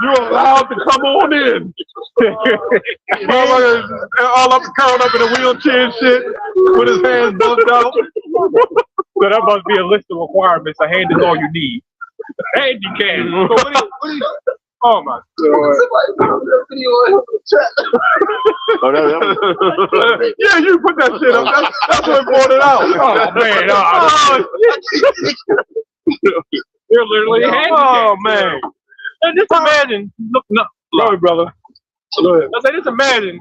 you're allowed to come on in. All up curled up in a wheelchair and shit, with his hands bumped out. So that must be a list of requirements. A hand is all you need. And you can. So what oh my God. Yeah, you put that shit up. That's what brought it out. Oh man. You're literally handicapped. Oh man. And just imagine looking up. Sorry, brother. I say, just imagine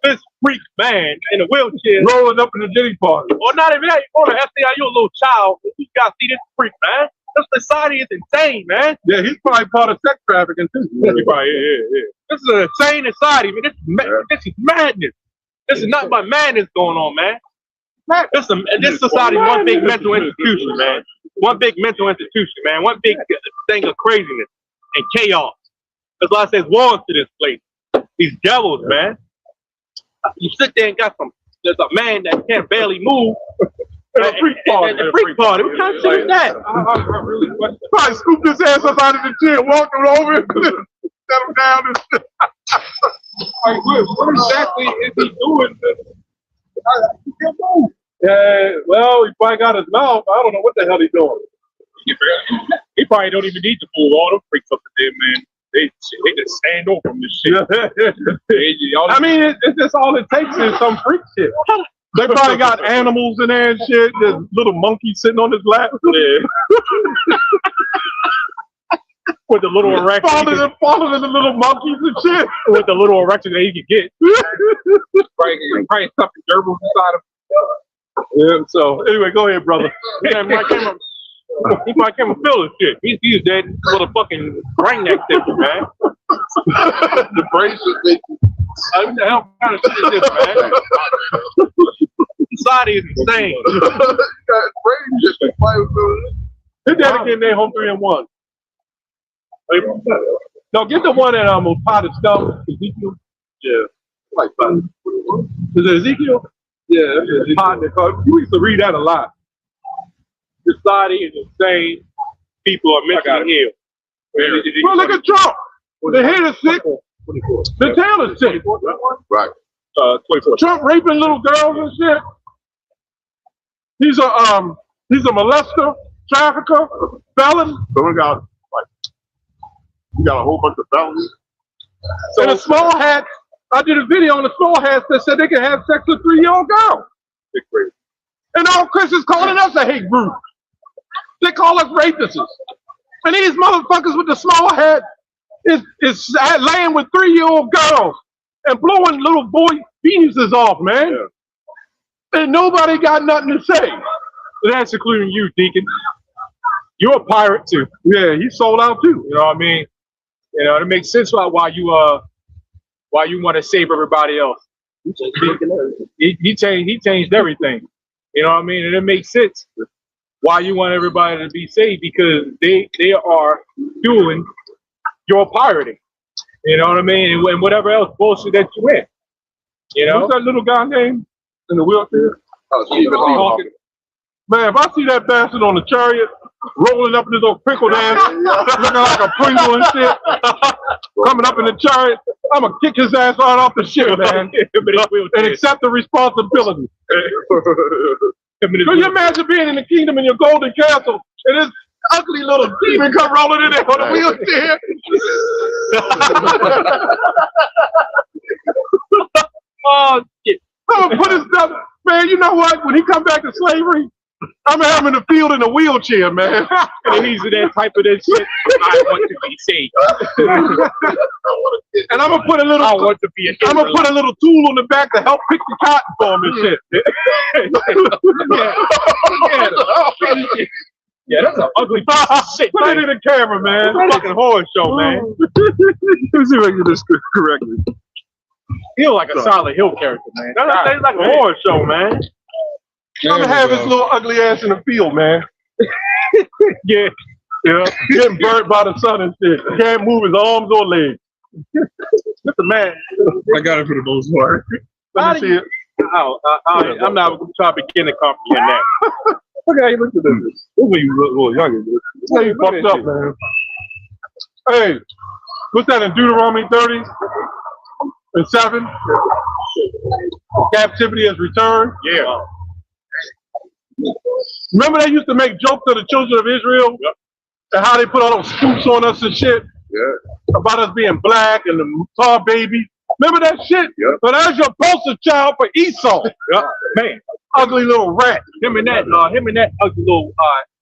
this freak man in a wheelchair. Rolling up in the Diddy party. Or not even that, you go to SCI, you're a little child. You gotta see this freak, man. This society is insane, man. Yeah, he's probably part of sex trafficking too. Yeah. This is an insane society, man. This is madness. This is nothing but madness going on, man. This society is one big mental institution, man. One big mental institution, man. One big thing of craziness and chaos. That's why I say wars to this place. These devils, man. You sit there and there's a man that can't barely move, And a freak party. And the freak party. What kind of shit is that? I really question. Probably scooped his ass up out of the chair, walked him over, and set him down. And Like, what exactly is he doing? Yeah, well, he probably got his mouth. I don't know what the hell he's doing. He probably don't even need to fool all them freaks up there, man. They just stand over him this shit. I mean, it's just all it takes is some freak shit. They probably got animals in there and shit. There's little monkeys sitting on his lap. Yeah. With the little erection. Falling in the little monkeys and shit. With the little erection that he could get. Probably something gerbils inside of Yeah, so anyway, go ahead, brother. Man, he might came and feel his shit. He's dead little fucking brain neck tissue, man. The brain should make What the hell kind of shit is this, man? Society is insane. brain just His daddy came there home 3-1. No, get the one that was potted stump. Ezekiel. Yeah. Like that. Is it Ezekiel? Yeah. Potted. You used to read that a lot. Society is insane. People are mentally ill. Well, look at Trump. The head is sick. The tail is sick. Right. 24. Trump raping little girls and shit. He's a molester, trafficker, felon. Someone got you got a whole bunch of felonies. And a small hat. I did a video on the small hats that said they can have sex with 3-year-old girls. And all Christians calling us a hate group. They call us rapists. And these motherfuckers with the small hat is laying with 3-year-old girls and blowing little boy penises off, man. Yeah. And nobody got nothing to say. That's including you, Deacon. You're a pirate too. Yeah, he sold out too. You know what I mean? You know, it makes sense why you want to save everybody else. He changed everything. You know what I mean? And it makes sense why you want everybody to be saved, because they are fueling your pirating. You know what I mean? And whatever else bullshit that you in. You know? What's that little guy name in the wheelchair? Man, if I see that bastard on the chariot, rolling up in his old pickle dance, looking like a Pringle and shit, coming up in the chariot, I'm going to kick his ass right off the shit, man, and accept the responsibility. Could you imagine being in the kingdom in your golden castle, and this ugly little demon come rolling in there on a wheelchair? Oh, shit. I'm going to put his stuff, man, you know what? When he come back to slavery, I'm gonna have him in the field in a wheelchair, man. And he's in that type of that shit. I want to be saved. And I'm gonna put a little. I want to be. I'm gonna put a little tool on the back to help pick the cotton for him and shit. Yeah, that's an ugly piece of shit. Put it in the camera, man. Fucking horror show, man. Let me see if I can do this correctly. Feel like a Silent Hill character, man. That's like a horror show, man. I'm gonna have his little ugly ass in the field, man. Yeah, getting burnt by the sun and shit. Can't move his arms or legs. Mr. Man, I got it for the most part. let me see it. I'm not trying to begin to comprehend that. Look how you look at this. This is when you look a little younger. This how you fucked up, man. Hey, what's that in Deuteronomy 30 and 7? Captivity has returned. Yeah. Remember they used to make jokes to the children of Israel and how they put all those scoops on us and shit about us being black and the tar baby. Remember that shit? So that's your poster child for Esau. Man, ugly little rat. him and that ugly little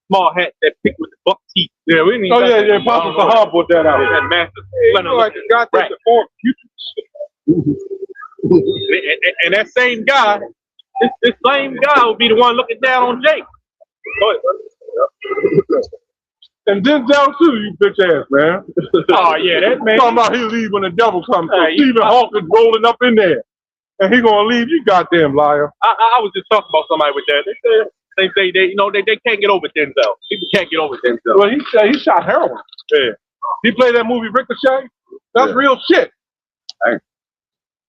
small hat that picked with the buck teeth. Yeah, we need. Oh yeah, Papa Sahab put that out. That massive. like the guy that's the fourth and that same guy, this same guy will be the one looking down on Jake. And Denzel too, you bitch ass man. Oh yeah, that man. Talking about he'll leave when the devil comes. So Stephen Hawkins rolling up in there, and he gonna leave. You goddamn liar. I was just talking about somebody with that. They say they can't get over Denzel. People can't get over Denzel. Well, he shot heroin. Yeah. He played that movie Ricochet. That's real shit. Hey.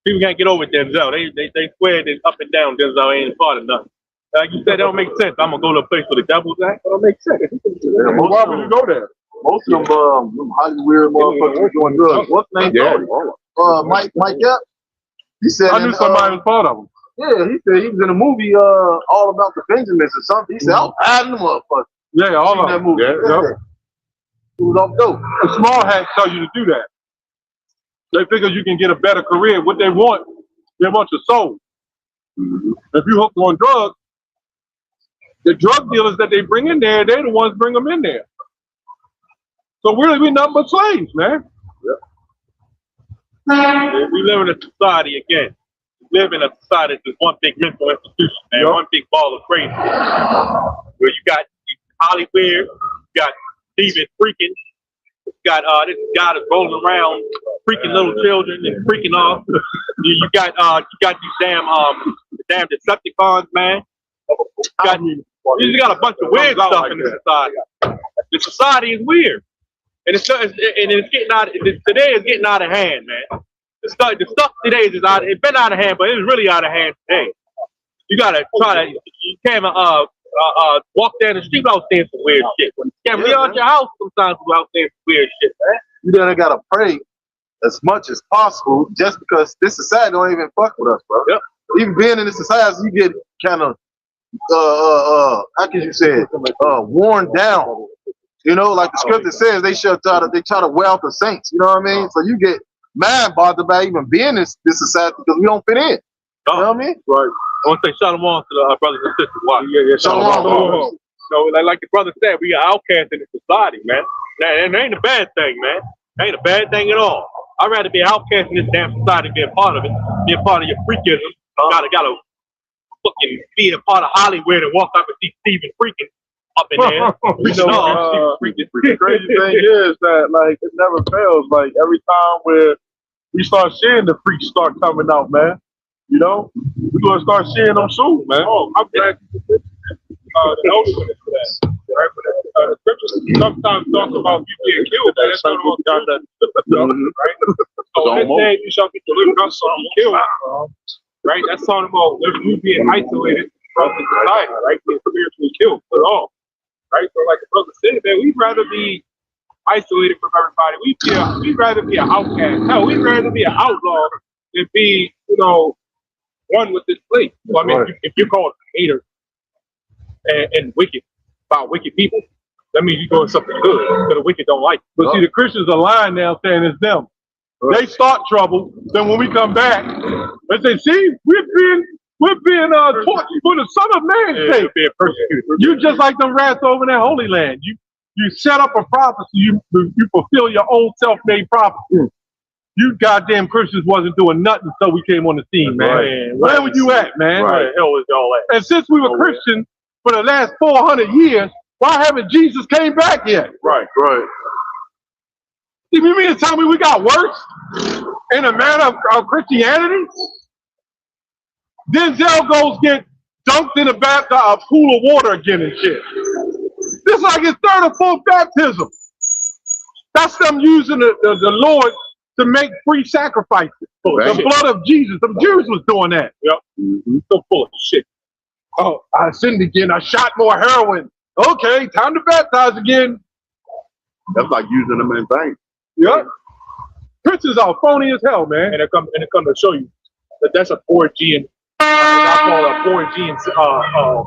People can't get over Denzel. They swear that up and down Denzel ain't part of nothing. Like you said, that don't make sense. I'm gonna go to a place where the devil's at. That don't make sense. Yeah, Why would you go there? Most of them Hollywood motherfuckers doing drugs. What's the name? Yeah. Mike Epps. He said I knew somebody was part of them. yeah, he said he was in a movie all about the Benjamins or something. He said I was hiding the motherfuckers. Yeah, all In of that them. movie. Yeah. It was off dope. The small hats tell you to do that. They figure you can get a better career. What they want your soul. If you hook on drugs, the drug dealers that they bring in there, they're the ones bring them in there. So really, we nothing but slaves, man. We live in a society again. We live in a society that's one big mental institution, man. One big ball of crazy. Where you got Hollywood, you got Steven freaking, you got this guy that's rolling around freaking little children and freaking off. You got these damn Decepticons, man. You got a bunch of weird stuff in the society. The society is weird. And it's getting out. Today is getting out of hand, man. The stuff today is out. It's been out of hand, but it's really out of hand today. You gotta try to. You can't walk down the street without saying some weird shit. You can't be out your house sometimes without saying some weird shit, man. You then gotta pray as much as possible, just because this society don't even fuck with us, bro. Yep. Even being in this society, you get kind of how can you say it? Worn down. You know, like the scripture says, they try to wear out the saints. You know what I mean? So you get mad bothered about even being in this society because we don't fit in. You know what I mean? Right. I want to say shalom to the brothers and sisters. Wow. Yeah, shalom. So, like the brother said, we are outcasts in the society, man. And it ain't a bad thing, man. It ain't a bad thing at all. I'd rather be outcast in this damn society, being part of it, being part of your freakism. Gotta fucking be a part of Hollywood and walk up and see Steven freaking up in there. You know, the crazy thing is that like it never fails. Like every time where we start seeing the freaks start coming out, man. You know, we're gonna start seeing them soon, man. Oh, I'm glad the notion is for that. Right? But the scriptures sometimes talk about you being killed. That's not what got that. Right? So this day you shall be delivered up from killed. Right? That's talking about you being isolated from the society, right? Being spiritually killed at all. Right? So like the brother said, man, we'd rather be isolated from everybody. We'd rather be an outcast. Hell, we'd rather be an outlaw than be, one with this place. So I mean, if you're called a hater and wicked about wicked people, that means you're doing something good. So the wicked don't like you. But see, the Christians are lying now, saying it's them. They start trouble. Then when we come back, they say, "See, we're being taught for the Son of Man's sake. Being persecuted. You just like them rats over in that Holy Land. You set up a prophecy. You fulfill your own self-made prophecy. You goddamn Christians wasn't doing nothing until we came on the scene, man. Right. Where were you at, man? Where the hell was y'all at? And since we were Christians for the last 400 years, why haven't Jesus came back yet? Right. You mean to tell me we got worse in a matter of Christianity? Denzel goes get dunked in a pool of water again and shit. This is like his third or fourth baptism. That's them using the Lord to make free sacrifices. The blood of Jesus. The Jews was doing that. Yep. So full of shit. Oh, I sinned again. I shot more heroin. Okay, time to baptize again. That's like using them in vain. Yep. Christians are phony as hell, man. And it come to show you that that's a Borgian. I call it a Borgian doctrine.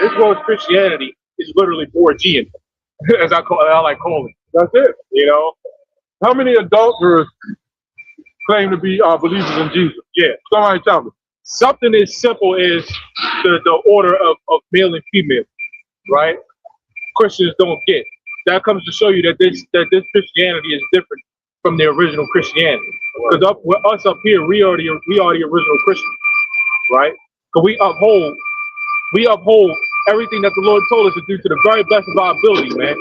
This world's Christianity is literally Borgian, as I like calling it. That's it. How many adulterers claim to be believers in Jesus? Yeah. Somebody tell me. Something as simple as the order of male and female, right? Christians don't get. That comes to show you that this Christianity is different from the original Christianity. Because with us up here, we are the original Christians, right? Because we uphold everything that the Lord told us to do to the very best of our ability, man.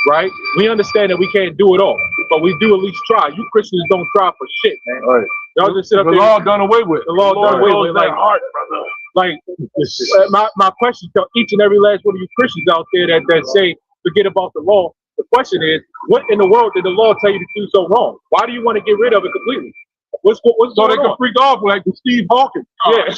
Right? We understand that we can't do it all, but we do at least try. You Christians don't try for shit, man. Right. Y'all just sit up the there. law done away with. The law done away with. My question to each and every last one of you Christians out there that say forget about the law. The question is, what in the world did the law tell you to do so wrong? Why do you want to get rid of it completely? What's So going they can on? freak off like the Steve Hawkins. Yeah.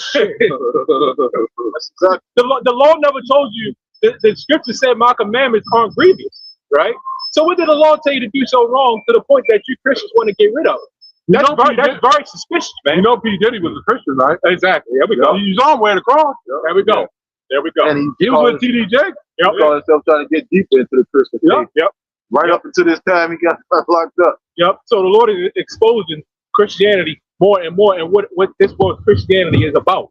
The law never told you. The scripture said my commandments aren't grievous, right? So what did the law tell you to do so wrong to the point that you Christians want to get rid of it? That's very suspicious, man. You know P. Diddy was a Christian, right? Exactly. There we go. He's on wearing the cross. There we go. There we go. And He was with TD Jakes. Yep. he called himself trying to get deeper into the Christian faith. Yep. Right up until this time, he got locked up. Yep. So the Lord is exposing Christianity more and more, and what this world Christianity is about,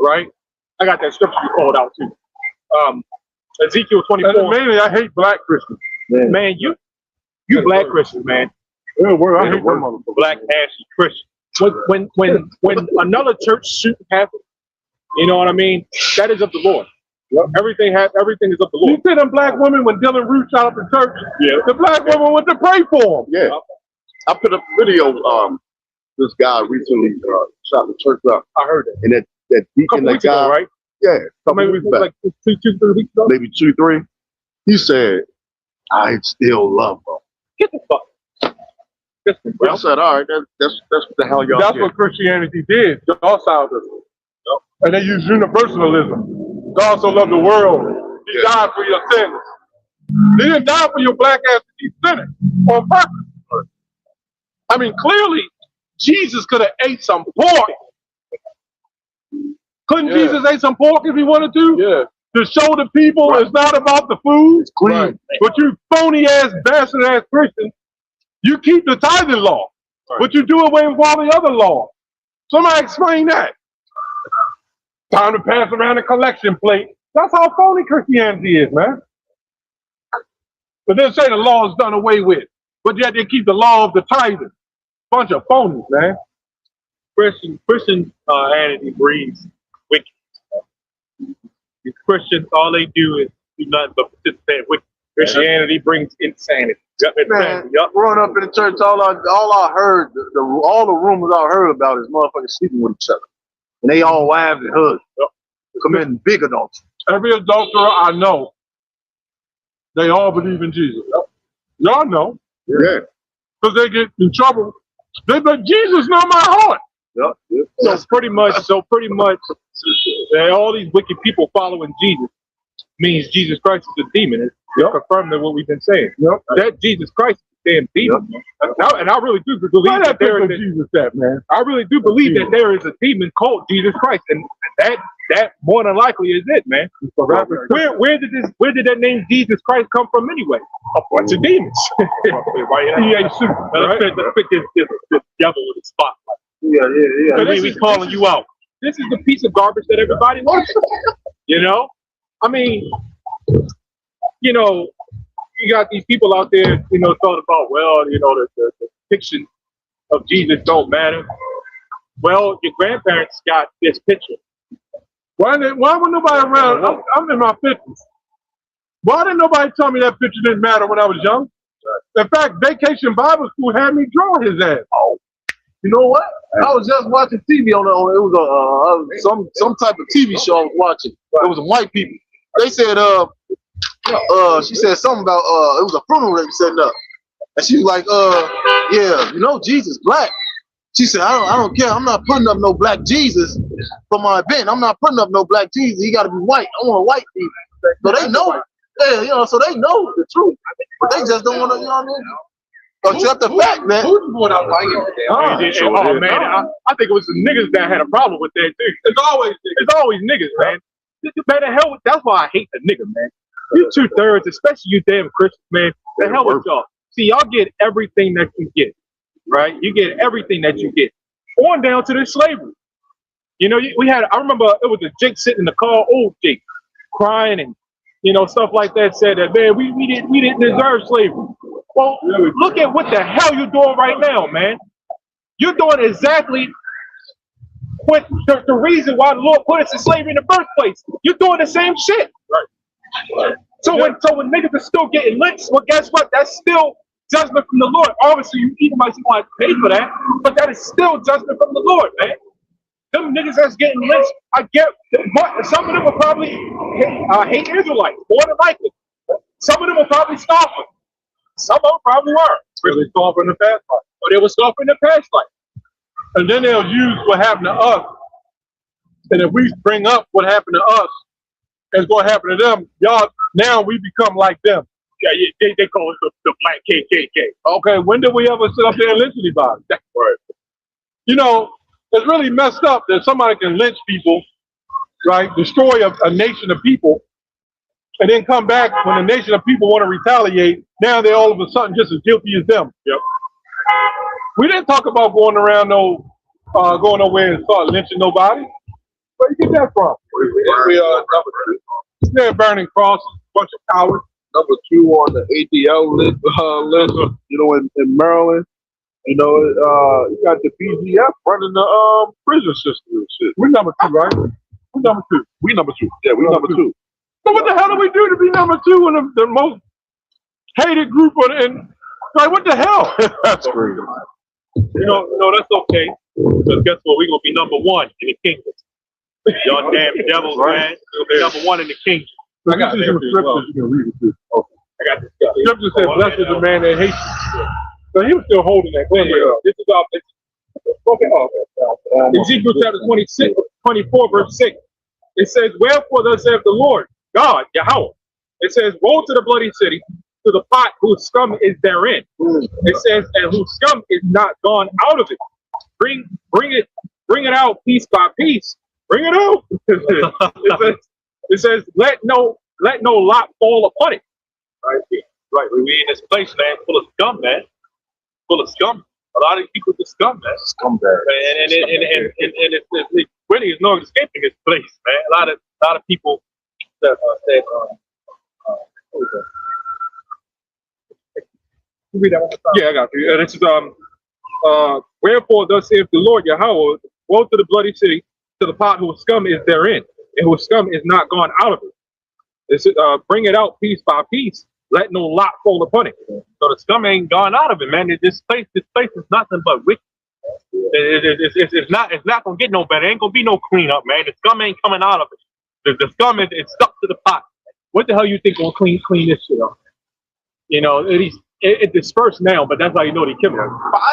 right? I got that scripture you called out too. Ezekiel And 24. mainly, I hate black Christians. Man, you black Christians, man. Yeah, well, I hate them motherfuckers. Black ashy Christians. When another church shouldn't happen, you know what I mean? That is of the Lord. Yep. Everything is of the You Lord. see them black women when Dylan Root shot up the church? Yeah. The black woman went to pray for him. Yeah. I put up a video. This guy recently shot the church up, I heard it. and that deacon, Couple that weeks guy, ago, right? yeah, couple Maybe weeks back, like 2, 3 weeks ago. maybe 2, 3. He said, "I still love her." Get the fuck. Get the I said, "All right, that's what the hell y'all That's get." what Christianity did. Y'all sound it. And they use universalism. God so loved the world. He died for your sins. He didn't die for your black ass to keep sinning on purpose. I mean, clearly, Jesus could have ate some pork. Couldn't Yeah. Jesus ate some pork if he wanted to? Yeah. To show the people it's not about the food. clean. Right. But you phony ass, bastard ass Christians, you keep the tithing law, but you do away with all the other laws. Somebody explain that. Time to pass around a collection plate. That's how phony Christianity is, man. But they say the law is done away with, but yet they keep the law of the tithing. Bunch of phonies, man. Christianity breeds wickedness. These Christians, all they do is do nothing but participate in wickedness. Christianity brings insanity. Yep, Man, yep. growing up in the church, all I heard, all the rumors I heard about is motherfuckers sleeping with each other, and they all wives and husbands, committing big adultery. Every adulterer I know, they all believe in Jesus. Y'all know, Yeah. because they get in trouble. They but Jesus know my heart. Yep. So pretty much, all these wicked people following Jesus means Jesus Christ is a demon. It's confirming what we've been saying. Yep. That Jesus Christ is a damn demon. And I really do believe Why that that there is Jesus that, man? I really do believe that there is a demon called Jesus Christ, and that more than likely is it, man. Where did that name Jesus Christ come from anyway? A bunch of demons. EA suit, Let's fit this devil with a spotlight. Yeah. I mean, we calling you out. This is the piece of garbage that everybody wants. You know? I mean, you know, you got these people out there, you know, talking about, well, you know, the fiction of Jesus don't matter. Well, your grandparents got this picture. Why was nobody around? I'm in my 50s. Why didn't nobody tell me that picture didn't matter when I was young? In fact, Vacation Bible School had me draw his ass. Oh, you know what? I was just watching TV on it was some type of TV show I was watching. It was white people. They said she said something about it was a funeral they were setting up, and she was like yeah, you know Jesus black. She said I don't care. I'm not putting up no black Jesus for my event. I'm not putting up no black Jesus. He got to be white. I want a white Jesus. So they know. Yeah, you know, so they know the truth, but they just don't want to, you know what I mean? Accept the fact, man. Who's going out like Oh man, I think it was the niggas that had a problem with that too. It's always niggas, man. Man, the hell, that's why I hate the nigga, man. You 2/3, especially you damn Christians, man. The hell with y'all. See, y'all get everything that you get, right? You get everything that you get, on down to the slavery. You know, I remember it was a Jake sitting in the car, old Jake, crying and, you know, stuff like that, said that, man, we didn't deserve slavery. Well, look at what the hell you're doing right now, man. You're doing exactly what the reason why the Lord put us in slavery in the first place. You're doing the same shit. Right. So when niggas are still getting lynched, well, guess what? That's still judgment from the Lord. Obviously, you either might want to pay for that, but that is still judgment from the Lord, man. Them niggas that's getting lynched, I get, some of them will probably hate Israelites, more than likely. Some of them will probably scoff. Some of them probably were. Really scoffing the past life. Or they were scoffing the past life. And then they'll use what happened to us. And if we bring up what happened to us, it's going to happen to them. Y'all, now we become like them. Yeah, they call it the black KKK. Okay, when did we ever sit up there and lynch anybody? Right. You know, it's really messed up that somebody can lynch people, right? Destroy a nation of people, and then come back when a nation of people want to retaliate. Now they're all of a sudden just as guilty as them. Yep. We didn't talk about going nowhere and start lynching nobody. Where you get that from? We are number They're burning crosses, bunch of cowards. number 2 on the ADL list, you know, in Maryland. You know, you got the BGF running the prison system and shit. We're number 2, right? We're number 2. We number 2. Yeah, we number 2. So what the hell do we do to be number 2 in the most hated group like what the hell? That's crazy. No, that's okay. Because guess what? We're gonna be number 1 in the kingdom. Y'all damn devils, man. We're gonna be number 1 in the kingdom. I got some scriptures you can read it to. Okay. I got this. Scripture said, "Blessed is the man that hates you." So he was still holding that. This is off. Ezekiel chapter 26, 24, verse 6. It says, "Wherefore thus saith the Lord God, Yahweh." It says, "Woe to the bloody city, to the pot whose scum is therein." It says, "And whose scum is not gone out of it. Bring it out piece by piece. Bring it out." It says, let no lot fall upon it. Right. We in this place, man, full of scum, man. Full of scum. A lot of people are scum, man. Scumbag. And it's really is no escaping this place, man. A lot of people that said, Read that one more time. Yeah, I got you. And it's "Wherefore thus saith the Lord Yahweh, woe to the bloody city, to the pot whose scum is therein, and whose scum is not gone out of it. It says, bring it out piece by piece, let no lot fall upon it." so the scum ain't gone out of it, man. This place is nothing but wicked. It's not gonna get no better. It ain't gonna be no cleanup, man. The scum ain't coming out of it. The scum is stuck to the pot. What the hell you think gonna clean this shit up? You know, it dispersed now, but that's how you know they kill it.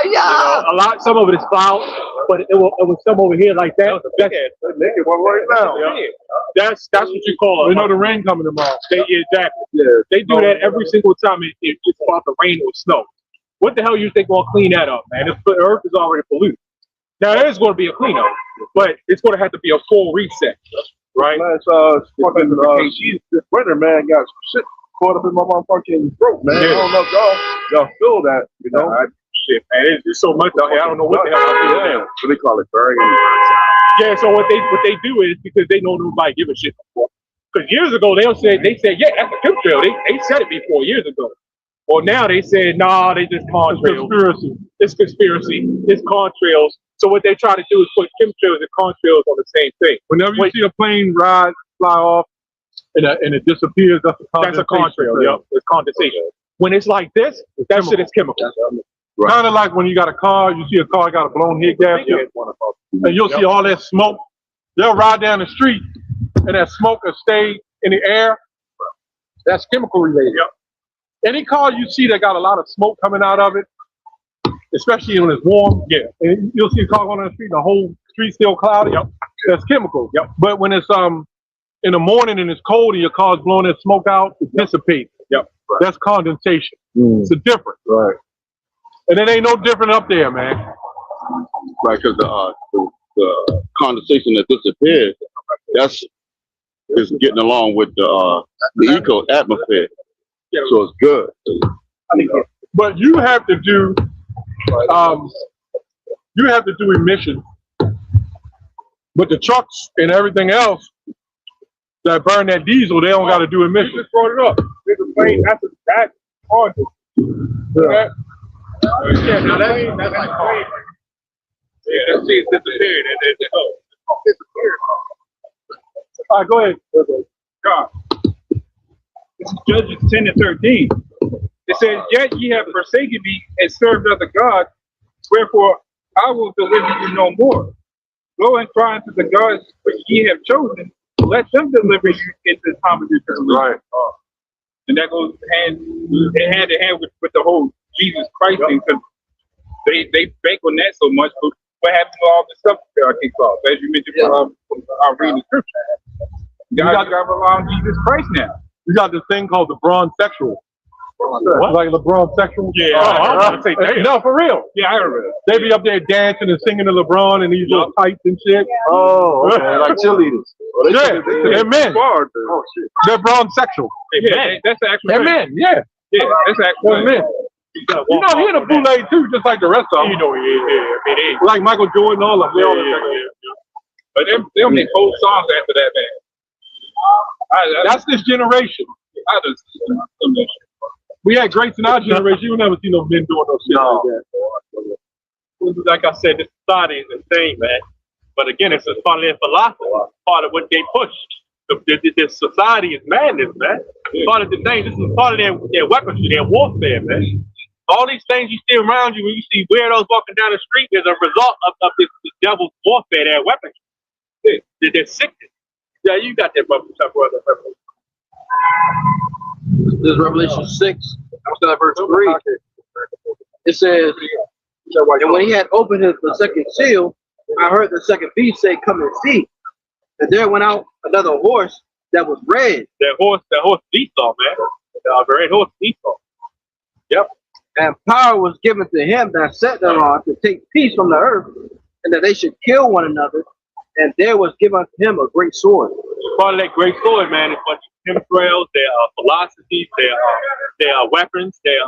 You know, some of it is foul, but it was some over here like that. Naked one right now. That's what you call it. We know the rain coming tomorrow. Exactly. Yeah. They do that every single time it's about to rain or snow. What the hell you think gonna clean that up, man? The earth is already polluted. Now there's gonna be a cleanup, but it's gonna have to be a full reset, right? Last fucking this winter, man, got some shit caught up in my motherfucking throat, man. Yeah. I don't know if y'all feel that, you know. Shit, man, it's so much out here. I don't know what the hell I feel now. So they call it burying. Yeah, so what they do is because they know nobody give a shit before. Because years ago they said, yeah, that's a chemtrail. They said it before years ago. Or now they said, nah, they just contrails. It's conspiracy. It's contrails. So what they try to do is put chemtrails and contrails on the same thing. Whenever you see a plane fly off and it disappears, that's a contrail. Yep, it's condensation. When it's like this, that shit is chemical. Right. Kind of like when you got a car, you see a car got a blown head gasket, and you'll see all that smoke. They'll ride down the street, and that smoke will stay in the air. That's chemical related. Yep. Any car you see that got a lot of smoke coming out of it, especially when it's warm, and you'll see a car going on the street, and the whole street still cloudy. Yep. That's chemical. Yep. But when it's in the morning and it's cold and your car's blowing that smoke out, it dissipates. Yep. Right. That's condensation. It's a difference. Right. And it ain't no different up there, man. Right, because the condensation that disappears, is getting along with the eco atmosphere. So it's good. But you have to do emissions. But the trucks and everything else that burn that diesel, they don't got to do emissions. You just brought it up. There's a plane. That's hard. Yeah, now that's like hard. Yeah, that's disappeared. All right, go ahead. God. This is Judges 10 and 13. It says, "Yet ye have forsaken me and served other gods, wherefore I will deliver you no more. Go and cry unto the gods which ye have chosen, let them deliver you into the time of your tribulation." Right. And that goes hand in hand with the whole Jesus Christ thing, because they bank on that so much, but what happened to all this stuff that kicked off? As you mentioned, from reading the scripture. You got to rely on Jesus Christ now. We got this thing called the bronze sexual. What? Like LeBron sexual. Yeah, I was gonna say damn. No, for real. Yeah, I heard it. They be up there dancing and singing to LeBron and these little tights and shit. Oh, okay, like cheerleaders. Oh, Yeah, they're men. Oh shit. They're bronze sexual. Yeah, that's the actual They're thing. men, yeah. Yeah, that's the actual They're thing. men. You know, he in a bootleg too, just like the rest of them. You know, yeah. I mean, Like Michael Jordan, all of them. They all But they'll make whole songs after that, man. That's this generation. I just, We had greats in our generation. You would never see no men doing no shit like that. Like I said, this society is insane, man. But again, it's a part of their philosophy, part of what they push. This society is madness, man. Part of the thing, this is part of their weaponry, their warfare, man. All these things you see around you, when you see weirdos walking down the street, is a result of this devil's warfare, their weaponry. They're sickness. Yeah, you got that, brother. This is Revelation 6, verse 3. It says, and when he had opened the second seal, I heard the second beast say, come and see. And there went out another horse that was red. That horse Esau, man. The red horse Esau. Yep. And power was given to him that sat thereon to take peace from the earth, and that they should kill one another. And there was given unto him a great sword. Part of that great sword, man, is what chemtrails, their philosophies, their weapons, their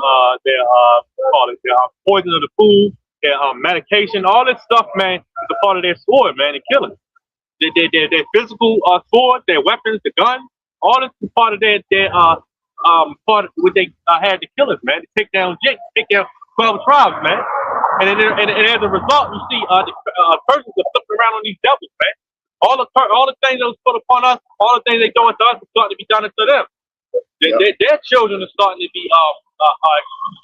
poison of the food, their medication, all this stuff, man, is a part of their sword, man, to kill it. Their physical sword, their weapons, the gun, all this is part of their part of what they had to kill us, man, to take down Jake, take down 12 tribes, man. And as a result, you see the persons are flipping around on these devils, man. All the things that was put upon us, all the things they doing to us, are starting to be done to them. Their children are starting to be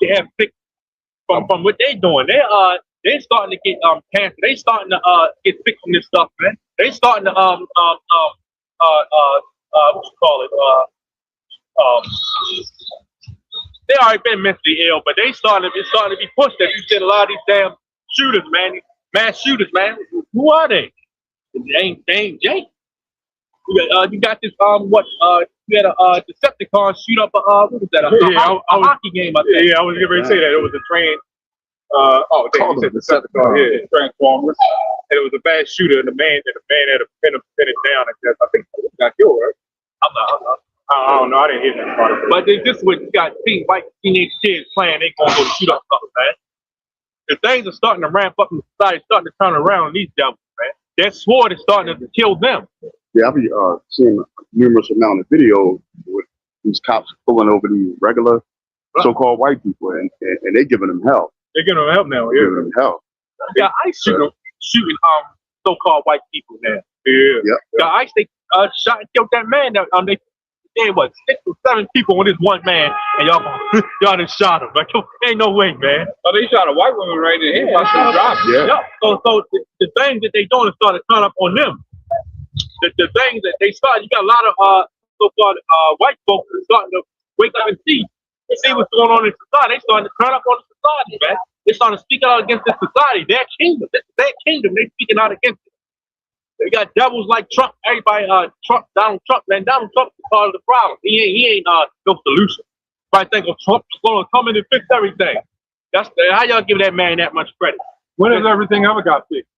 to have sick from what they're doing. They're starting to get cancer. They starting to get sick from this stuff, man. They starting to what you call it? They already been mentally ill, but it's starting to be pushed. As you said, a lot of these damn shooters, man, these mass shooters, man. Who are they? They ain't Jake. You got this you had a Decepticon shoot up what was that? A hockey game, I think. Yeah, I was getting ready to say that. It was a train. You said Decepticon. Yeah, Transformers. And it was a bad shooter, and the man had to pin it down. I think he got killed, right? I don't know. I didn't hear that part of it. But this is what you got white teenage kids playing. They gonna go shoot up something, man. The things are starting to ramp up in society, starting to turn around on these devils, man. Their sword is starting to kill them. Yeah, I've been seeing numerous amount of videos with these cops pulling over these regular so-called white people, and they giving them hell. They're giving them help now. They're giving them hell. Yeah, ICE shooting so-called white people now. Yeah. The ICE they shot and killed that man. They what 6 or 7 people with this one man, and y'all just shot him. Like, ain't no way, man. Oh, they shot a white woman right in the head. Yeah. So the things that they doing is starting to turn up on them. The things that they started, you got a lot of so-called white folks that are starting to wake up and see what's going on in society. They starting to turn up on the society, man. They starting to speak out against this society, their kingdom. This is their kingdom. They speaking out against it. They got devils like Trump. Everybody, Donald Trump, man. Donald Trump is part of the problem. He ain't no solution. I think Trump's going to come in and fix everything. That's how y'all give that man that much credit. When has everything ever got fixed?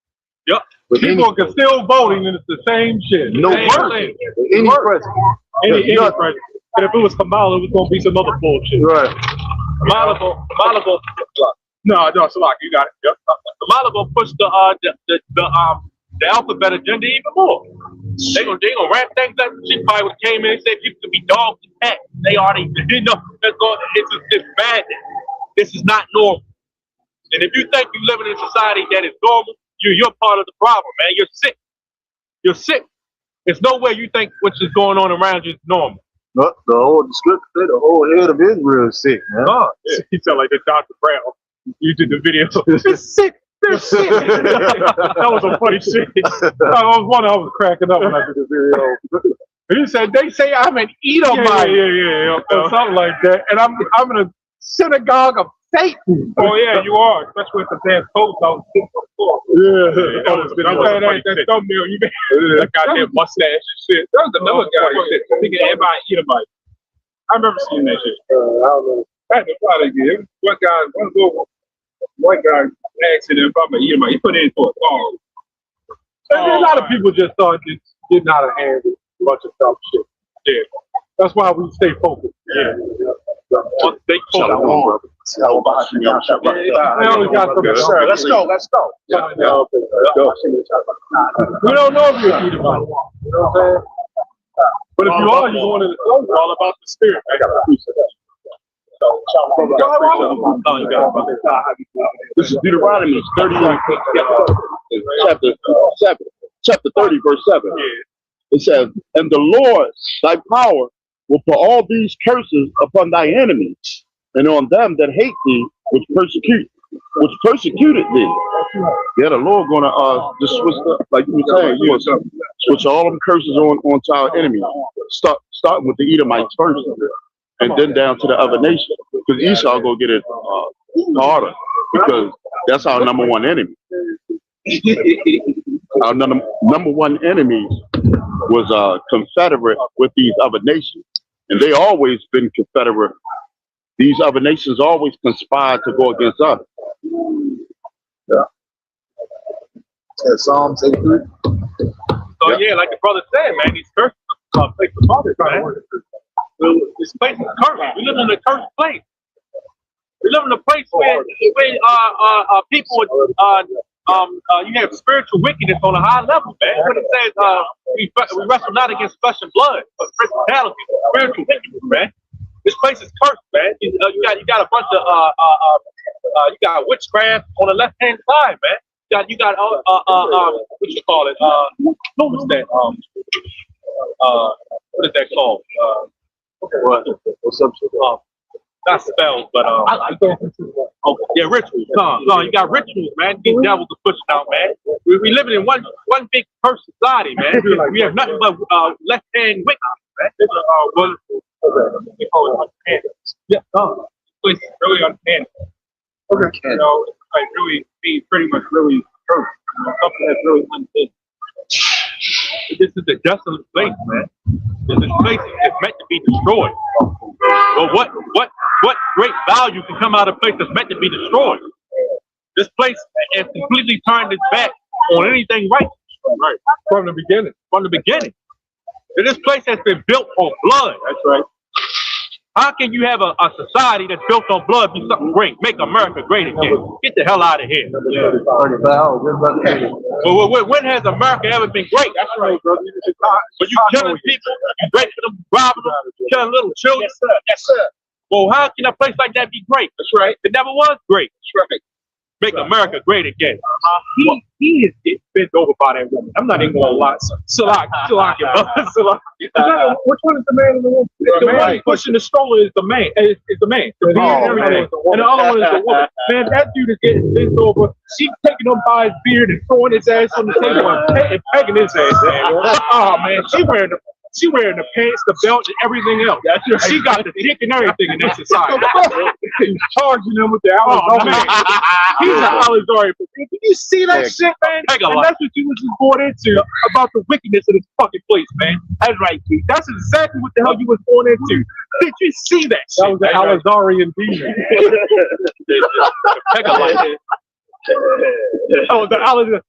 Yep. People are still voting, and it's the same shit. No Same worse. thing. Any president. Any president. And if it was Kamala, it was going to be some other bullshit. Right. Kamala. No, Salaki, you got it. Yep. Kamala gonna push the alphabet agenda even more. They gonna ramp things up. She probably would have came in and said people could be dogs and cats. They already, it's madness. This is not normal. And if you think you living in a society that is normal, you're part of the problem, man. You're sick. You're sick. There's no way you think what's just going on around you is normal. The whole head of Israel is sick, man. Yeah. He sound like the Dr. Brown. You did the video. It's sick. They're sick. That was some funny shit. I was cracking up when I did the video. And he said, "They say I'm an Edomite, or something like that, and I'm in a synagogue of Satan." Oh yeah, you are. Especially with the damn coats I was sitting before. Yeah. I'm saying that thumbnail you made. That goddamn mustache and shit. That was another guy shit. Thinking everybody Edomite. I remember seeing that shit. I don't know. I had to find it again. One guy asked him if I'm an Edomite. He put it in for a song. A lot of people just start getting out of hand with a bunch of dumb shit. Yeah. That's why we stay focused. Yeah. They call it brother. We always got some. Sir, let's go. We don't know if you're Edomite. You know what I'm saying? But if you are, you're going to the soul. It's all about the spirit. I got This is Deuteronomy 38, chapter 30, verse 7. It says, and the Lord, thy power, will put all these curses upon thy enemies, and on them that hate thee, which persecuted thee. Yeah, the Lord gonna just switch up, like you were saying, you gonna switch all them curses onto our enemies. Starting with the Edomites first, and then down to the other nations. Because Esau gonna get it harder, because that's our number one enemy. Our number one enemy was confederate with these other nations, and they always been confederate. These other nations always conspired to go against us. Yeah. Psalms 83. So yeah, like the brother said, man, these curses are place of fathers, man. This place is cursed. We live in a cursed place. We live in a place where people you have spiritual wickedness on a high level, man. What it says, we wrestle not against flesh and blood, but principalities, spiritual wickedness, man. This place is cursed, man. You got a bunch of you got witchcraft on the left hand side, man. You got what you call it? What was that? What is that called? Not spells, but yeah, rituals. No, you got rituals, man. These devils are pushing out, man. We living in one big cursed society, man. We have nothing but left hand wickedness, man. We call it uncanny. Yeah, it's really uncanny. Okay. You know, it's like really be pretty much really cursed. You know, something that's really uncanny. This is a desolate place, man. This place is meant to be destroyed. But what great value can come out of a place that's meant to be destroyed? This place has completely turned its back on anything righteous. Right. From the beginning. From the beginning. And this place has been built on blood. That's right. How can you have a society that's built on blood be something great? Make America great again. Get the hell out of here. Yeah. Well, when has America ever been great? That's right, brother. But you killing people, you raping them, robbing them, killing little children. Yes, sir. Yes, sir. Well, how can a place like that be great? That's right. It never was great. That's right. Make America great again. He is getting bent over by that woman. I'm not even gonna lie. Salaki. Which one is the man and the woman? The one who's pushing the stroller is the man. Is the man. The man. And the other one is the woman. Man, that dude is getting bent over. She's taking him by his beard and throwing his ass on the table and pegging his ass. Oh man, she wearing the pants, the belt, and everything else. She got the dick and everything in that society. He's charging them with the Alizari. He's an Alizari. Did you see that shit, man? And that's what you was just born into about the wickedness of this fucking place, man. That's right, Keith. That's exactly what the hell you was born into. Did you see that shit? That was the Alizarian demon. Oh, the Alizari.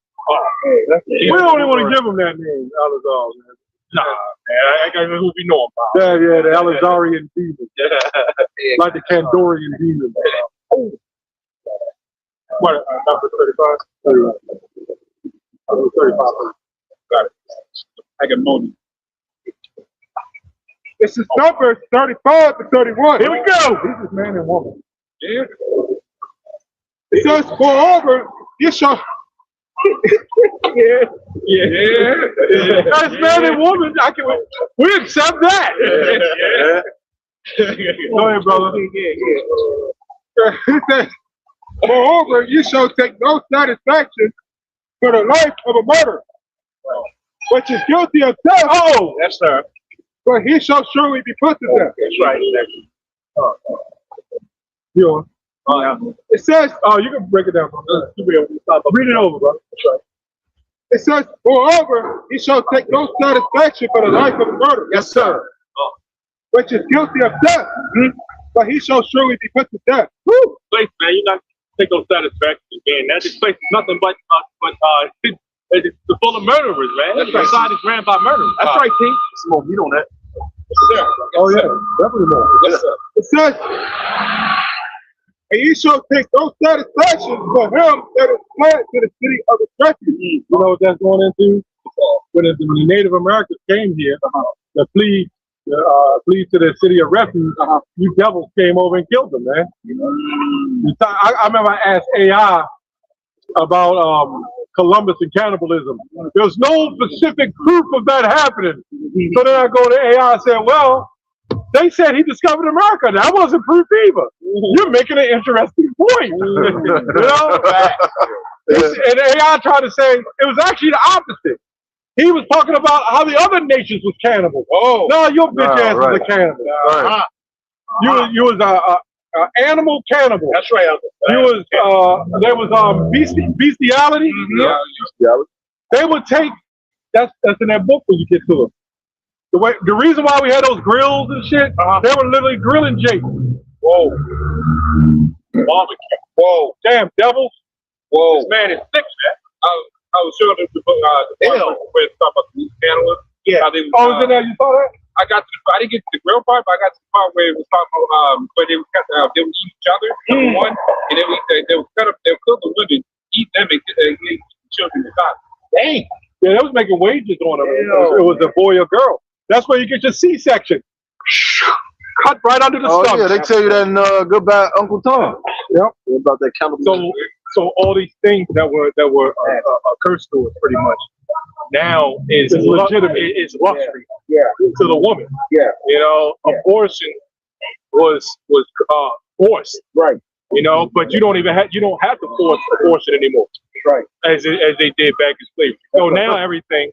We don't even want to give him that name, Alizar, man. Nah, man, I got who we know about. Yeah, the Alizarian demon. Like the Kandorian demon. Oh. What, number 35? 35. Got it. I got money. This is number 35 to 31. Here we go. This is man and woman. Yeah. It says, moreover, you shall... Yeah. That's man and woman. We accept that. Go ahead, brother. It says, moreover, you shall take no satisfaction for the life of a murderer, which is guilty of death. Oh, yes, sir. But he shall surely be put to death. That's right. You know, It says, you can break it down. Read it over, bro. It says, moreover, he shall take no satisfaction for the life of the murderer. Yes, sir. Which is guilty of death. But he shall surely be put to death. Woo! Place, man, you're not take no satisfaction again. That this place is nothing but it's full of murderers, man. That's right. Society is ran by murderers. That's right, T. Some more meat on that. Yes, Oh, yeah. Definitely more. Yes, sir. It says, and ye shall take no satisfaction for him that is fled to the city of his refuge. You know what that's going into? When the Native Americans came here, to flee to the city of refuge, you devils came over and killed them, man. I remember I asked AI about Columbus and cannibalism. There's no specific proof of that happening. So then I go to AI and say, well, they said he discovered America. That wasn't proof either. You're making an interesting point. You know? And AI tried to say it was actually the opposite. He was talking about how the other nations was cannibal. Oh, no, your bitch ass was a cannibal. You was a animal cannibal. That's right. You was there was bestiality. They would take that's in that book when you get to it. The reason why we had those grills and shit, they were literally grilling Jake. Whoa. Barbecue. Whoa. Damn devils. Whoa. This man is sick, man. I was showing them the book, the part where it's talking about the cannibals. Yeah. How they was, was it that you saw that? I didn't get to the grill part, but I got to the part where it was talking about where they would eat each other, number one, and then they would cut up, they would kill the women, eat them, and eat children to die. Dang. Yeah, they was making wages on them. It was a boy or girl. That's where you get your C-section. Cut right under the stomach. Yeah, they tell you that in Goodbye Uncle Tom. Yep. About that cannibal. So all these things that were cursed to us pretty much now is legitimate. It's luxury to the woman. Yeah. You know, abortion was forced. Right. You know, but you don't have to force abortion anymore. Right. As they did back in slavery. So now everything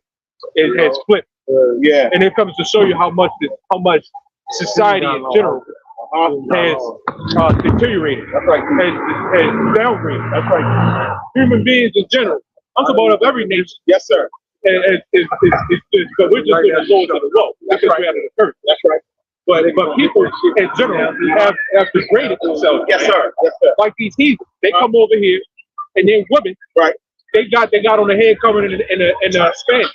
has flipped. And it comes to show you how much society in general has deteriorated. That's right. Has downgraded. That's right. Human beings in general. I'm talking about every nation. Yes, sir. But we're just in the lowest of the low because we're out of the curse. That's right. But people in general have degraded themselves. Yes, sir. Yes, sir. Like these heathens, they come over here and they're women. Right. They got on the head covered in a span.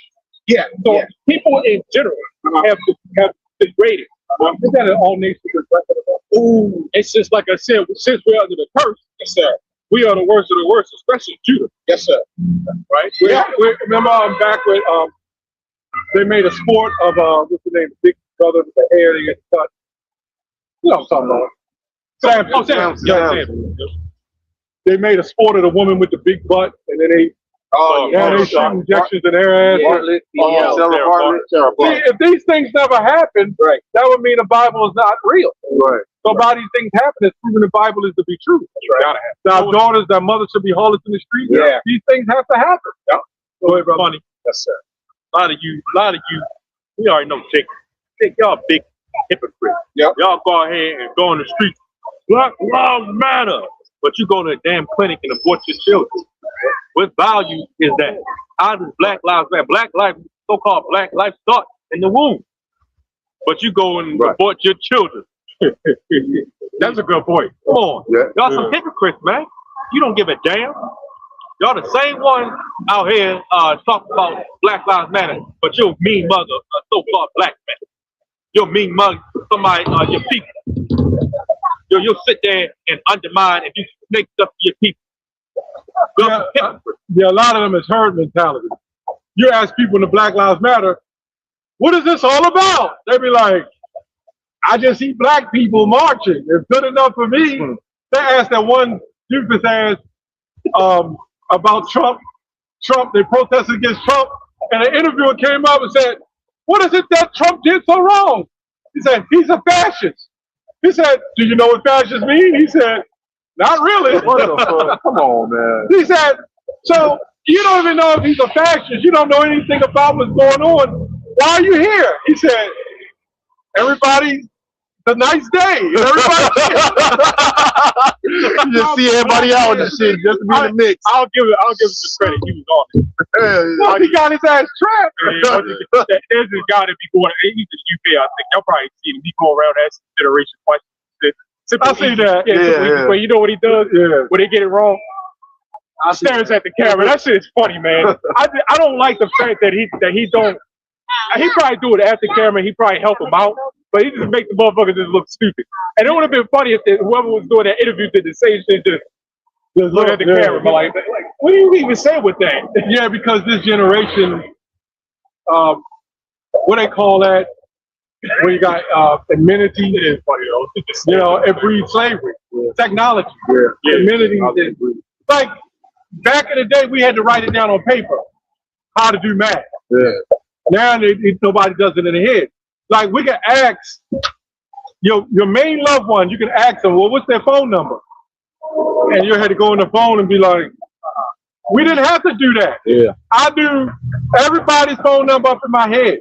Yeah. So people in general have degraded. Is that an all nation reflected about? Ooh, it's just like I said, since we're under the curse, yes, sir, we are the worst of the worst, especially Judah. Yes, sir. Right? Remember back when they made a sport of what's the name? Big brother with the hair they get cut. You know what I'm talking about. Sam. They made a sport of the woman with the big butt, and then they they shoot injections in their ass. See, if these things never happened, that would mean the Bible is not real. Right. So by these things happening, it's proving the Bible is to be true. Right. Our daughters, our mothers should be harlots in the street. Yeah. These things have to happen. Yeah. Go ahead, brother. Funny. Yes, sir. A lot of you, we already know y'all big hypocrites. Yep. Y'all go ahead and go on the streets. Black Lives Matter. But you go to a damn clinic and abort your children. What value is that? How does Black Lives Matter? Black life, so-called Black life, start in the womb. But you go and abort your children. That's a good point. Come on. Y'all some hypocrites, man. You don't give a damn. Y'all the same one out here talking about Black Lives Matter, but you're a mean mother, a so-called black man. You're a mean mother to somebody, your people. You'll sit there and undermine and do snake stuff to your people. A lot of them is herd mentality. You ask people in the Black Lives Matter, what is this all about? They be like, I just see black people marching. It's good enough for me. They asked that one stupid ass about Trump. They protested against Trump, and an interviewer came up and said, what is it that Trump did so wrong? He said, he's a fascist. He said, do you know what fascist mean? He said, not really. What the fuck? Come on, man. He said, so you don't even know if he's a fascist. You don't know anything about what's going on. Why are you here? He said, everybody a nice day. And everybody, You just see everybody out and shit just to be in the mix. I'll give him some credit. He was on it. well, he got his ass trapped. There's this guy that be going. He's in UK. I think y'all probably seen him. He go around asking generation questions. I see that. Yeah. But you know what he does? Yeah. When they get it wrong, he stares at the camera. That shit is funny, man. I don't like the fact that he don't. He probably do it at the camera. He probably help him out, but he just make the motherfuckers just look stupid. And it would have been funny if whoever was doing that interview did the same shit, just look at the camera, but like, what do you even say with that? Yeah, because this generation, what they call that, where you got amenity, It is funny though. you know, it breeds slavery. Technology, amenity. Like back in the day, we had to write it down on paper, how to do math. Yeah. Now nobody does it in the head. Like we can ask your main loved one, you can ask them, well, what's their phone number? And you had to go on the phone and be like, we didn't have to do that. Yeah. I do everybody's phone number up in my head.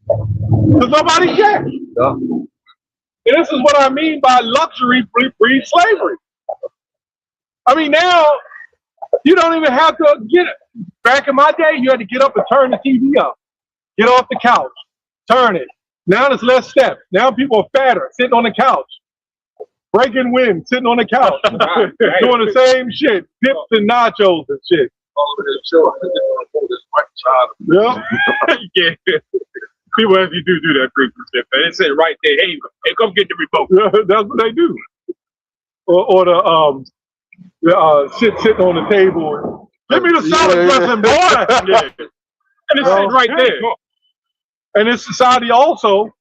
Because nobody checks. Yeah. And this is what I mean by luxury breeds slavery. I mean, now you don't even have to get it. Back in my day, you had to get up and turn the TV up. Get off the couch. Turn it. Now there's less steps. Now people are fatter, sitting on the couch. Breaking wind, sitting on the couch. Doing the same shit. Dips and nachos and shit. Yeah. Yeah. People actually do that freaky shit, man. They sit right there, hey, come get the remote. That's what they do. Or the sitting on the table. Give me the salad dressing, boy. Yeah. And it's sitting right there. And in society also,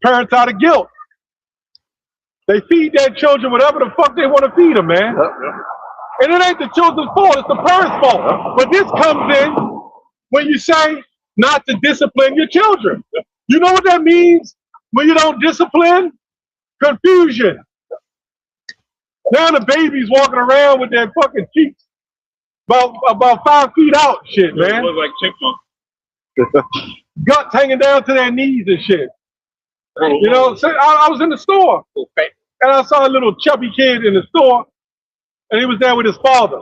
parents out of guilt. They feed their children whatever the fuck they want to feed them, man. And it ain't the children's fault, it's the parents' fault. But this comes in when you say not to discipline your children. You know what that means when you don't discipline? Confusion. Now the baby's walking around with their fucking cheeks about 5 feet out, shit, man. It look like chipmunk. Guts hanging down to their knees and shit. You know, so I was in the store and I saw a little chubby kid in the store, and he was there with his father.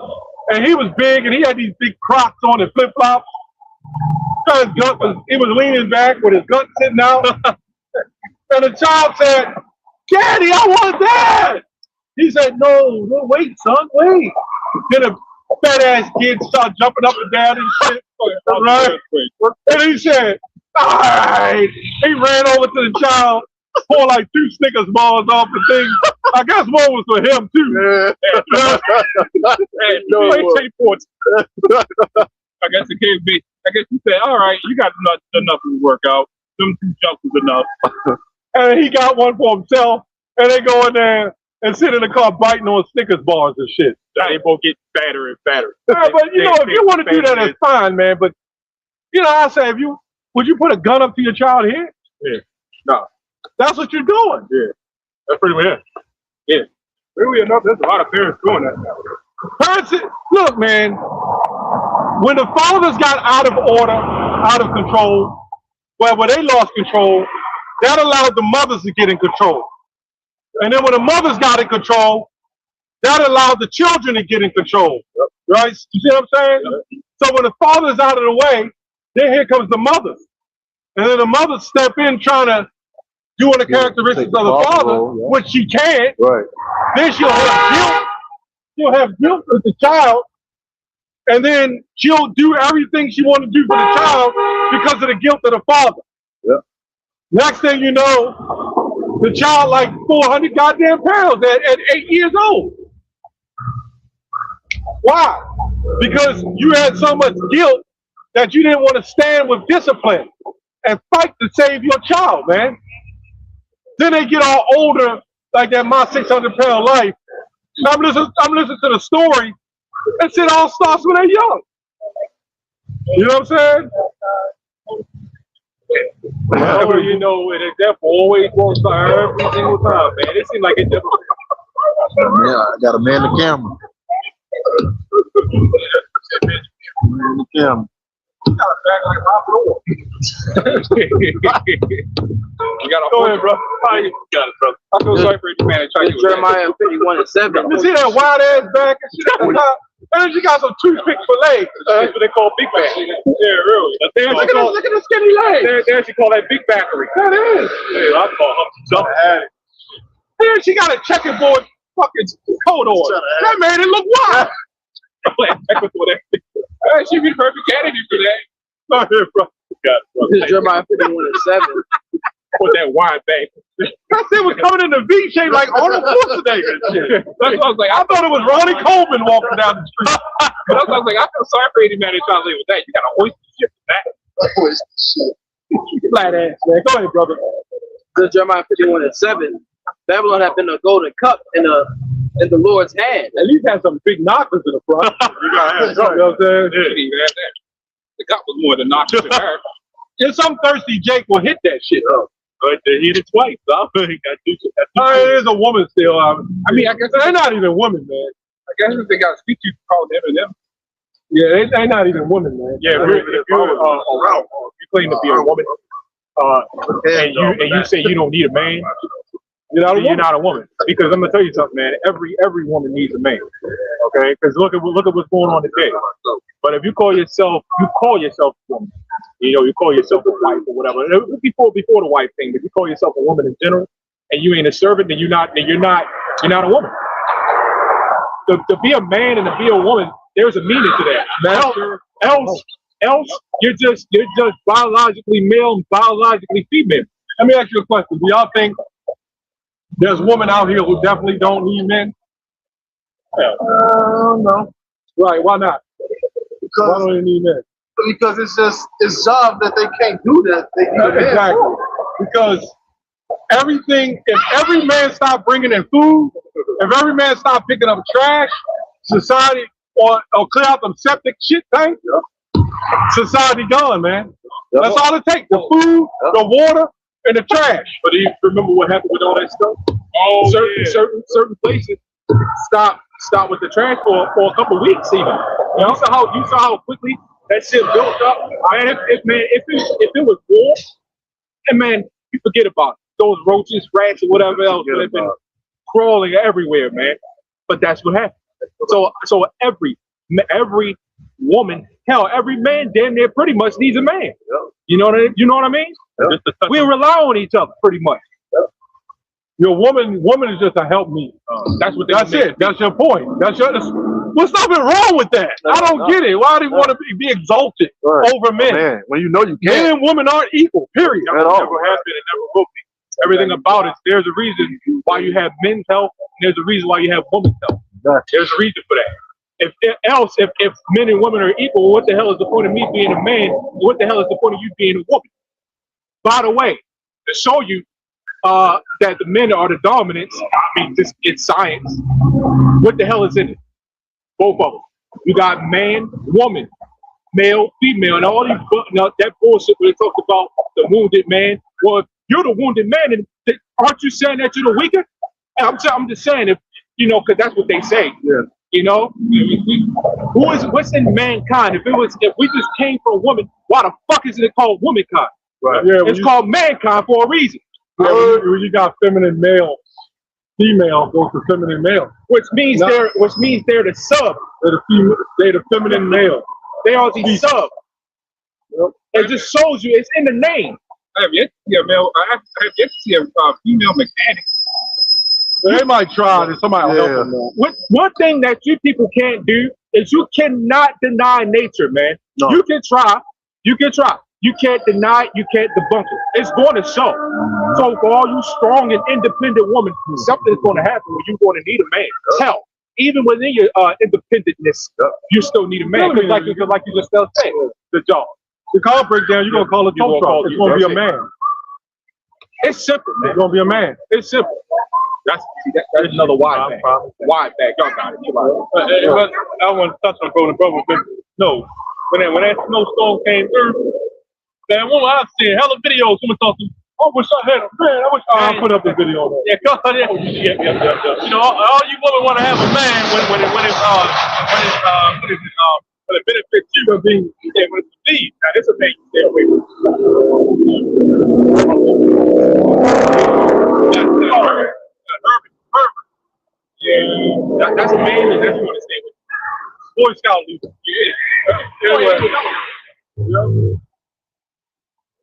And he was big and he had these big Crocs on and flip flops. He was leaning back with his gut sitting out. And the child said, "Daddy, I want that." He said, no, wait, son, wait. Then a fat ass kid started jumping up and down and shit. Right? And he said, all right. He ran over to the child, pulled like 2 Snickers bars off the thing. I guess one was for him too. I guess the kid be. I guess he said, all right, you got enough to work out. Them 2 jumps was enough. And he got one for himself. And they go in there and sit in the car biting on Snickers bars and shit. They both get fatter and fatter. Yeah, but you know, if you want to do that, that's fine, man. But you know, I say, would you put a gun up to your child here? Yeah. No. That's what you're doing. Yeah. That's pretty much it. Yeah. Really enough, there's a lot of parents doing that now. Parents, look, man, when the fathers got out of order, out of control, where they lost control, that allowed the mothers to get in control. And then when the mothers got in control, that allowed the children to get in control. Right? You see what I'm saying? So when the father's out of the way, then here comes the mothers. And then the mothers step in trying to do the characteristics of the father, which she can't. Right. Then she'll have guilt. She'll have guilt with the child. And then she'll do everything she wants to do for the child because of the guilt of the father. Yeah. Next thing you know, the child like 400 goddamn pounds at 8 years old. Why? Because you had so much guilt that you didn't want to stand with discipline and fight to save your child, man. Then they get all older, like that My 600 Pound Life. I'm listening to the story, and shit all starts when they're young. You know what I'm saying? Well, you know, and it definitely always works for every single time, man. It seems like it just. Yeah, I got a man the camera. Man the camera. got a bag like Rob Lowe. You got a Go ahead, bro. You got it, bro. I feel sorry for you, man. It's Jeremiah 51:7. You see that wild ass bag and shit? And she got some toothpicks for legs. That's what they call big back. Yeah, really. Look at the skinny legs. They actually call that big backery. That is. Yeah, I call her something. Then she got a checkerboard fucking coat on. That made it look wild. Hey, she'd be perfect candidate for that. Go ahead, bro. This is Jeremiah 51:7. With that wine bag. That thing was coming in the V shape like Arnold Schwarzenegger and shit. That's what I was like. I thought it was Ronnie Coleman walking down the street. That's what I was like. I feel sorry for any man that trying to live with that. You got to hoist the shit with that. Flat ass, man. Go ahead, brother. This is Jeremiah 51:7. Babylon had been a golden cup in the Lord's hand. At least had some big knockers in the front. You know what I'm saying? Yeah. The cup was more than noxious than her. And some thirsty Jake will hit that shit up. But they hit it twice, so he got to do It is a woman still. I mean, I guess they're not even women, man. I guess if they got to speak to you, call them and them. Yeah, they're not even women, man. Yeah, if you claim to be a woman, and you say you don't need a man, you're not a woman. Because I'm gonna tell you something, man. Every woman needs a man. Okay, because look at what's going on today. But if you call yourself a woman, you call yourself a wife or whatever. Before the wife thing, if you call yourself a woman in general, and you ain't a servant, then you're not a woman. To be a man and to be a woman, there's a meaning to that. Else you're just biologically male and biologically female. Let me ask you a question. Do y'all think there's women out here who definitely don't need men? No. Right, why not? Why don't they need men? Because it's job that they can't do that. They need Exactly. Because if every man stopped bringing in food, if every man stopped picking up trash, society, or clear out them septic shit tanks, society gone, man. That's all it takes. The food, the water, and the trash. But do you remember what happened with all that stuff? Certain places stop with the trash for a couple of weeks even. You saw how quickly that shit built up. Man, if it was war, and man, you forget about it. Those roaches, rats, or whatever else that have been crawling everywhere, man. But that's what happened. So every woman, hell, every man damn near pretty much needs a man. You know what I mean? We rely on each other pretty much. Your woman is just a help me. That's it. That's your point. What's nothing wrong with that? I don't get it. Why do you want to be exalted over men? Man, when you know you Men can't. and women aren't equal, period. Never has been and never will be. Everything about it, there's a reason why you have men's health, and there's a reason why you have women's health. There's a reason for that. If men and women are equal, what the hell is the point of me being a man? What the hell is the point of you being a woman? By the way, to show you that the men are the dominants, I mean, it's science. What the hell is in it? Both of them. You got man, woman, male, female, and all these that bullshit where they talk about the wounded man. Well, if you're the wounded man, and aren't you saying that you're the weaker? I'm just saying, if because that's what they say. Yeah. What's in mankind? If we just came from a woman, why the fuck isn't it called womankind? Right. Yeah, it's called mankind for a reason. Yeah, when you got feminine male, female goes to feminine male, which means they're the sub. They're the feminine male. They are the sub. Yep. It just shows you it's in the name. I have yet to see a male. I have yet to see a female mechanic. They might try and somebody will help them. One thing that you people can't do is you cannot deny nature, man. No. You can try. You can't deny it. You can't debunk it. It's going to show. So for all you strong and independent women, something's going to happen where you're going to need a man. Hell, even within your independentness, you still need a man. Because like you just said, the job. The car breakdown, you're going to call a tow truck. It's going to be a man. It's simple, man. It's going to be a man. It's simple. That's another wide bag. Wide bag. Y'all got it. But I want to touch on Golden Brother, but no. When that snowstorm came through, man, I've seen hella videos. Someone talking, I wish I had a man. I'll put up the video on that. Yeah, go ahead. All you women want to have a man when it benefits you. When it's Steve, now this is a man you stay away from. That's a man that you want to stay with. Boy Scout leader. Yeah. Anyway.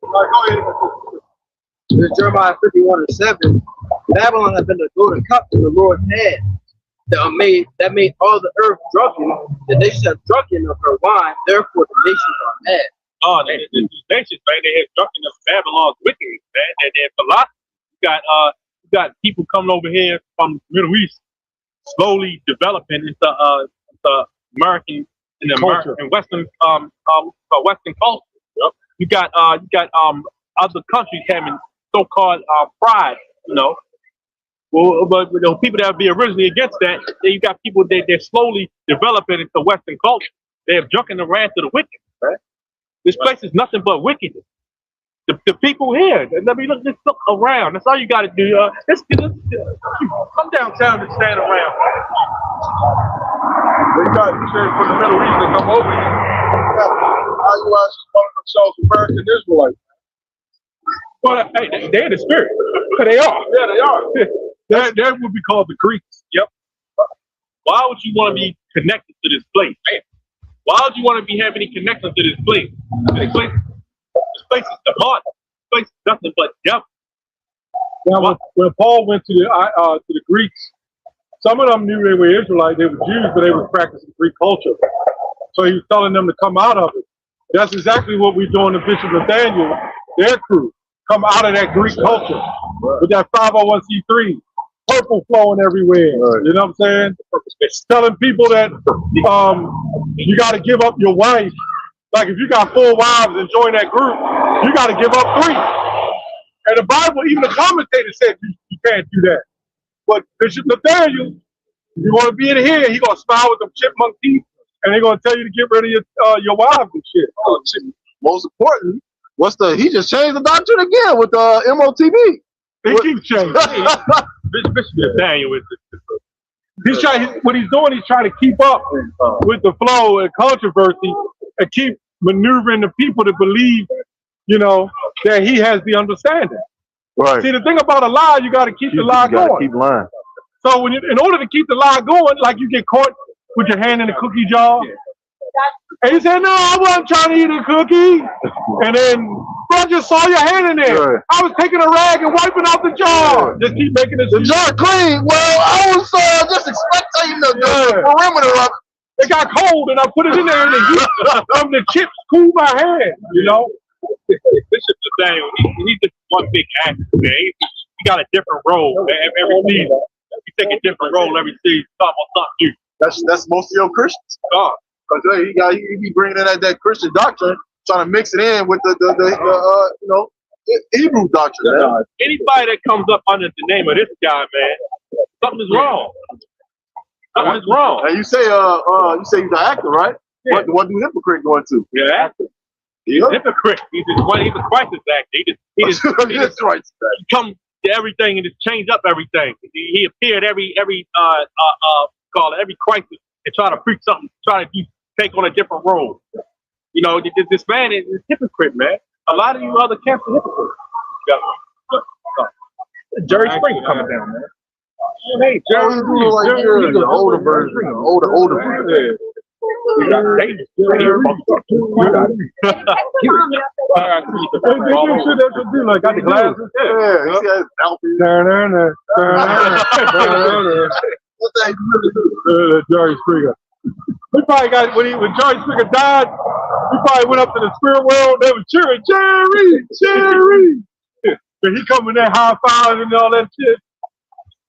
Go ahead. In Jeremiah 51:7, Babylon had been the golden cup in the Lord's hand that made all the earth drunken. The nations have drunken of her wine, therefore the nations are mad. Oh, these nations, man, they have drunken of Babylon's wickedness, man. And philosophy. You got people coming over here from the Middle East, slowly developing into American and American and Western Western culture. Yep. You got other countries having so-called pride, you know. Well, but you know, people that would be originally against that, then you got people that they're slowly developing into Western culture. They have drunken the wrath of the wicked, right? This place is nothing but wickedness. The people here, let me look around. That's all you got to do. Come downtown and stand around. They got church from the Middle East that come over here. How you guys calling themselves American Israelites? Well, hey, they're the spirit. They are. Yeah, they are. That would be called the Greeks. Yep. Why would you want to be connected to this place? Why would you want to be having any connection to this place? This place is demonic. This place is nothing but devil. Now, when Paul went to the Greeks, some of them knew they were Israelites. They were Jews, but they were practicing Greek culture. So he was telling them to come out of it. That's exactly what we're doing to Bishop Nathaniel, their crew. Come out of that Greek culture with that 501c3, purple flowing everywhere. Right. You know what I'm saying? It's telling people that you got to give up your wife. Like if you got 4 wives and join that group, you got to give up 3. And the Bible, even the commentator said you can't do that. But Bishop Nathaniel, if you want to be in here, he gonna smile with them chipmunk teeth, and they're gonna tell you to get rid of your wives and shit. Oh, most important. He just changed the doctrine again with MOTB. They keep changing. Bishop Nathaniel is what he's doing, he's trying to keep up with the flow and controversy and keep maneuvering the people to believe, you know, that he has the understanding. Right. See, the thing about a lie, you got to keep the lie going. Keep lying. So in order to keep the lie going, like you get caught with your hand in the cookie jar, and you say, "No, I wasn't trying to eat a cookie," and then I just saw your hand in there. Right. I was taking a rag and wiping out the jar. Just keep making the jar clean. Well, I was just expecting the perimeter of it. It got cold, and I put it in there, and the heat from the chips cooled my hand. You know. Bishop Nathaniel, he's just one big actor, man. He got a different role every season. He take a different role every season. Talking about something new. That's most of your Christians. Because he be bringing in that Christian doctrine, trying to mix it in with the Hebrew doctrine. Man. Anybody that comes up under the name of this guy, man, something is wrong. Something is wrong. And you say he's an actor, right? Yeah. What do hypocrite going to? Yeah, actor. He's a hypocrite. He's a crisis actor. He just come to everything and just change up everything. He appeared every crisis and try to preach something, try to take on a different role. You know, this man is a hypocrite, man. A lot of you other camps are hypocrites. Jerry Springer coming down, man. Hey, Jerry, he's an older version, older version. They do shit that should do, like got the glasses. Jerry Springer. He probably got when Jerry Springer died, he probably went up to the spirit world. They were cheering, Jerry. And he coming there high fives and all that shit.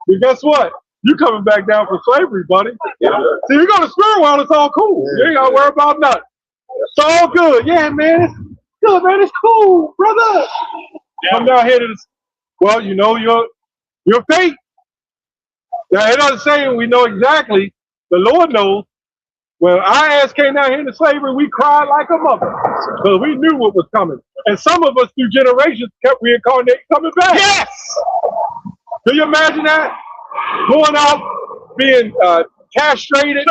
But guess what? You coming back down for slavery, buddy. Yeah. See, you go to spirit world, it's all cool. Yeah. You ain't gotta worry about nothing. It's all good. Yeah, man. It's good, man. It's cool, brother. Yeah. Come down here to this. Well, you know your fate. Now, it doesn't say we know exactly. The Lord knows. When our ass came down here into slavery, we cried like a mother. Because we knew what was coming. And some of us through generations kept reincarnating, coming back. Yes! Do you imagine that? Going out, being castrated,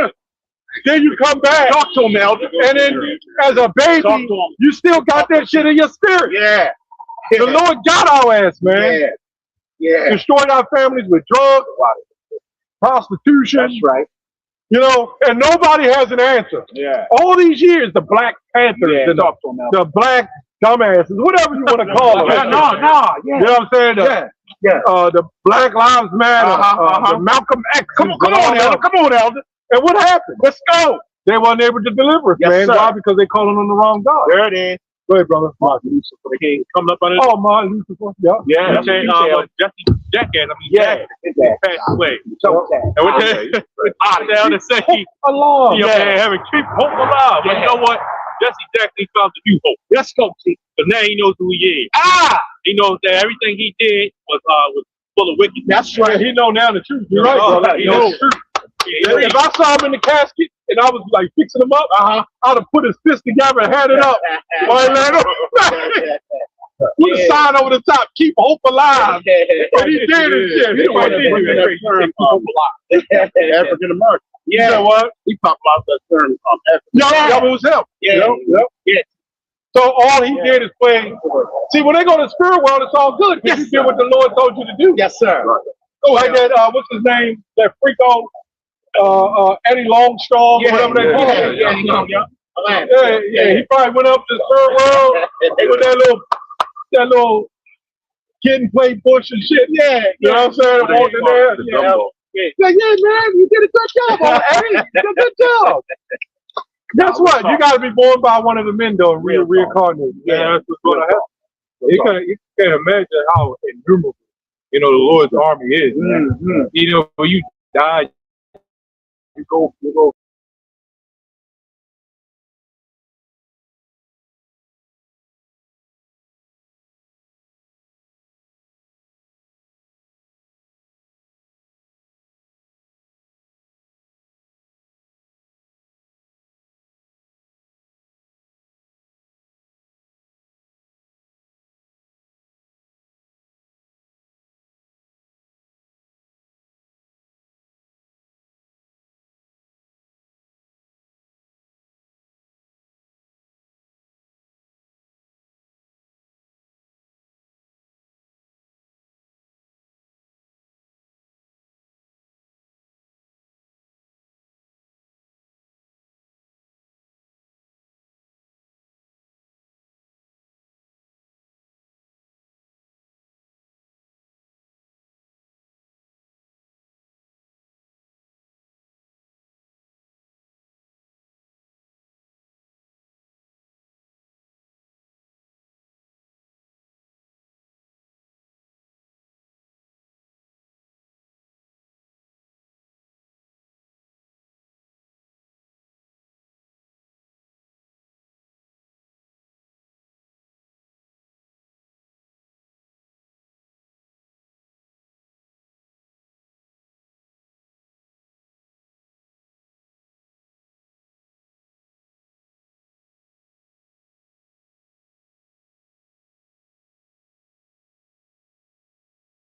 Then you come back. Talk to him, Elder. And then as a baby, Talk to him. you still got that shit in your spirit. Yeah. The Lord got our ass, man. Yeah. Yeah. Destroyed our families with drugs, prostitution. That's right. You know, and nobody has an answer. Yeah. All these years, the Black Panthers and Talk to him, Elder. the black dumbasses, whatever you want to call them. Yeah, no. Yeah. You know what I'm saying? The Black Lives Matter, the Malcolm X. Come on, Elder. Come on, Elder. And what happened? Let's go. They weren't able to deliver us, Yes, man. sir. Why? Because they calling on the wrong God. There it is. Go ahead, brother. Martin Lucifer King coming up under Oh, Martin Lucifer. Yeah. yeah, That's saying, what you said. Jesse Jackass, Yeah. passed away. So And what they down to say he Allah. man having keep hope alive. But you know what? Jesse Jackson found the new hope. let's go, Chief. Because now he knows who he is. He knows that everything he did was full of wickedness. That's right. He know now the truth. You're right, brother. He He knows knows. the truth. If I saw him in the casket and I was like fixing him up, I'd have put his fist together and had it up. Put a sign over the top, keep hope alive. But he did his shit. He African American. You know what? He popularized that term. Yeah, it was him. Yeah. So all he did is play. See, when they go to the spirit world, it's all good. Because you did what the Lord told you to do. Yes, sir. Like that, what's his name? That freako, Eddie Longstrong, or whatever they call him. Yeah, he probably went up to the spirit world with that little kid and play bush and shit. Yeah, you know what I'm saying? Walked in there. Yeah, man, you did a good job on Eddie. You did a good job. Guess what? You got to be born by one of the men, though, and reincarnated. Yeah, that's what's going to happen. You can't imagine how innumerable, the Lord's army is. Mm-hmm. You know, when you die, you go.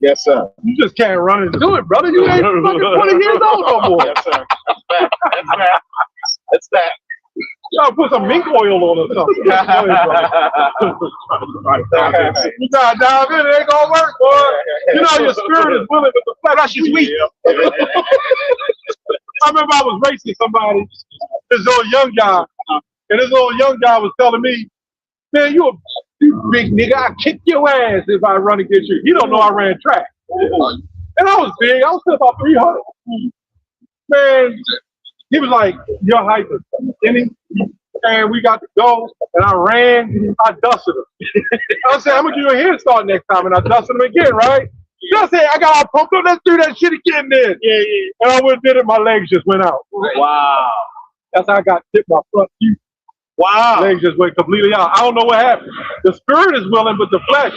Yes, sir. You just can't run and do it, brother. You ain't fucking 20 years old no more. Yes, sir. That's that. Y'all put some mink oil on or something. Go ahead, brother. You gotta dive in, it ain't gonna work, boy. You know your spirit is willing, but the flesh is weak. I remember I was racing somebody, this little young guy, and this little young guy was telling me, man, you big nigga, I kick your ass if I run against you. He don't know I ran track. And I was big, I was still about 300. Man, he was like, your height is skinny. And we got to go, and I ran, I dusted him. I said, I'm gonna give you a head start next time, and I dusted him again, right? I said, I got all pumped up, let's do that shit again then. Yeah. And I went and did it, my legs just went out. Wow. That's how I got tipped my front teeth. Wow. Legs just went completely out. I don't know what happened. The spirit is willing, but the flesh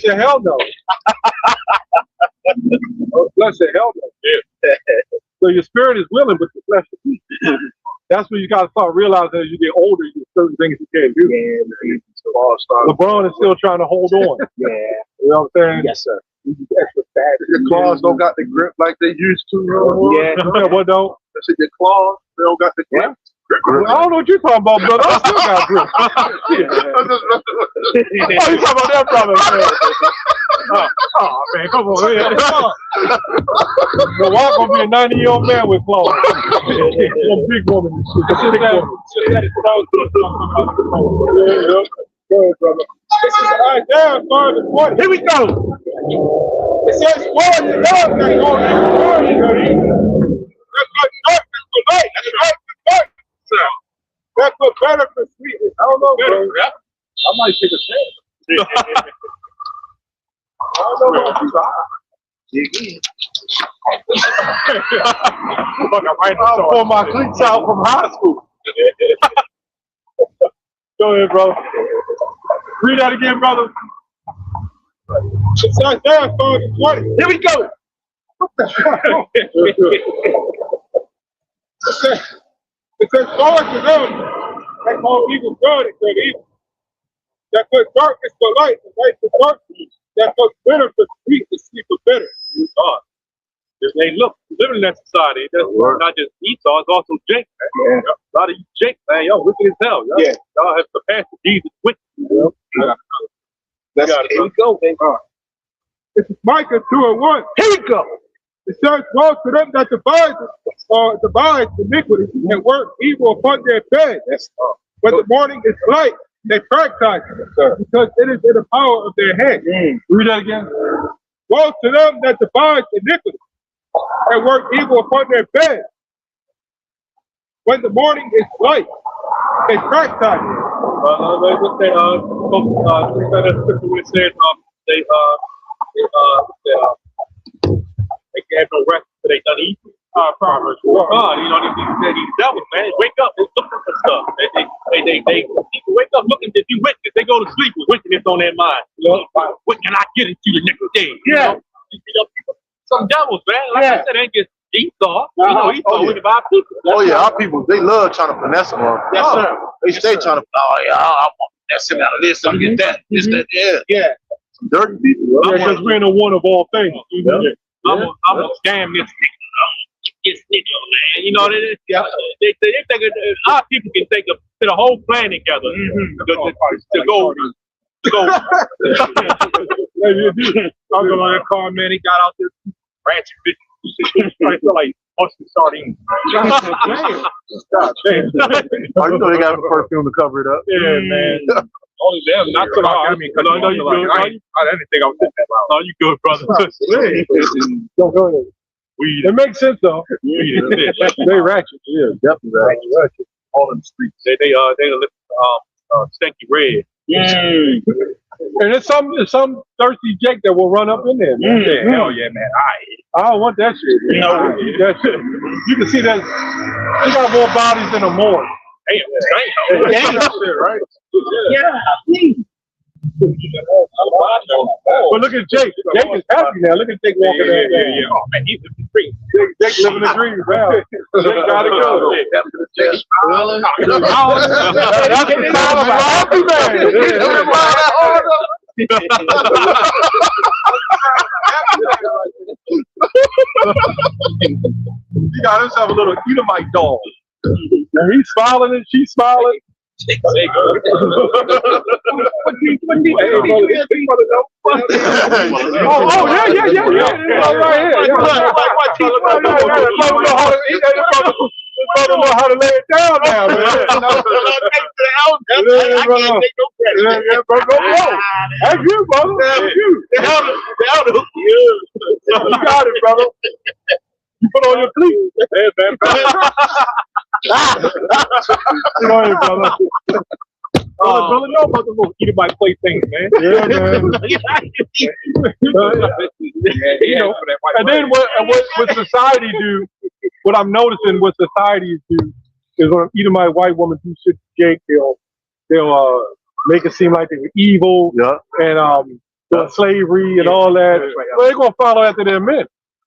is hell no. The flesh is hell no. Yeah. So your spirit is willing, but the flesh is weak. That's when you got to start realizing as you get older, there's certain things you can't do. Yeah, LeBron is still trying to hold on. Yeah. You know what I'm saying? Yes, sir. Extra fat. The claws don't got the grip like they used to. Yeah, what don't? That shit get claws. They don't got the grip. I don't know what you're talking about, brother. I still got grip. Oh, you talking about that brother, man. Oh, man, come on, man. The wife gonna be a 90-year-old man with claws. Some big woman and shit. Go ahead, brother. All right, down, starting the 20. Here we go. It says, "Lord, the Lord that goes that's what darkness to light. That's right. That's what better for sweetness. I don't know, bro. I might take a chance. I don't know about you. I'll pull my cleats out from high school. Go ahead, bro. Read that again, brother. It says there, so here we go. What the hell? It says, "Lord to them that call evil good and good evil, that put darkness for light and light for darkness, that put bitter for sweet and sweet for bitter." God. Hey, look, living in that society, that's not just Esau, it's also Jake, man. Yeah. A lot of you Jake, man, y'all wicked as hell. Y'all, Yeah. y'all have surpassed Jesus wicked. Here we go, baby. This is Micah 2:1. Here we go. It says, "Woe to them that devise iniquity and work evil upon their bed. But the morning is light, they practice it, because it is in the power of their hand." Read that again. "Woe to them that devise iniquity and work evil upon their bed. When the morning is light, they practice it." What's that, that scripture where it says, they have no rest until they done evil. Proverbs. God, you know, these devils, man, wake up, they're looking for stuff. They people wake up looking to do wickedness. They go to sleep with wickedness on their mind. What can I get into the next day? You know? Some devils, man. Like I said, ain't just Esau. You know, Esau with our people. Oh yeah, our people, they love trying to finesse them. Yes, sir. They stay trying to, I want finesse him out of this, I'm get that, this, that, Yeah. Some dirty people. Because we're in a one of all things. I'm gonna scam this nigga. This nigga, man. You know, they think our people can think of put a whole plan together to go. I was on that car, man. He got out there, ratchet bitch. I feel like busting sardines. God damn. Oh, you know they got perfume to cover it up. Yeah, man. Only them, not so much. I mean, because I didn't think I was in that loud. No, you good, brother. Don't go there. It makes sense though. They ratchet. Yeah, definitely ratchet. All in the streets. They listen to Stanky Red. And there's some thirsty Jake that will run up in there, man. Hell yeah, man. I don't want that shit. You know, that shit. You can see that they got more bodies than a Moor. Damn. Right? Yeah. But look at Jake. Jake is happy now. Look at Jake walking there. Yeah. Oh man, he's in the dream. Jake living the dream. Wow. Jake gotta go. That's the time of a happy man. He got himself a little Edomite dog. And he's smiling and she's smiling. Oh, yeah. I don't know how to lay it down now, man. That's you, brother. That's you. You got it, brother. You put on your cleats. Go ahead, brother. Brother, know about the little Edomite play things, man. Yeah, man. And then what society do? What I'm noticing, what societies do, is when an Edomite white woman do shit to Jake, they'll make it seem like they're evil, and slavery and all that. Well, they're gonna follow after their men.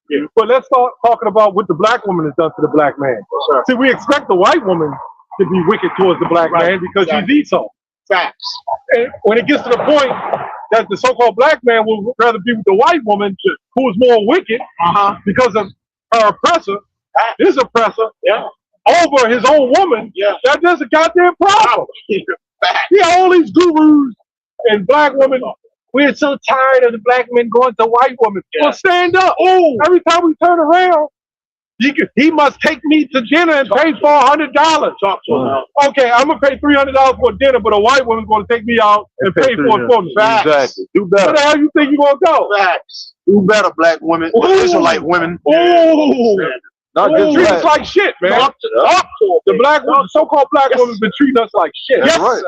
Yeah. But let's start talking about what the black woman has done to the black man. Sure. See, we expect the white woman to be wicked towards the black man because she's Esau. Facts. And when it gets to the point that the so-called black man would rather be with the white woman who is more wicked because of her oppressor, his oppressor, over his own woman, that's a goddamn problem. He all these gurus and black women. We're so tired of the black men going to white women. Well, stand up. Oh, every time we turn around, he must take me to dinner and pay $400. Okay, I'm gonna pay $300 for dinner, but a white woman's gonna take me out and pay for it for me. Exactly. Do better. Where the hell you think you gonna go? Facts. Do better, black women. Israelite women. Not just treat us like shit, man. The black women, so-called black women, been treating us like shit. That's right.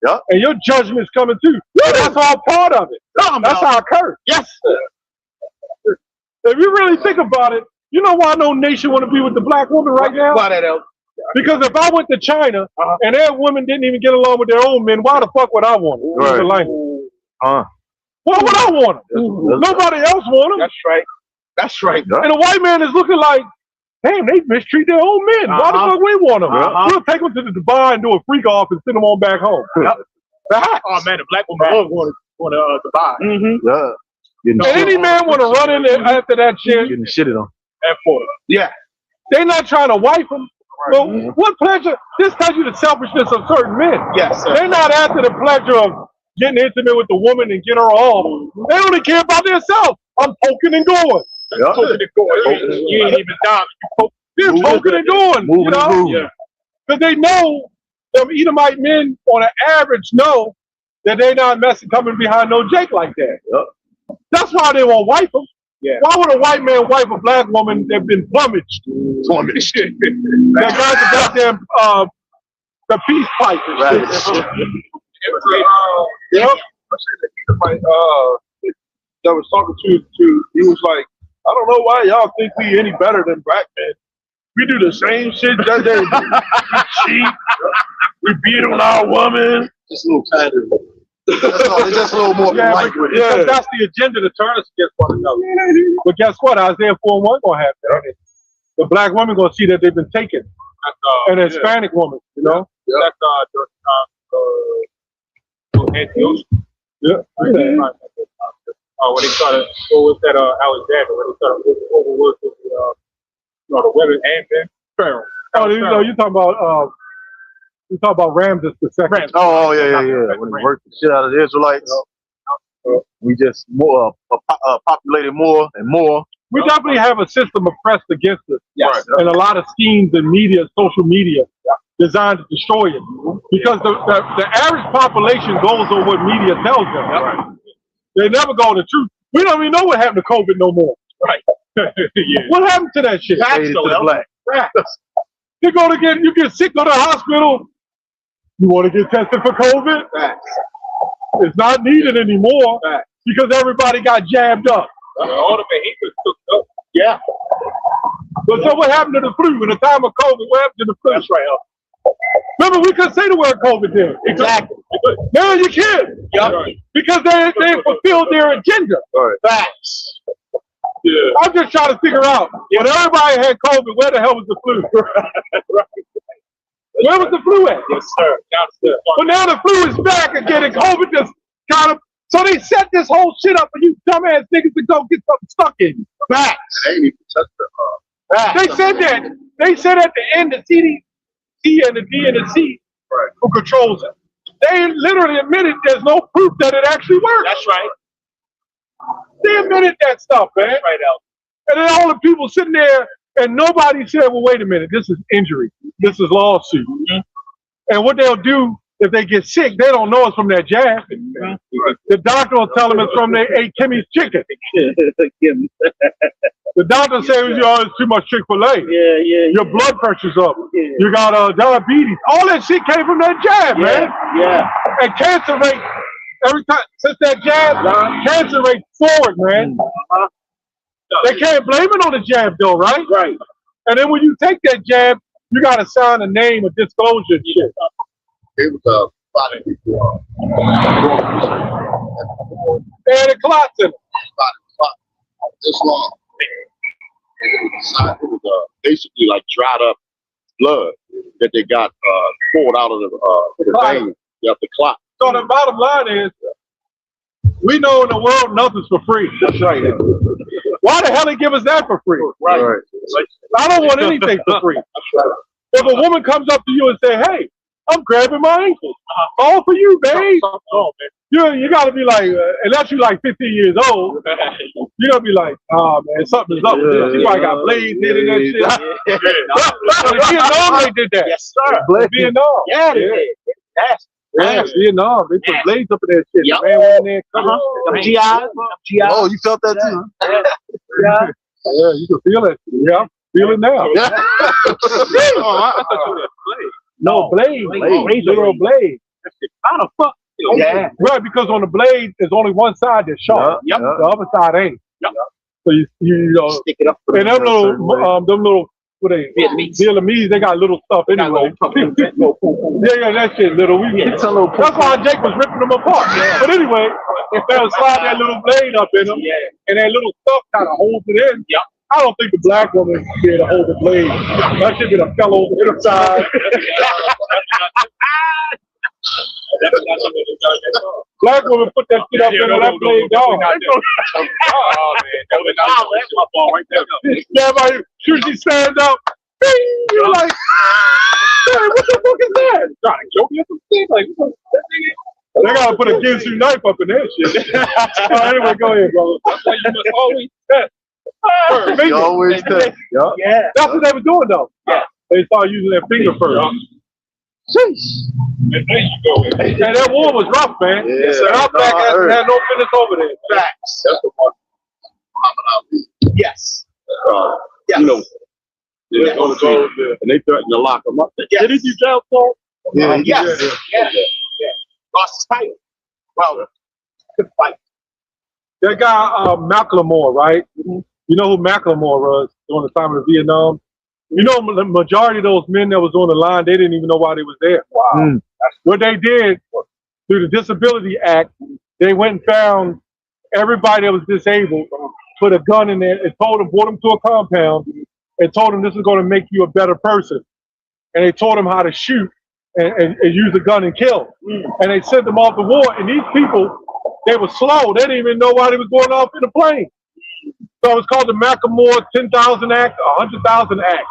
Yeah. And your judgment's coming too. That's all part of it. That's our curse. Yes. If you really think about it, you know why no nation want to be with the black woman right now? Why that else? Because if I went to China and their women didn't even get along with their own men, why the fuck would I want them? Right. Why would I want them? Nobody else want them. That's right. That's right. And the white man is looking like, damn, they mistreat their own men. Why the fuck we want them? We'll take them to the Dubai and do a freak off and send them on back home. Oh man, the black woman love going to Dubai. And any man want to run in there after that shit. Getting shitted on. They're not trying to wipe them. Well, what pleasure? This tells you the selfishness of certain men. Yes, sir. They're not after the pleasure of getting intimate with the woman and get her off. They only care about themselves. I'm poking and going. You ain't even down. They're poking and going. You know? Because they know them Edomite men on an average know that they're not coming behind no Jake like that. That's why they won't wipe them. Why would a white man wipe a black woman that's been plumaged? That got the goddamn the peace pipe and shit. That was talking to he was like, I don't know why y'all think we any better than black men. We do the same shit that they do. We cheat. We beat on our woman. Just a little kinder. It's just a little more polite with it. Because that's the agenda to turn us against one another. But guess what? Isaiah 4:1 gonna happen. The black woman gonna see that they've been taken. And the Hispanic woman, you know? That's Antioch. When they started, what was that? Alexander, when they started overwork with the women and men. Pharaoh. Oh, you talking about Ramses the second. Oh, yeah. When we worked the shit out of the Israelites, we just populated more and more. We definitely have a system oppressed against us. Yes. And a lot of schemes and media, social media, designed to destroy it. Because the average population goes on what media tells them. They never go on the truth. We don't even know what happened to COVID no more. What happened to that shit? You get sick, go to the hospital. You want to get tested for COVID? It's not needed anymore because everybody got jabbed up. All the behaviors took up. Yeah. So what happened to the flu? In the time of COVID, what happened to the flu? That's right. Remember, we couldn't say the word COVID then. Exactly. Now you can. Because they fulfilled their agenda. Facts. I'm just trying to figure out, when everybody had COVID, where the hell was the flu? Where was the flu at? Yes, sir. But now the flu is back again, and COVID just kind of. So they set this whole shit up for you dumbass niggas to go get something stuck in you. Facts. They ain't even touched the They said that. They said at the end, the CDC and the DNC who controls it. They literally admitted there's no proof that it actually works. That's right. They admitted that stuff, man. Right out. And then all the people sitting there, and nobody said, well, wait a minute, this is injury. This is lawsuit. And what they'll do, if they get sick, they don't know it's from their jab. The doctor will tell them it's from they ate Kimmy's chicken. The doctor says, it's too much Chick-fil-A. Your blood pressure's up. You got diabetes. All that shit came from that jab, man. And cancer rate, every time, since that jab, cancer rate forward, man. They can't blame it on the jab, though, right? Right. And then when you take that jab, you got to sign a name, a disclosure and shit. It was spotted people. And the clots in it. This long. It was basically like dried up blood that they got poured out of the vein. The clot. So the bottom line is, we know in the world nothing's for free. That's right. Why the hell they give us that for free? Right. I don't want anything for free. If a woman comes up to you and say, "Hey, I'm grabbing my ankles," all for you, babe. You got to be like, unless you're like 15 years old, you got to be like, "Oh man, something's up with this." She probably got blades in and that shit. In Vietnam, they did that. Yes, sir. In Vietnam. Yeah, they did. That's Yeah, Vietnam. They put blades up in that shit. Yep. The man went in there. GIs. Oh, you felt that too? Huh? Yeah. Yeah, you can feel it. Yeah, feel it now. Oh, I thought you were playing. No, blade. Literal blade. How the fuck? Yeah. Right, because on the blade, there's only one side that's sharp. Yep. The other side ain't. Yep. So you know, Stick it up. and them little, what they? Vietnamese, they got little stuff anyway. Yeah, that shit little. That's why Jake was ripping them apart. But anyway, if they'll slide that little blade up in them, and that little stuff kind of holds it in. Yep. I don't think the black woman should be able to hold the blade. That shit gonna fell over to the side. Black woman put that shit up in that blade down. Oh man, that was my fault right there. Everybody, she stands up. Bing! You're like, hey, what the fuck is that? Trying to choke me or some shit? Like, they gotta put a Gmsbaltimore knife up in that shit. Anyway, go ahead, bro. That's why you must always test. You always test. Yeah. That's what they were doing though. Yeah. They started using their finger first. And there you go. And that war was rough, man. Yeah. So our black ass had no business over there. Facts. Yes. Yes. You know, they're gonna go and they threatened to lock him up. Did he do jail talk? Yeah. Yes. Yeah. Lost his title. Well, good fight. That guy, Macklemore, right? You know who Macklemore was during the time of Vietnam? You know, the majority of those men that was on the line, they didn't even know why they was there. Wow. What they did, through the Disability Act, they went and found everybody that was disabled, put a gun in there and told them, brought them to a compound and told them this is going to make you a better person. And they taught them how to shoot and use a gun and kill. And they sent them off to war. And these people, they were slow. They didn't even know why they was going off in a plane. So it was called the Macklemore 10,000 Act, 100,000 Act,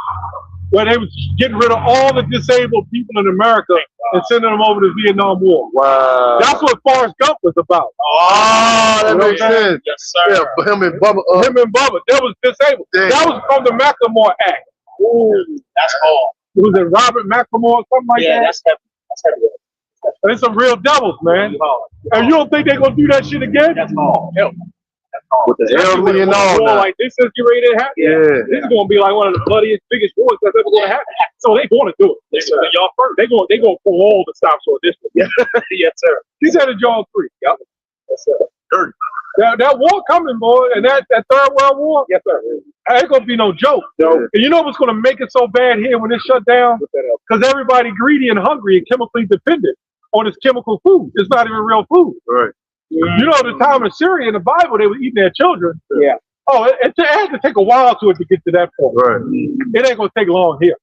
where they was getting rid of all the disabled people in America and sending them over to the Vietnam War. Wow. That's what Forrest Gump was about. Oh, that makes sense. Yes, sir. Yeah, but him and Bubba. Him and Bubba, they was disabled. Damn. That was from the Macklemore Act. Ooh, that's all. Was it Robert Macklemore or something like Yeah, that? that's heavy. That's heavy. They some real devils, man. And you don't think they're going to do that shit again? That's all. With the elderly and all war that. like this is getting ready to happen. Yeah. This is going to be like one of the bloodiest, biggest wars that's ever going to happen. So they going to do it. Yes, sir. Y'all first. They going to pull all the stops on this one. Yes, sir. He said it, John 3. Yep. Yes, sir. That war coming, boy, and that Third World War, Yes, sir. ain't going to be no joke. No. And you know what's going to make it so bad here when it's shut down? Because everybody greedy and hungry and chemically dependent on this chemical food. It's not even real food. Right. You know, the time of Syria in the Bible, they were eating their children. Yeah. Oh, it had to take a while to get to that point. Right. It ain't going to take long here.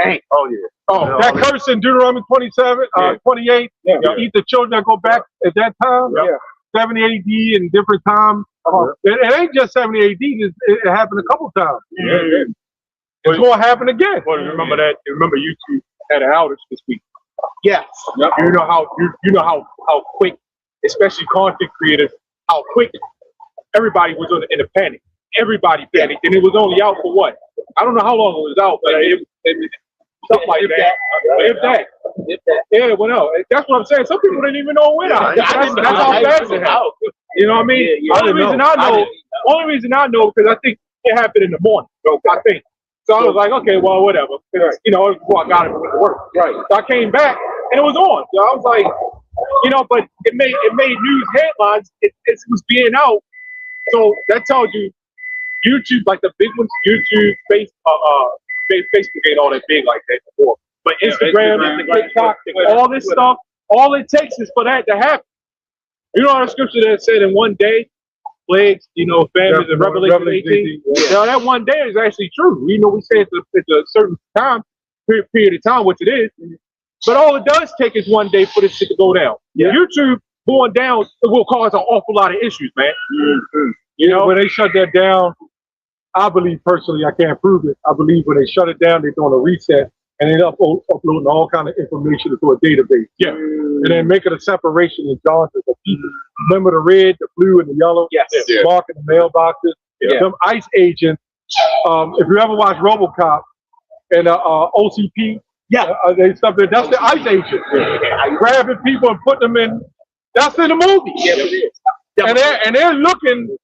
Dang. Oh, yeah. Oh, that curse in Deuteronomy 27, 28, you eat the children that go back at that time. Yeah. 70 AD and different times. It ain't just 70 AD. It happened a couple times. Yeah. It's going to happen again. Well, remember that? Remember YouTube had an outage this week. Yes. You know how quick, especially content creators, how quick everybody was in a panic. Everybody panicked, and it was only out for what? I don't know how long it was out, but it something like that. If that. Yeah, well, no, that's what I'm saying. Some people didn't even know it went out. That's how fast it happened. You know what I mean? Yeah, Only reason I know because I think it happened in the morning. I think. So I was like, okay, well, whatever. You know, before I got it to work. Right. So I came back and it was on. So I was like, you know, but it made news headlines. It was being out. So that tells you YouTube, like the big ones, YouTube, Facebook ain't all that big like that before. But Instagram, TikTok, all this stuff, all it takes is for that to happen. You know, our scripture that said in one day, plagues, you know, famines and Revelation 18. You know, that one day is actually true. You know, we say it's a certain time, period of time, which it is. But all it does take is one day for this shit to go down. Yeah. YouTube going down, it will cause an awful lot of issues, man. You know, when they shut that down, I believe personally, I can't prove it. I believe when they shut it down, they're doing a reset and they uploading all kind of information into a database. Yeah. And then making a separation in genres of people. Remember the red, the blue, and the yellow? Yes. Yeah. Marking the mailboxes. Yeah. Them ICE agents. If you ever watch RoboCop and OCP, they stuff there. That's the ICE agent. Grabbing people and putting them in. That's in the movie. Yes, it is. And they're looking,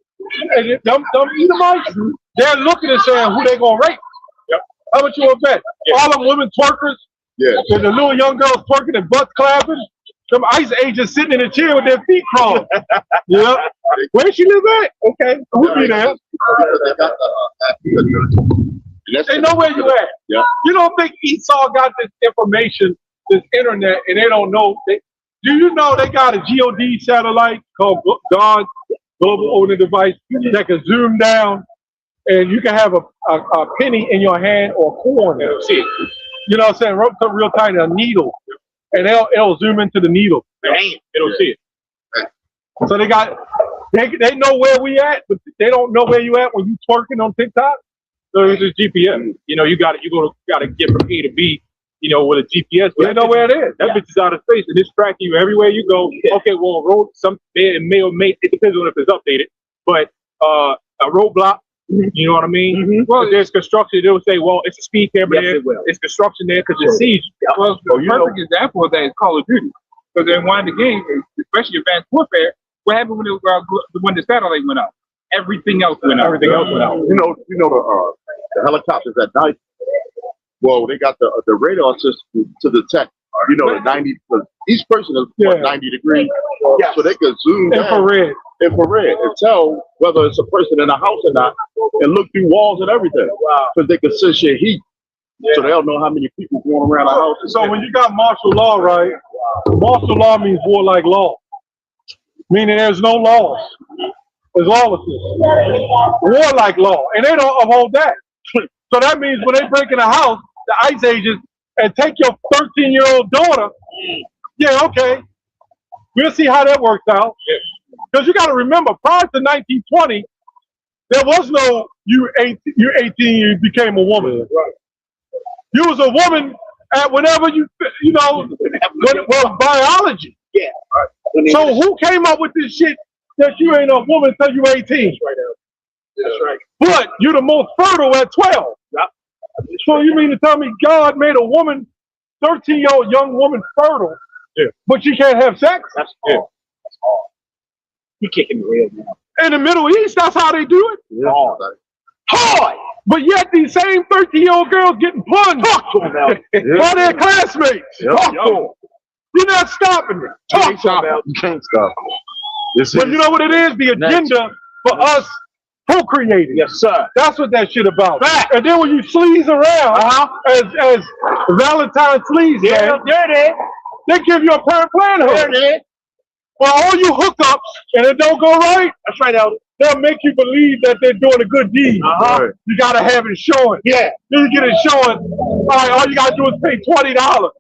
and them Edomites, they're looking and saying who they gonna rape. Yep. How much you bet? All them women twerkers, Yeah. and the little young girls twerking and butt clapping. Some ICE agents sitting in a chair with their feet crossed. Yeah. Where she live at? Okay, we'll be there. Because they got They know where you at. Yeah. You don't think Esau got this information, this internet, and they don't know? Do you know they got a GOD satellite called God Global Owner Device that can zoom down, and you can have a penny in your hand or corn. It'll see it. You know what I'm saying? Real tiny, a needle, and it'll zoom into the needle. It'll see it. So they know where we at, but they don't know where you at when you twerking on TikTok. So it's just GPS. You know, you gotta get from A to B. You know, with a GPS. They know where it is. That bitch is out of space and it's tracking you everywhere you go. Okay, well, a road, it depends on if it's updated, but a roadblock, you know what I mean? Well, if there's construction, they'll say, well, it's a speed camera there. It's construction there because it sees you. Well, the perfect example of that is Call of Duty. Because in one of the games, especially Advanced Warfare, what happened when the satellite went out? Everything else went out. Everything else went out. You know the helicopters at night. Well, they got the radar system to detect. You know the 90. Each person is 90 degrees, so they can zoom down infrared and tell whether it's a person in a house or not, and look through walls and everything. Wow! Because they can sense your heat, so they'll know how many people going around the house. So when you got martial law, right? Martial law means warlike law, meaning there's no laws. There's lawlessness. Warlike law, and they don't uphold that. So that means when they break in a house, the ICE agents, and take your 13-year-old daughter, okay, we'll see how that works out. Because you got to remember, prior to 1920, there was no you're 18, you became a woman. Right. You was a woman at whenever well, biology. Yeah. So who came up with this shit that you ain't a woman until you're 18? That's right. But you're the most fertile at 12. Yep. So you mean to tell me God made a woman, 13-year-old young woman fertile, but she can't have sex? That's all. That's all. You kicking the real now. In the Middle East, that's how they do it. Yeah. Hard. But yet these same 13-year-old girls getting plunged by their classmates. Talk to them. You're not stopping it. Talk to them. You can't stop. But you know what it is? The agenda for us procreating. Yes, sir. That's what that shit about. And then when you sleaze around, as Valentine sleaze, they give you a parent plan hook. Well, all you hookups and it don't go right, That's right, Elder. they'll make you believe that they're doing a good deed. Right. You gotta have insurance. Yeah. Then you get insurance. All right, all you gotta do is pay $20.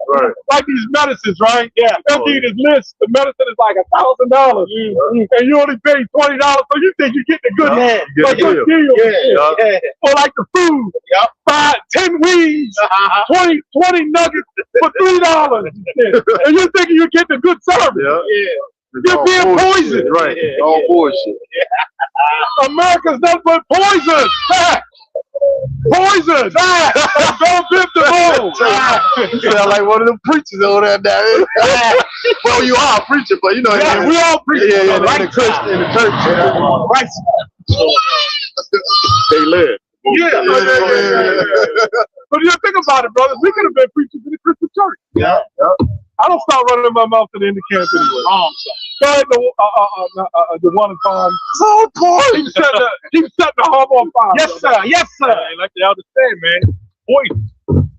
Right. Like these medicines, right? Yeah. They'll give you this list. The medicine is like $1,000, and you only pay $20. So you think you're getting a good, good deal. Yeah. Or like the food. 10 wings, 20 nuggets for $3. And you're thinking you're getting a good service. You're being poisoned. Right. All bullshit. America's nothing but poison. Poison. Don't dip the bowl. You sound like one of them preachers over there. Well, you are a preacher, but you know. We all preach. In the church. Right. They live. But you think about it, brothers. We could have been preachers in the Christian church. Yeah. I don't start running my mouth to the end of camp anyway. Go ahead, the one in time. So cool. Keep setting the hub on fire. Yes, sir. Yes, sir. And like the elder said, man, poison.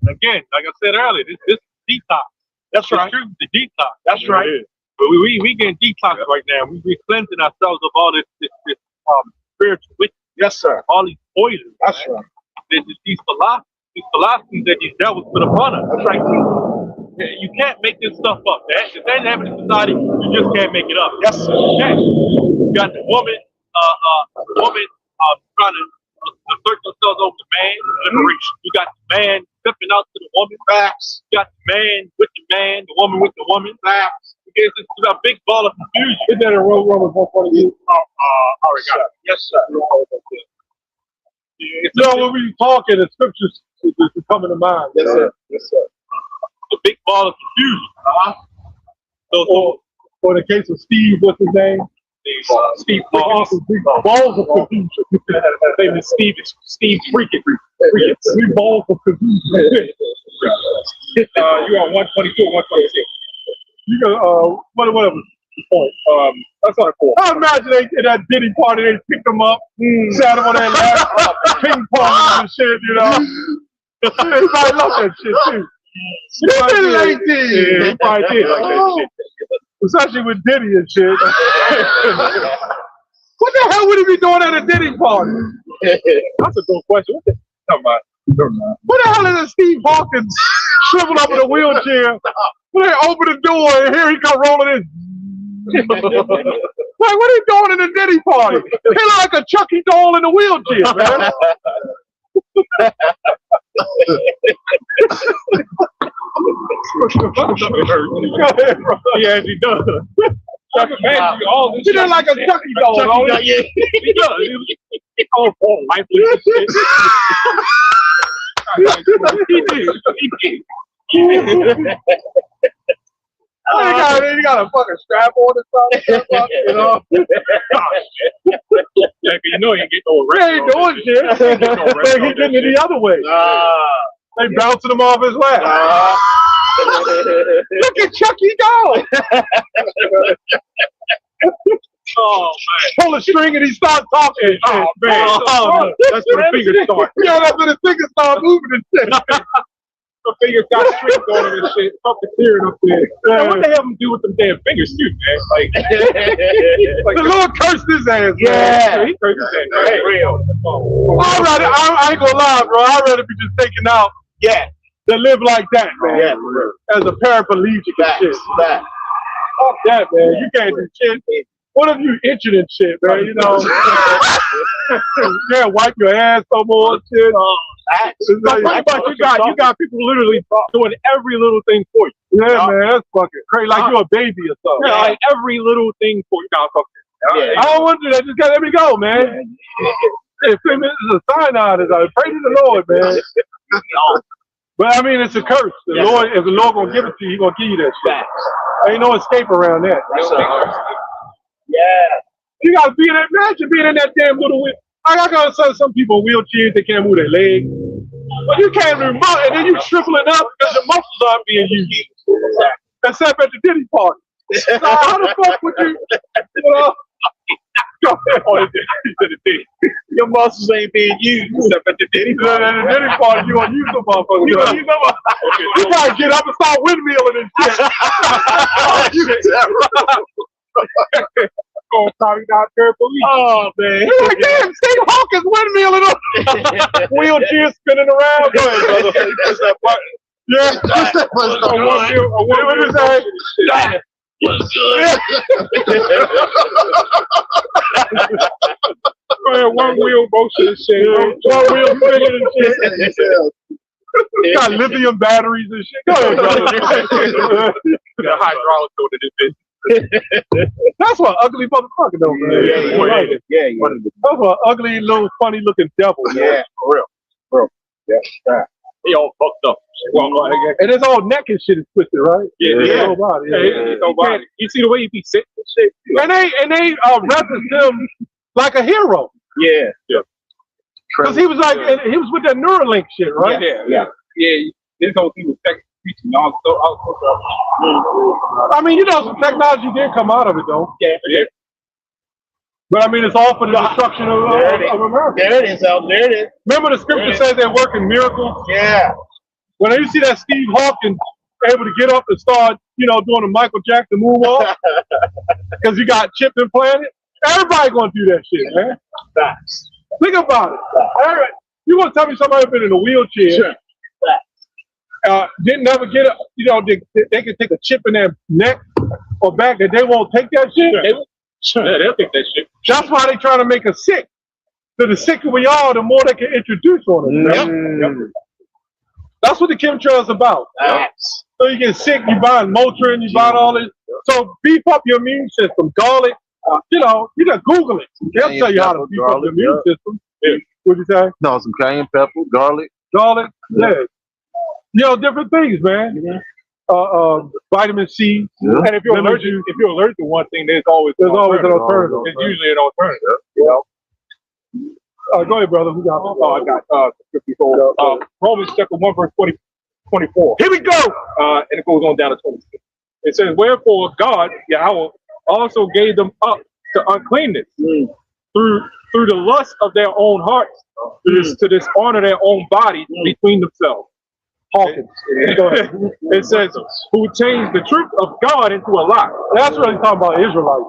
Again, like I said earlier, this detox. That's right. The detox. That's right. But we getting detox right now. We cleansing ourselves of all this spiritual wickedness. Yes, sir. All these poisons. That's right. These philosophies that these devils put upon us. That's right. You can't make this stuff up. If that happens in society, you just can't make it up. Yes, sir. You got the woman trying to assert themselves over the man. Liberation. You got the man stepping out to the woman. Facts. You got the man with the man, the woman with the woman. Facts. It's a big ball of confusion. Is that a Romans 142? Already got it. Yes, sir. You know, when we talking, the scriptures is coming to mind. Yes, sir. Yes, sir. It's a big ball of confusion. For the case of Steve, what's his name? Steve Balls of confusion. His name is Steve Freaking. Three balls of confusion. You on 122 or 126? You go, whatever point. That's not cool. I imagine they in that Diddy party, they picked them up, sat them on that lap, ping pong and shit, you know. Everybody love that shit too. He probably did like that shit. Especially with Diddy and shit. What the hell would he be doing at a Diddy party? That's a good question. What the What the hell is a Steve Hawkins shriveled up in a wheelchair? When they open the door and here he come rolling in. Like, what are you doing in a Diddy party? He look like a Chucky doll in a wheelchair, man. Yeah, he does. He look like a Chucky doll. Yeah, he does. He calls for lifeless shit. He did. He got a fucking strap on his side, you know. Yeah, you know he ain't getting no He arrest. ain't doing shit. He getting it the other way. They bouncing him off his lap. Look at Chucky doll. Oh man. Pull a string and he starts talking. Oh man. That's where the fingers start. Yeah, that's when his fingers start moving and shit. The fingers got strings on them and shit. Something tearing up there. Man, what the hell do with them damn fingers too, man? Like The Lord cursed his ass. he cursed his ass. That's real. I ain't gonna lie, bro. I'd rather be just taken out. Yeah. Than live like that, man. Yeah, for real. As a paraplegic and shit. Facts. Fuck that, man. You can't do shit. What if you itching and shit, man? You know, you can't wipe your ass no more and shit. But you got people literally doing every little thing for you. Yeah, man, that's fucking crazy. Like you're a baby or something. Yeah, like every little thing for you. I don't want to do that. Just gotta let me go, man. If this is a sign out, I pray to the Lord, man. But I mean, it's a curse. The Lord, if the Lord gonna give it to you, He gonna give you that shit. Ain't no escape around that. Yeah. You gotta be in that. Imagine being in that damn little wheel. I gotta say, some people in wheelchairs, they can't move their legs. But you can't move, and then you shriveling up because your muscles aren't being used. Except at the Diddy party. So how the fuck would you know? Your muscles ain't being used except at the Diddy At the Diddy party, you gonna use them motherfuckers. You gotta get up and start windmilling and shit. Oh, probably not terrible. Oh man. You're like, damn, Steve Hawkins windmilling up. Wheelchair spinning around. Go ahead, brother. Push that button. Yeah. Push that button. What's good? One wheel motion and shit. One wheel spinning and shit. Got lithium batteries and shit. Go ahead, brother. Got hydraulic on it. That's what ugly motherfucker though, man. Yeah. That's what ugly little funny looking devil. Yeah, for real. Yeah. He all fucked up. And his whole neck and shit is twisted, right? Yeah. His whole body. His whole body. You see the way he be sitting and shit. And they reference him like a hero. Yeah. Because he was like, he was with that Neuralink shit, right? Yeah. This whole thing was text preaching all I mean, you know, some technology did come out of it, though. Yeah. But I mean, it's all for the destruction of America. There it is, out there it is. Remember the scripture says they're working miracles? Yeah. When you see that Steve Hawkins able to get up and start, doing a Michael Jackson moonwalk, because you got chip implanted, everybody gonna do that shit, man. Facts. Think about it. All right. You want to tell me somebody been in a wheelchair? Sure. Didn't never get it, they can take a chip in their neck or back and they won't take that shit? Sure. Yeah, they'll take that shit. That's why they trying to make us sick. So the sicker we are, the more they can introduce on us. Yep. That's what the chemtrail's about. So you get sick, you buying Motrin, you buying all this. So beef up your immune system. Garlic, you can Google it. They'll tell you how to beef up your immune system. Yeah. What'd you say? No, some cayenne pepper, garlic. Garlic, yeah. Different things, man. Vitamin C. Yeah. And if you're allergic to one thing, there's always an alternative. It's usually an alternative. You know. Go ahead, brother. I got Romans chapter 1 verse 24. Here we go. And it goes on down to 26. It says, "Wherefore God, Yahweh, also gave them up to uncleanness through the lust of their own hearts, to dishonor their own bodies between themselves." Hawkins. It says, "Who changed the truth of God into a lie." That's really talking about Israelites.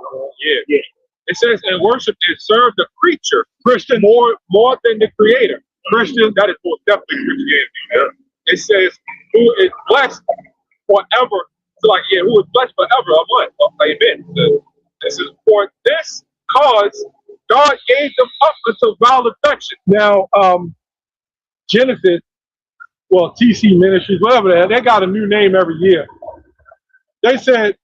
Yeah. It says, "And worship and serve the creature, Christian, more than the Creator." Christian, that is most definitely Christianity. Yeah. It says, "Who is blessed forever?" So like, who is blessed forever? Amen. It says, "For this cause God gave them up unto vile affection." Now, Genesis, well, TC Ministries, whatever they got a new name every year. They said,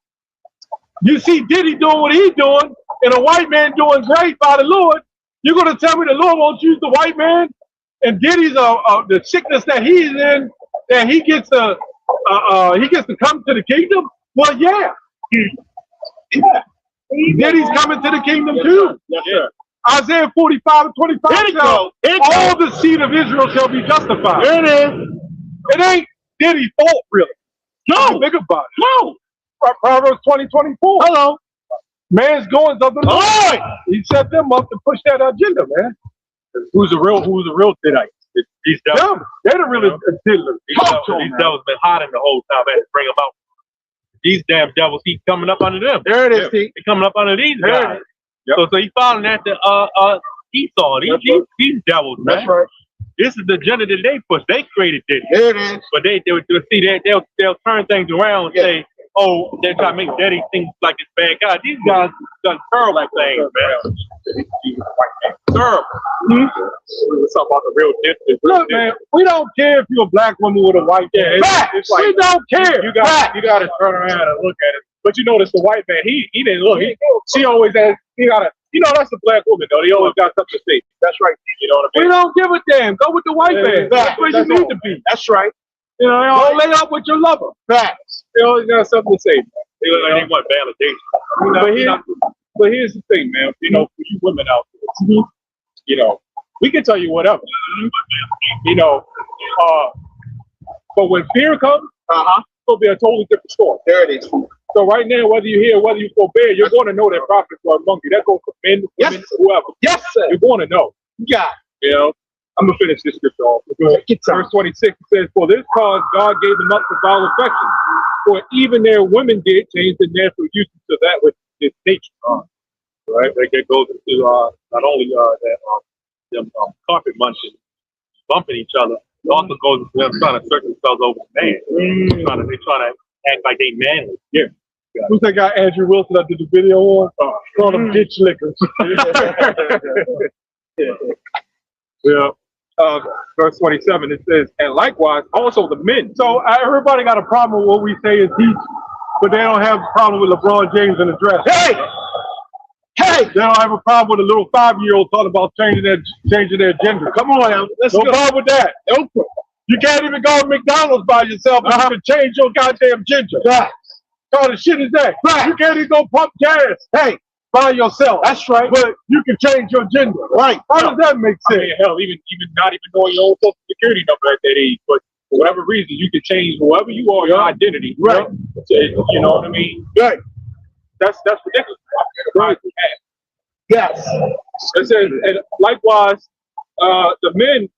"You see Diddy doing what he's doing, and a white man doing great by the Lord. You're going to tell me the Lord won't use the white man? And Diddy's the sickness that he's in, that he gets to come to the kingdom?" Well, yeah. Diddy's coming to the kingdom too. Yeah. Isaiah 45:25 says, "All the seed of Israel shall be justified." There it is. It ain't Diddy's fault, really. No. Think about it. No. Proverbs 20:24. Hello. Man's goings of the Lord. He set them up to push that agenda, man. Who's the real Didite? These devils. They're the real diddlers. These devils been hiding the whole time. I had to bring them out. These damn devils keep coming up under them. There it is, They're coming up under these guys. So he following after Esau. These devils, man. That's right. This is the agenda that they push. They created this. There it is. But they'll turn things around and say, "Oh, they're trying to make Daddy think like this bad guy." These guys done terrible things, man. Terrible. We're talking about the real difference. Look, man, we don't care if you're a black woman with a white man. It's like, we don't care. You got to turn around and look at it. But you notice the white man, he didn't look. She always has. That's a black woman though. They always got something to say. That's right. You know what I mean? We don't give a damn. Go with the white man. That's where you need to be. That's right. Don't lay up with your lover. Facts. They always got something to say. They look like they want validation. But here's the thing, man. For you women out there, we can tell you whatever. But when fear comes, it's gonna be a totally different story. There it is. So right now, whether you hear, whether you forbear, you're going to know that prophets are among you. That goes for men, women, whoever. Yes, sir. You're going to know. Yeah. I'm going to finish this scripture off. Verse 26 says, "For this cause God gave them up to vile affection, for even their women did change the natural usage to that which is nature." Right? That goes into not only them carpet munching, bumping each other, it also goes into them trying to search themselves over the man. They're trying to act like they manly. Yeah. Who's that guy Andrew Wilson that did the video on? Call them ditch lickers. Verse 27, it says, "And likewise also the men." So everybody got a problem with what we say and teach, but they don't have a problem with LeBron James in the dress. Hey! They don't have a problem with a little 5-year-old talking about changing their gender. Come on, now. No problem with that. Nope. You can't even go to McDonald's by yourself and you can change your goddamn gender. All the shit is that. You can't even go pump gas. By yourself. That's right. But you can change your gender. Right. How does that make sense? I mean, hell, even not even knowing your own social security number at that age, but for whatever reason, you can change whoever you are, your identity. Right. You know what I mean? Right. That's ridiculous. Right. Yes. It says, and likewise, the men,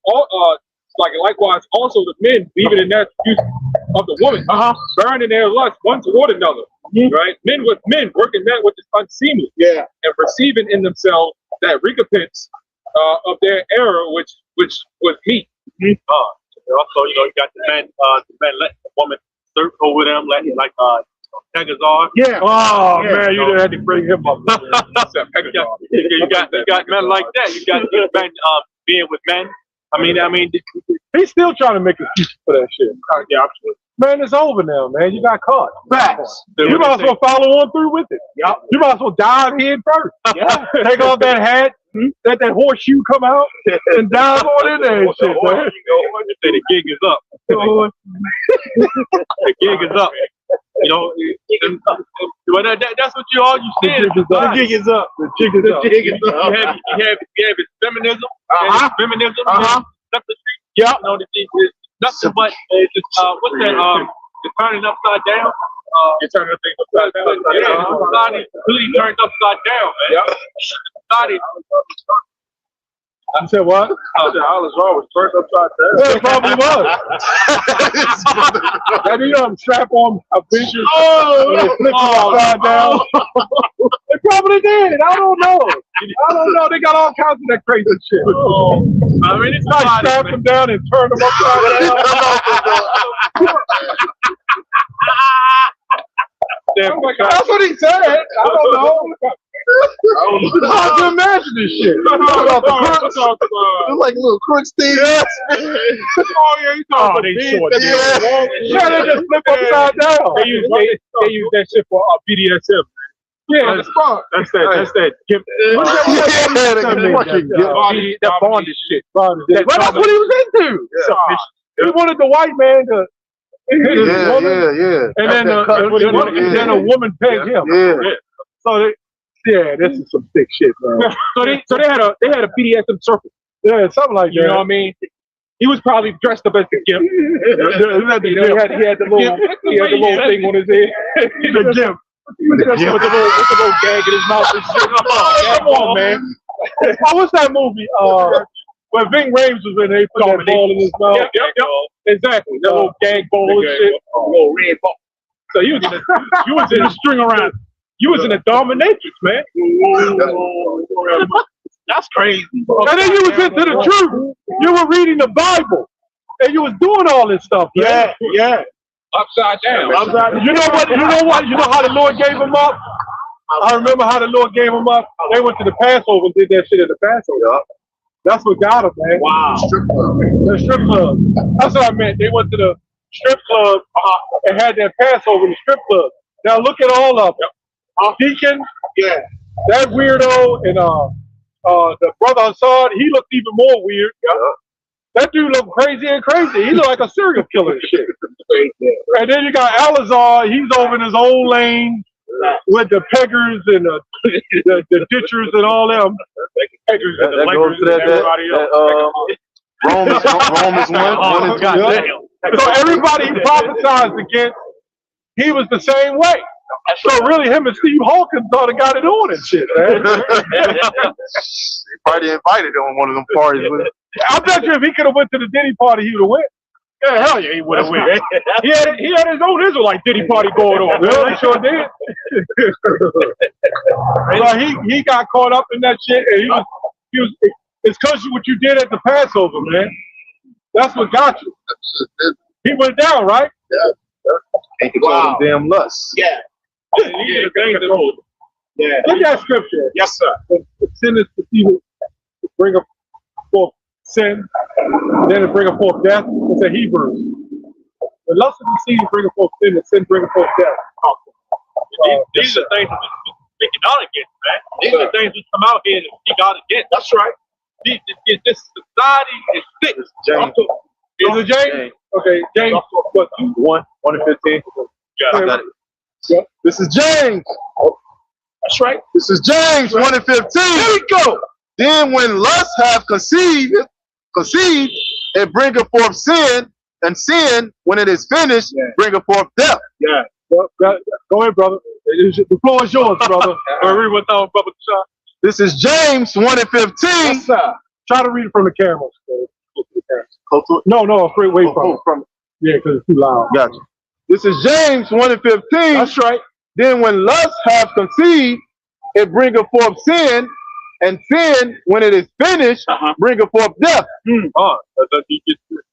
likewise also the men, even in that use of the woman, burning their lust one toward another. Right? Men with men, working that which is unseemly. Yeah. And receiving in themselves that recompense of their error, which was meat. Also, you got the men let the woman search over them, Pegazar. Yeah. Oh Yeah, man, you didn't have to bring him up. You got men like that. You got these men being with men. I mean, He's still trying to make excuses for that shit. yeah, absolutely. Man, it's over now, man. You got caught. Facts. You might as well follow on through with it. Yep. You might as well dive head first. Yeah. Take off that hat, let that horseshoe come out, and dive on in there and shit, man. Say the gig is up. The gig is up. You know, but that's what you said. The gig is up. The jig is up. You have his feminism. Feminism. Yeah. You know, it's nothing but what's that? The turning upside down. You're turning things upside down. Yeah, society really turned upside down, man. Society. You said what? Alice was turned upside down. Yeah, it probably was. And you know, strap on a benches and they flip upside down. They probably did. I don't know. They got all kinds of that crazy shit. I mean, it's Like strap them down and turn them upside down. That's what he said. I don't know. Hard to imagine this shit. It's like a little crooks thing. Oh yeah, you talking about yeah, they just flip upside down. They use that shit for BDSM. Yeah, that's fun. That's that. That bondage shit. That's what he was into. He wanted the white man to hit his woman, and then a woman peg him. So this is some sick shit, man. So they had a BDSM circle. Yeah, something like that. You know what I mean? He was probably dressed up as the gimp. He had the little thing on his head. The gimp. With the little gag in his mouth and shit. Come on, man. What's that movie? When Ving Rhames was in, they put that ball in his mouth. Yep. Exactly. That little gag ball and shit. Little red ball. So you was in a string around. You was in a dominatrix, man. That's crazy. And then you was into the truth. You were reading the Bible. And you was doing all this stuff, man. Yeah. Upside down. You know what? You know how the Lord gave him up? I remember how the Lord gave him up. They went to the Passover and did that shit at the Passover. That's what got him, man. Wow. The strip club. That's what I meant. They went to the strip club and had their Passover in the strip club. Now look at all of them. Deacon, that weirdo, and the brother Hassan, he looked even more weird. That dude looked crazy. He looked like a serial killer and shit. And then you got Alazar, he's over in his own lane with the peggers and the ditchers and all them. Peggers and the leggers and everybody else. Romans 1. So everybody he prophesied against, he was the same way. So really, him and Steve Hawkins thought got it on and shit, man. They probably invited him on one of them parties with him. I bet you if he could have went to the Diddy party, he would have went. Yeah, hell yeah, he would have went. He had his own Israelite Diddy party going on. Well, he sure did. So he got caught up in that shit, and he was. It's because what you did at the Passover, man. That's what got you. He went down, right? Yeah. Can't control them damn lusts. Yeah. Look at that scripture. Yes, sir. The sin is to bring forth sin, and then to bring forth death. It's a Hebrews. The lust of the seed bring forth sin, and sin bring forth death. These are things that we're speaking out against, man. These are things that come out here and speak out against. That's right. This society is sick. James. Is it James? Okay, James. What? 1 and 15. I got it. Yep. This is James. That's right. This is James 1 and 15. Here we go. Then when lust have conceived, it bringeth forth sin, and sin, when it is finished, bringeth forth death. Yeah. Go ahead, brother. The floor is yours, brother. Read what's on, brother. This is James 1 and 15. Yes, sir. Try to read it from the camera. No, away from it. Yeah, because it's too loud. Gotcha. This is James 1 and 15. That's right. Then when lust have conceived, it bringeth forth sin, and sin, when it is finished, bringeth forth death.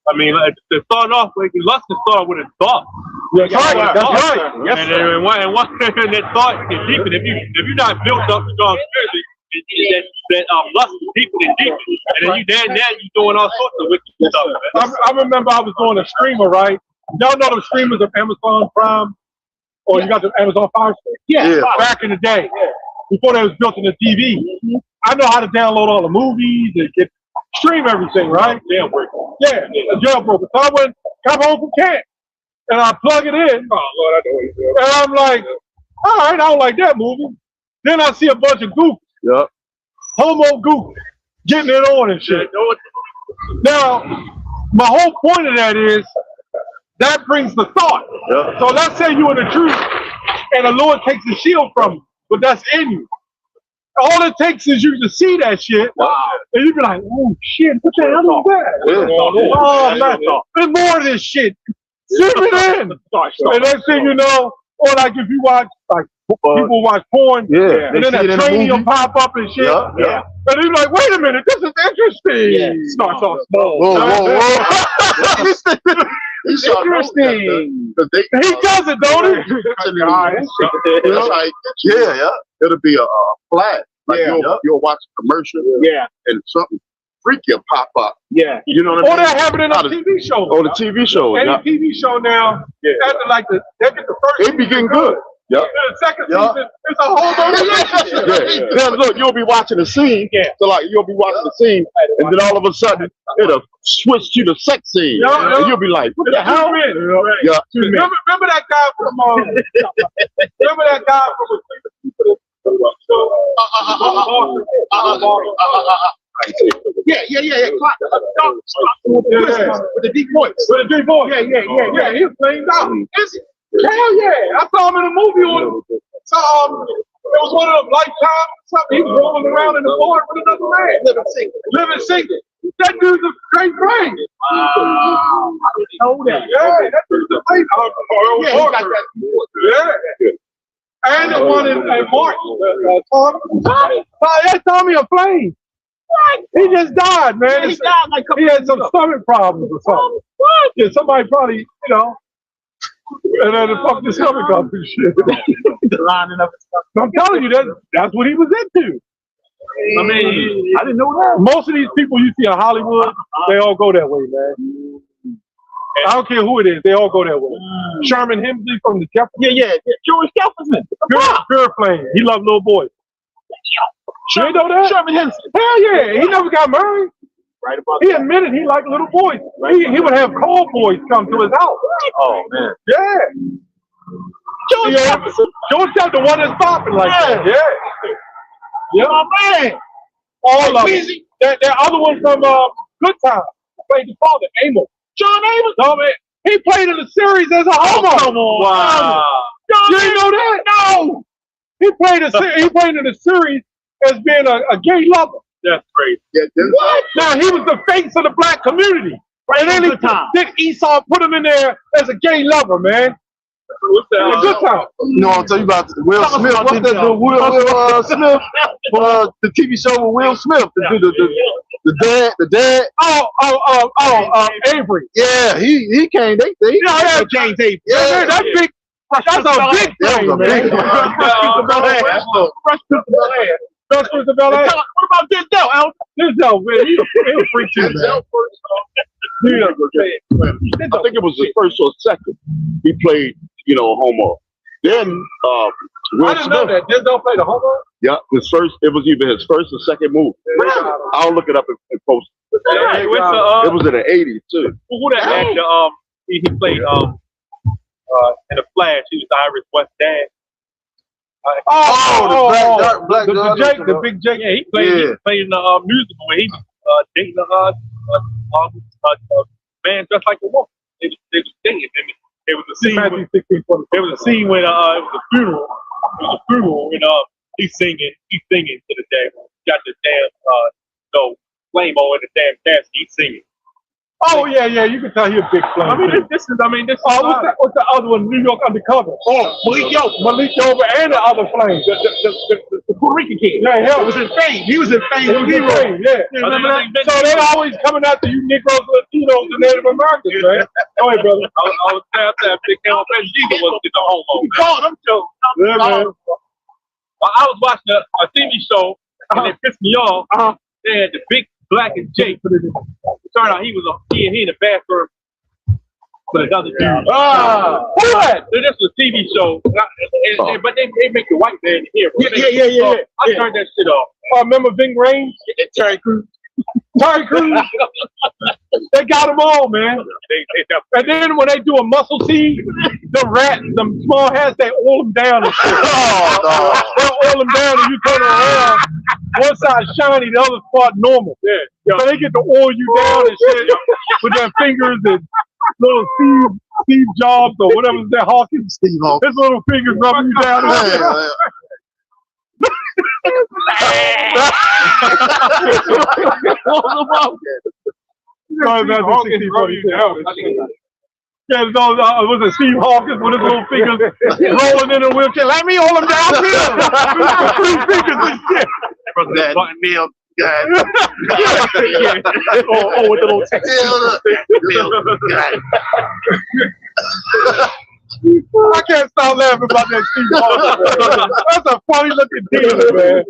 I mean, to start off, like lust can start with a thought. That's right. That's right. Yes, and that thought is deeper. If you're not built up strong spiritually, that lust is deeper and deeper, and then you doing all sorts of wicked stuff. I remember I was doing a streamer, right? Y'all know the streamers of Amazon Prime, or you got the Amazon Fire Stick? Yeah. Back in the day, before they was built in the TV. I know how to download all the movies and stream everything, right? Jailbreak. Yeah, a jailbreaker. So I went, come home from camp, and I plug it in. Oh, Lord, I know what you're doing. And I'm like, all right, I don't like that movie. Then I see a bunch of goof. Yep. Homo goof. Getting it on and shit. Now, my whole point of that is, that brings the thought. Yep. So let's say you're in the truth, and the Lord takes the shield from you, but that's in you. All it takes is you to see that shit, and you be like, oh shit, what the hell is that? Yeah. Oh man, there's more of this shit. Zoom it in. And next thing you know, or like if you watch, like people watch porn, and then that training will pop up and shit. Yeah. And you're like, wait a minute, this is interesting. Starts off small. Whoa. Interesting. He does it, don't he? Yeah. It'll be a flash. Like you'll watch a commercial. Yeah. And something freaky will pop up. Yeah. You know what I mean? Or that happening on TV shows. On the TV show. Any TV show now, after they get the first It be getting good. Yeah. The second season, it's a whole other relationship. Then look, you'll be watching the scene. So like you'll be watching the scene, and then all of a sudden it'll switch to the sex scene, and you'll be like, "What the hell?" Yeah. Remember that guy from? Remember that guy from? Yeah. With the deep voice. Yeah. He was playing out. Hell yeah! I saw him in a movie on. It was one of them Lifetime or something. He was rolling around in the water with another man, living single. That dude's a straight brain. I didn't know that. Yeah, that dude's a brain. And the one in March. Tommy a flame. What? He just died, man. He died like he had some stomach problems or something. What? Yeah, somebody probably, and then the fuck his stomach up and shit. Lining up. I'm telling you, that's what he was into. I mean, I didn't know that. Most of these people you see in Hollywood, they all go that way, man. I don't care who it is, they all go that way. Sherman Hemsley from the Jefferson. Yeah. George Jefferson. Pure flame. He loved little boys. You know that? Sherman Hemsley. Hell yeah. He never got married. Right about he admitted he liked little boys. He would have call boys come to his house. Oh, man. Yeah. George Jefferson, the one that's popping like that. Yeah. My man. All of them. That other one from Good Time. Played the father, Amos. John Amos? No, man. He played in the series as a homo. Oh, come on. Wow. You didn't know that? No. He played in the series as being a gay lover. That's crazy. What? Now he was the face of the black community. And then Esau put him in there as a gay lover, man. What's that? A Good Time. No, I'll tell you about Will Smith. What's that? The Will Smith? The TV show with Will Smith. The dad. Avery. Yeah, he came. They James Avery. Yeah, that's big. That's a big thing, man. Fresh Prince of Bel-Air. What about Denzel, Al? Denzel, man. He was freak too, man. I think it was the first or second. He played, homo. Then Will I didn't know Smith. that. Denzel played a homo? Yeah, it was either his first or second movie. I'll look it up and post it. It was in the 80s too. Who that actor? He played in the Flash. He was the Irish West Dad. The big Jake. Yeah, he played in the musical where he was dating a man dressed like a woman. They was dating. It was a scene. It was a scene when it was a funeral. It was a funeral and he's singing to the damn. Got the damn flame on in the damn casket. He's singing. Oh yeah, you can tell he's a big player. This is. What's the other one? New York Undercover. Oh, Malik Yoba, and the other flame. The Puerto Rican kid. Yeah, it was in Fame. He was in Fame. Yeah. Remember that? So they're always coming after you Negroes, Latinos, and Native Americans, man. Go ahead, brother. I was that big Camel Jesus was the homo. You called him too. Yeah, man. I was watching a TV show, and it pissed me off. They had the big black and Jake. It turned out he in the bathroom with another dude. What? This was a TV show, but they make the white man here. Yeah. I turned that shit off. Remember Ving Rhames? Terry Crews. Terry Crews. They got them all, man. And then when they do a muscle team, the small hats, they oil them down and shit. They oil them down and you turn around. One side shiny, the other spot normal. Yeah. So they get to oil you down and shit with their fingers and little Steve Jobs or whatever is that Hawkins. Steve Hawkins. His little fingers rubbing you down. Was it Steve Hawkins with his little fingers rolling in a wheelchair? Let me hold him down here. 3 fingers and shit. That meal guy. With the little text. I can't stop laughing about that Steve Hawkins. That's a funny looking demon, man.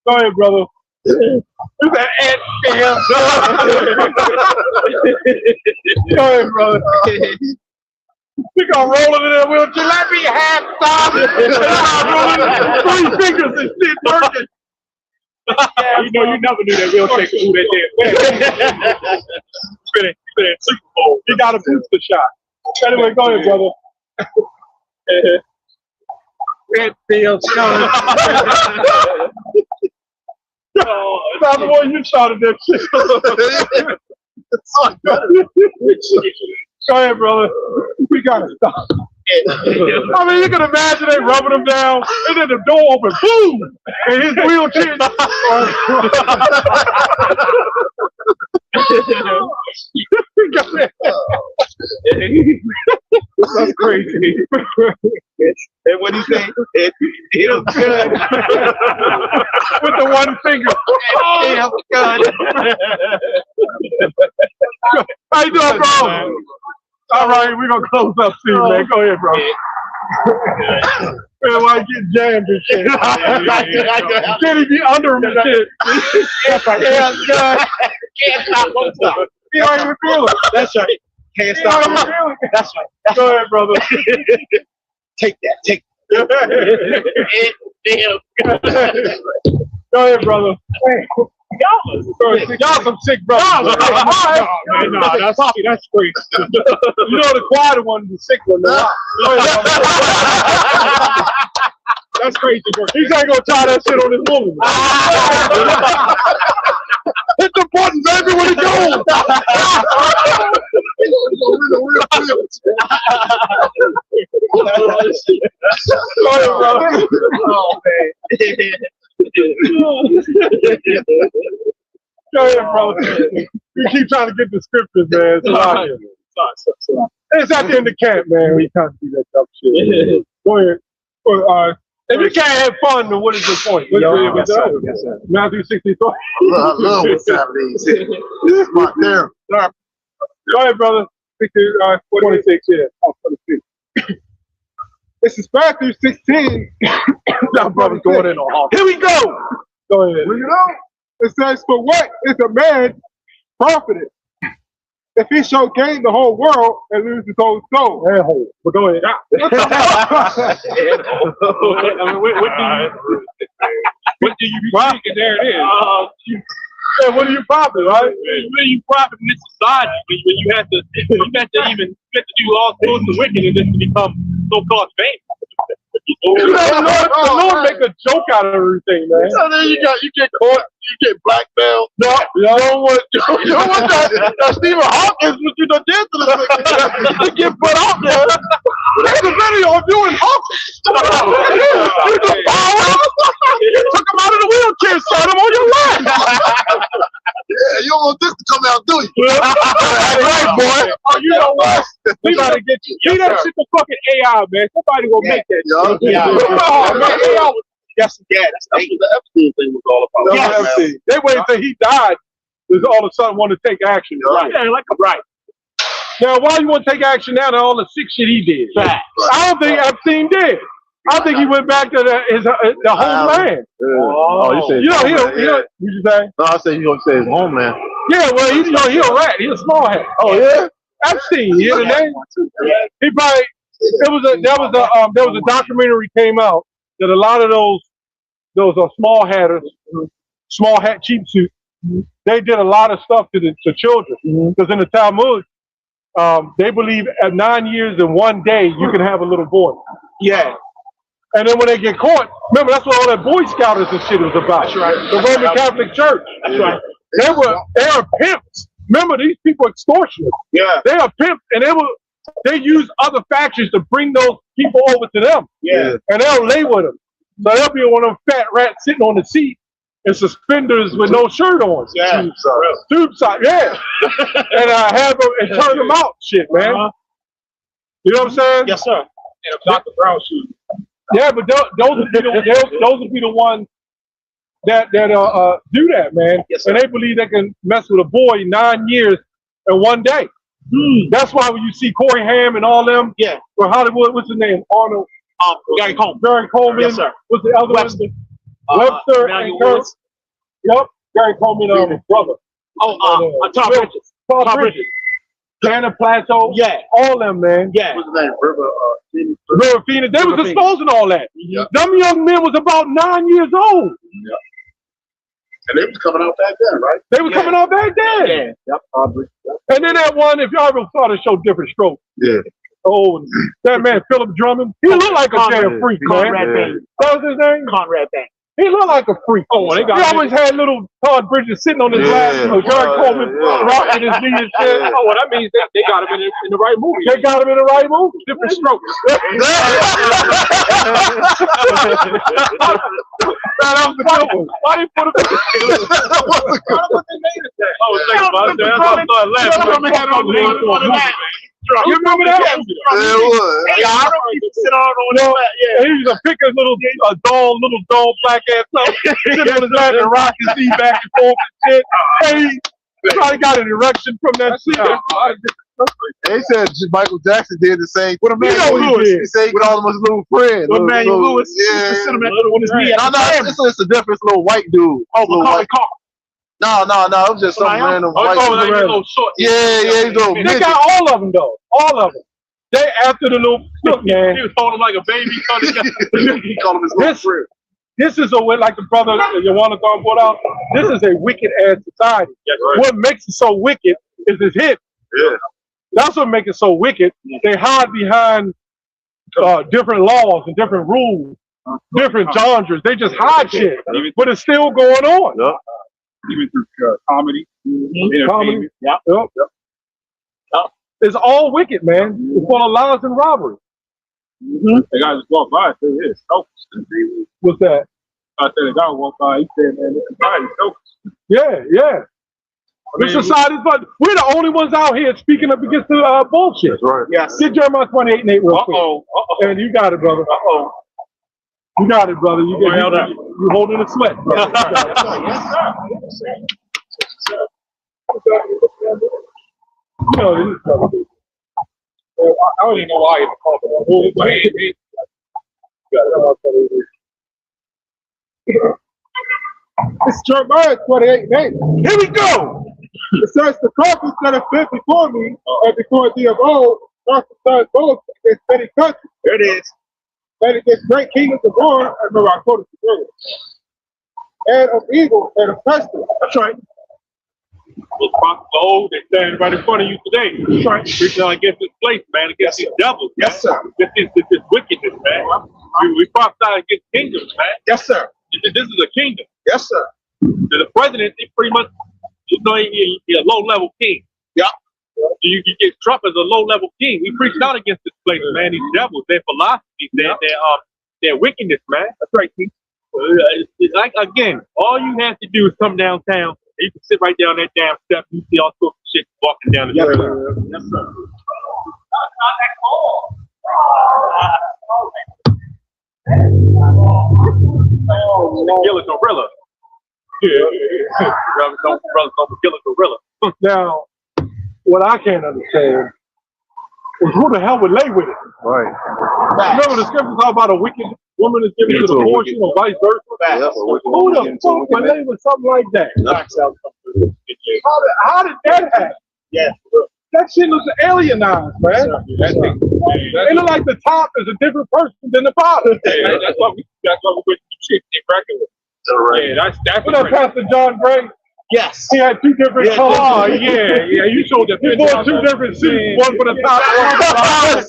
Go ahead, brother. Who's that ant scam? Go ahead, brother. We gonna roll it in that wheelchair. Let me have some. 3 fingers and shit working. You never knew that wheelchair could do that damn. Spinning Super Bowl. He got a booster shot. Anyway, go ahead, brother. It feels good. Now, boy, you started that shit. Go ahead, brother. We gotta stop. I mean, you can imagine they rubbing him down, and then the door open, boom, and his wheelchair. That's crazy. And what do you say? It feels good. With the one finger. It feels good. How you doing, bro? All right, we're gonna close up soon, man. Go ahead, bro. Man, why get jammed and shit? Can't he be under him and shit? Can't stop, won't stop. He don't even feel it. That's right. Can't stop. That's right. Go ahead, brother. Take that. It feels good. Go ahead, brother. Y'all some sick brothers. That's crazy. You know the quiet one, the sick one. That's crazy, bro. He's ain't gonna try that shit on his woman. Hit the buttons everywhere it goes. Go ahead, brother. Oh, man. Go ahead, brother. You keep trying to get the scriptures, man. It's at the end of camp, man. We can't do that dumb shit. Go ahead. If you can't have fun, then what is the point? Yes, sir. Matthew 63. I love what Saturdays. This is my therapy. Go ahead, brother. 26, yeah. 26. This is Matthew 16. That brother's going in on. Here we go. Go ahead. Well, you know, it says, for what is a man profited if he shall gain the whole world and lose his own soul? But go ahead. What do you be thinking? There it is. Yeah, what do you profit, right? What do you profit in this society when you have to do all sorts of wickedness to become so-called famous? The Lord make a joke out of everything, man. So then you get caught, you get blackmailed. No, you don't want that Stephen Hawkins, what you done did to the nigga. You get put out there. There's a video of you and Hawkins. You took power. You took him out of the wheelchair, set him on your lap. Yeah, you don't want this to come out, do you? Right, boy. Oh, you know what? We gotta get you. See that shit to fucking AI, man. Somebody will make that. Yeah. Oh, man, AI was, That's what the Epstein thing was all about. they waited until he died. Was all of a sudden want to take action. Right. Yeah, like right. Now, why you want to take action now to all the sick shit he did? Right. I don't think Epstein did. I think he went back to the homeland. Oh, you said You say? No, I said you gonna say his homeland. Yeah, well, he a rat. He's a small hat. Oh yeah. Epstein. You hear the name? He probably there was a documentary came out that a lot of those small hatters, small hat cheap suits, they did a lot of stuff to children. Because in the Talmud, they believe at 9 years and 1 day you can have a little boy. Yeah. And then when they get caught, remember that's what all that Boy Scouters and shit was about. That's right. The Roman Catholic Church. That's right. They are pimps. Remember, these people are extortioners. Yeah. They are pimps, and they use other factions to bring those people over to them. Yeah. And they'll lay with them. So they'll be one of them fat rats sitting on the seat in suspenders with no shirt on. Yeah. Tube socks, yeah. And have them and turn them out, shit, man. You know what I'm saying? Yes, sir. And a Dr. Brown shoes. Yeah, but those will be the ones that do that, man. Yes, and they believe they can mess with a boy 9 years and 1 day. That's why when you see Corey Haim and all them, or Hollywood, what's his name? Arnold. Gary Coleman. Gary Coleman. Yes, sir. What's the other Webster. one? Webster and Kirk. Yep. Gary Coleman, brother. Tom Bridges. Tom Bridges. Tanner Plateau. Yeah. All them, man. Yeah. What's his name? River Phoenix. They was exposing all that. Yeah. Them young men was about 9 years old. Yeah. And they was coming out back then, right? They was coming out back then. Yeah. Yep. And then that one, if y'all ever saw the show Different Strokes. Yeah. Oh, that man, Philip Drummond. He looked like a damn freak, man. Conrad Bain. What was his name? Conrad Bain. He looked like a freak. Oh, they got he always had little Todd Bridges sitting on his lap, Gary Coleman rocking his knee and shit. Oh, well, that means they got him in the right movie. They got him in the right movie. Different Strokes. Man, that was the good one. Why they put him in I was thinking about that. I started laughing. You remember that? Yeah, it was. I don't need to sit on No, he used to pick his little dog black ass up, sit on his lap and rock his knee back and forth and shit. Hey, he probably got an erection from that shit. They said Michael Jackson did the same. What Emmanuel Lewis. He said he called him his little friend. With Emmanuel Lewis. Yeah. On his knee. No, it's a different little white dude. Macaulay Culkin. No, it was just some random white dude. Little short. Yeah, he's a little They midget. got all of them though. All of them. They after the little look, man. He was holding him like a baby. He called him his little friend. This is like the brother Yawanathan put out. This is a wicked ass society. What makes it so wicked is his hit. Yeah. That's what makes it so wicked. They hide behind different laws and different rules, different genres. They just hide shit, but it's still going on. Yep. Even through comedy. Comedy. Yep. It's all wicked, man. It's full of lies and robbery. The guy just walked by and said, "It's selfish." What's that? I said, the guy walked by. He said, "Man, this society is selfish." Yeah. This society's but we're the only ones out here speaking up against the bullshit. That's right. Yes. Get Jeremiah 28:8 real quick. And you got it, brother. You got it, brother. You holding the sweat. Brother. You know, this is brother. I don't even know why he called it. It's Jeremiah 28:8. Here we go. It says the prophets that have been before me and before thee of old prophesied both against many countries. There it is. And against great kingdoms of war, I remember I quoted it earlier, and of evil and of pestilence. That's right. Those prophets are old, they stand right in front of you today. That's right. Preaching against this place, man, against these devils. Yes, man. sir. This wickedness, man. We prophesy against kingdoms, man. Yes, sir. This is a kingdom. Yes, sir. The president is pretty much, he's a low-level king. Yeah. You get Trump as a low-level king. We preach out against this place, man. These devils, their philosophies, their wickedness, man. That's right, Keith. Like again, all you have to do is come downtown You can sit right down that damn step. You see all sorts of shit walking down the street. Yes, sir. Kill a gorilla. Yeah. Brothers don't kill a gorilla. Now, what I can't understand is who the hell would lay with it? Right. Remember the scripture talk about a wicked woman is given to the portion or vice versa? Yeah, Who the fuck would lay with something like that? How did that happen? Yeah. That shit looks alienized, man. It look like the top is a different person than the bottom. That's why we went to shit in regular. Yeah, that's What up, Pastor John Gray? Yes. He had two different colors. Oh, yeah. You showed the He wore two different suits, one for the top, one for the bottom.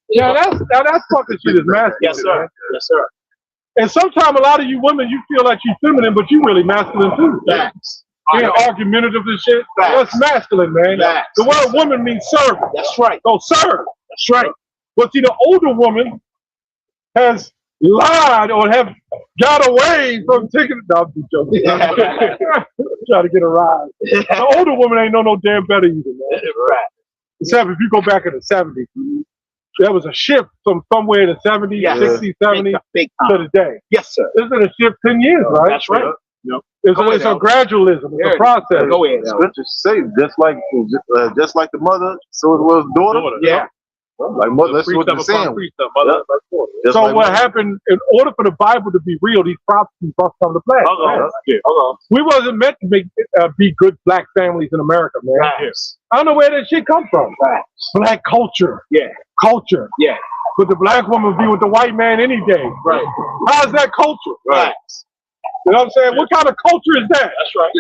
Yeah, that's fucking shit is masculine. Yes, sir. Man. Yes, sir. And sometimes a lot of you women, you feel like you're feminine, but you really masculine too. Facts. Being argumentative and shit. Facts. That's masculine, man. Facts. The word woman means servant. That's right. So serve. That's right. But see, the older woman has lied or have got away from taking. No, I'm just joking. Try to get a ride. The older woman ain't know no damn better either, man. Right. Except if you go back in the 70s, there was a shift from somewhere in the 70s, Yes. 60s, 70s Big to time. today. Yes, sir. There's been a shift 10 years, right? That's right. It's a gradualism. It's a process. Go ahead. Scriptures say just like the mother, so it was daughter. Yeah. Like mother, that's what they're saying. Just So like what mother. happened, in order for the Bible to be real, these prophecies must come to play. We wasn't meant to be good black families in America, man. Yes. I don't know where that shit come from. Black culture. Yeah. Culture. Yeah. But the black woman be with the white man any day. Right. How's that culture? Right. You know what I'm saying? What kind of culture is that? That's right.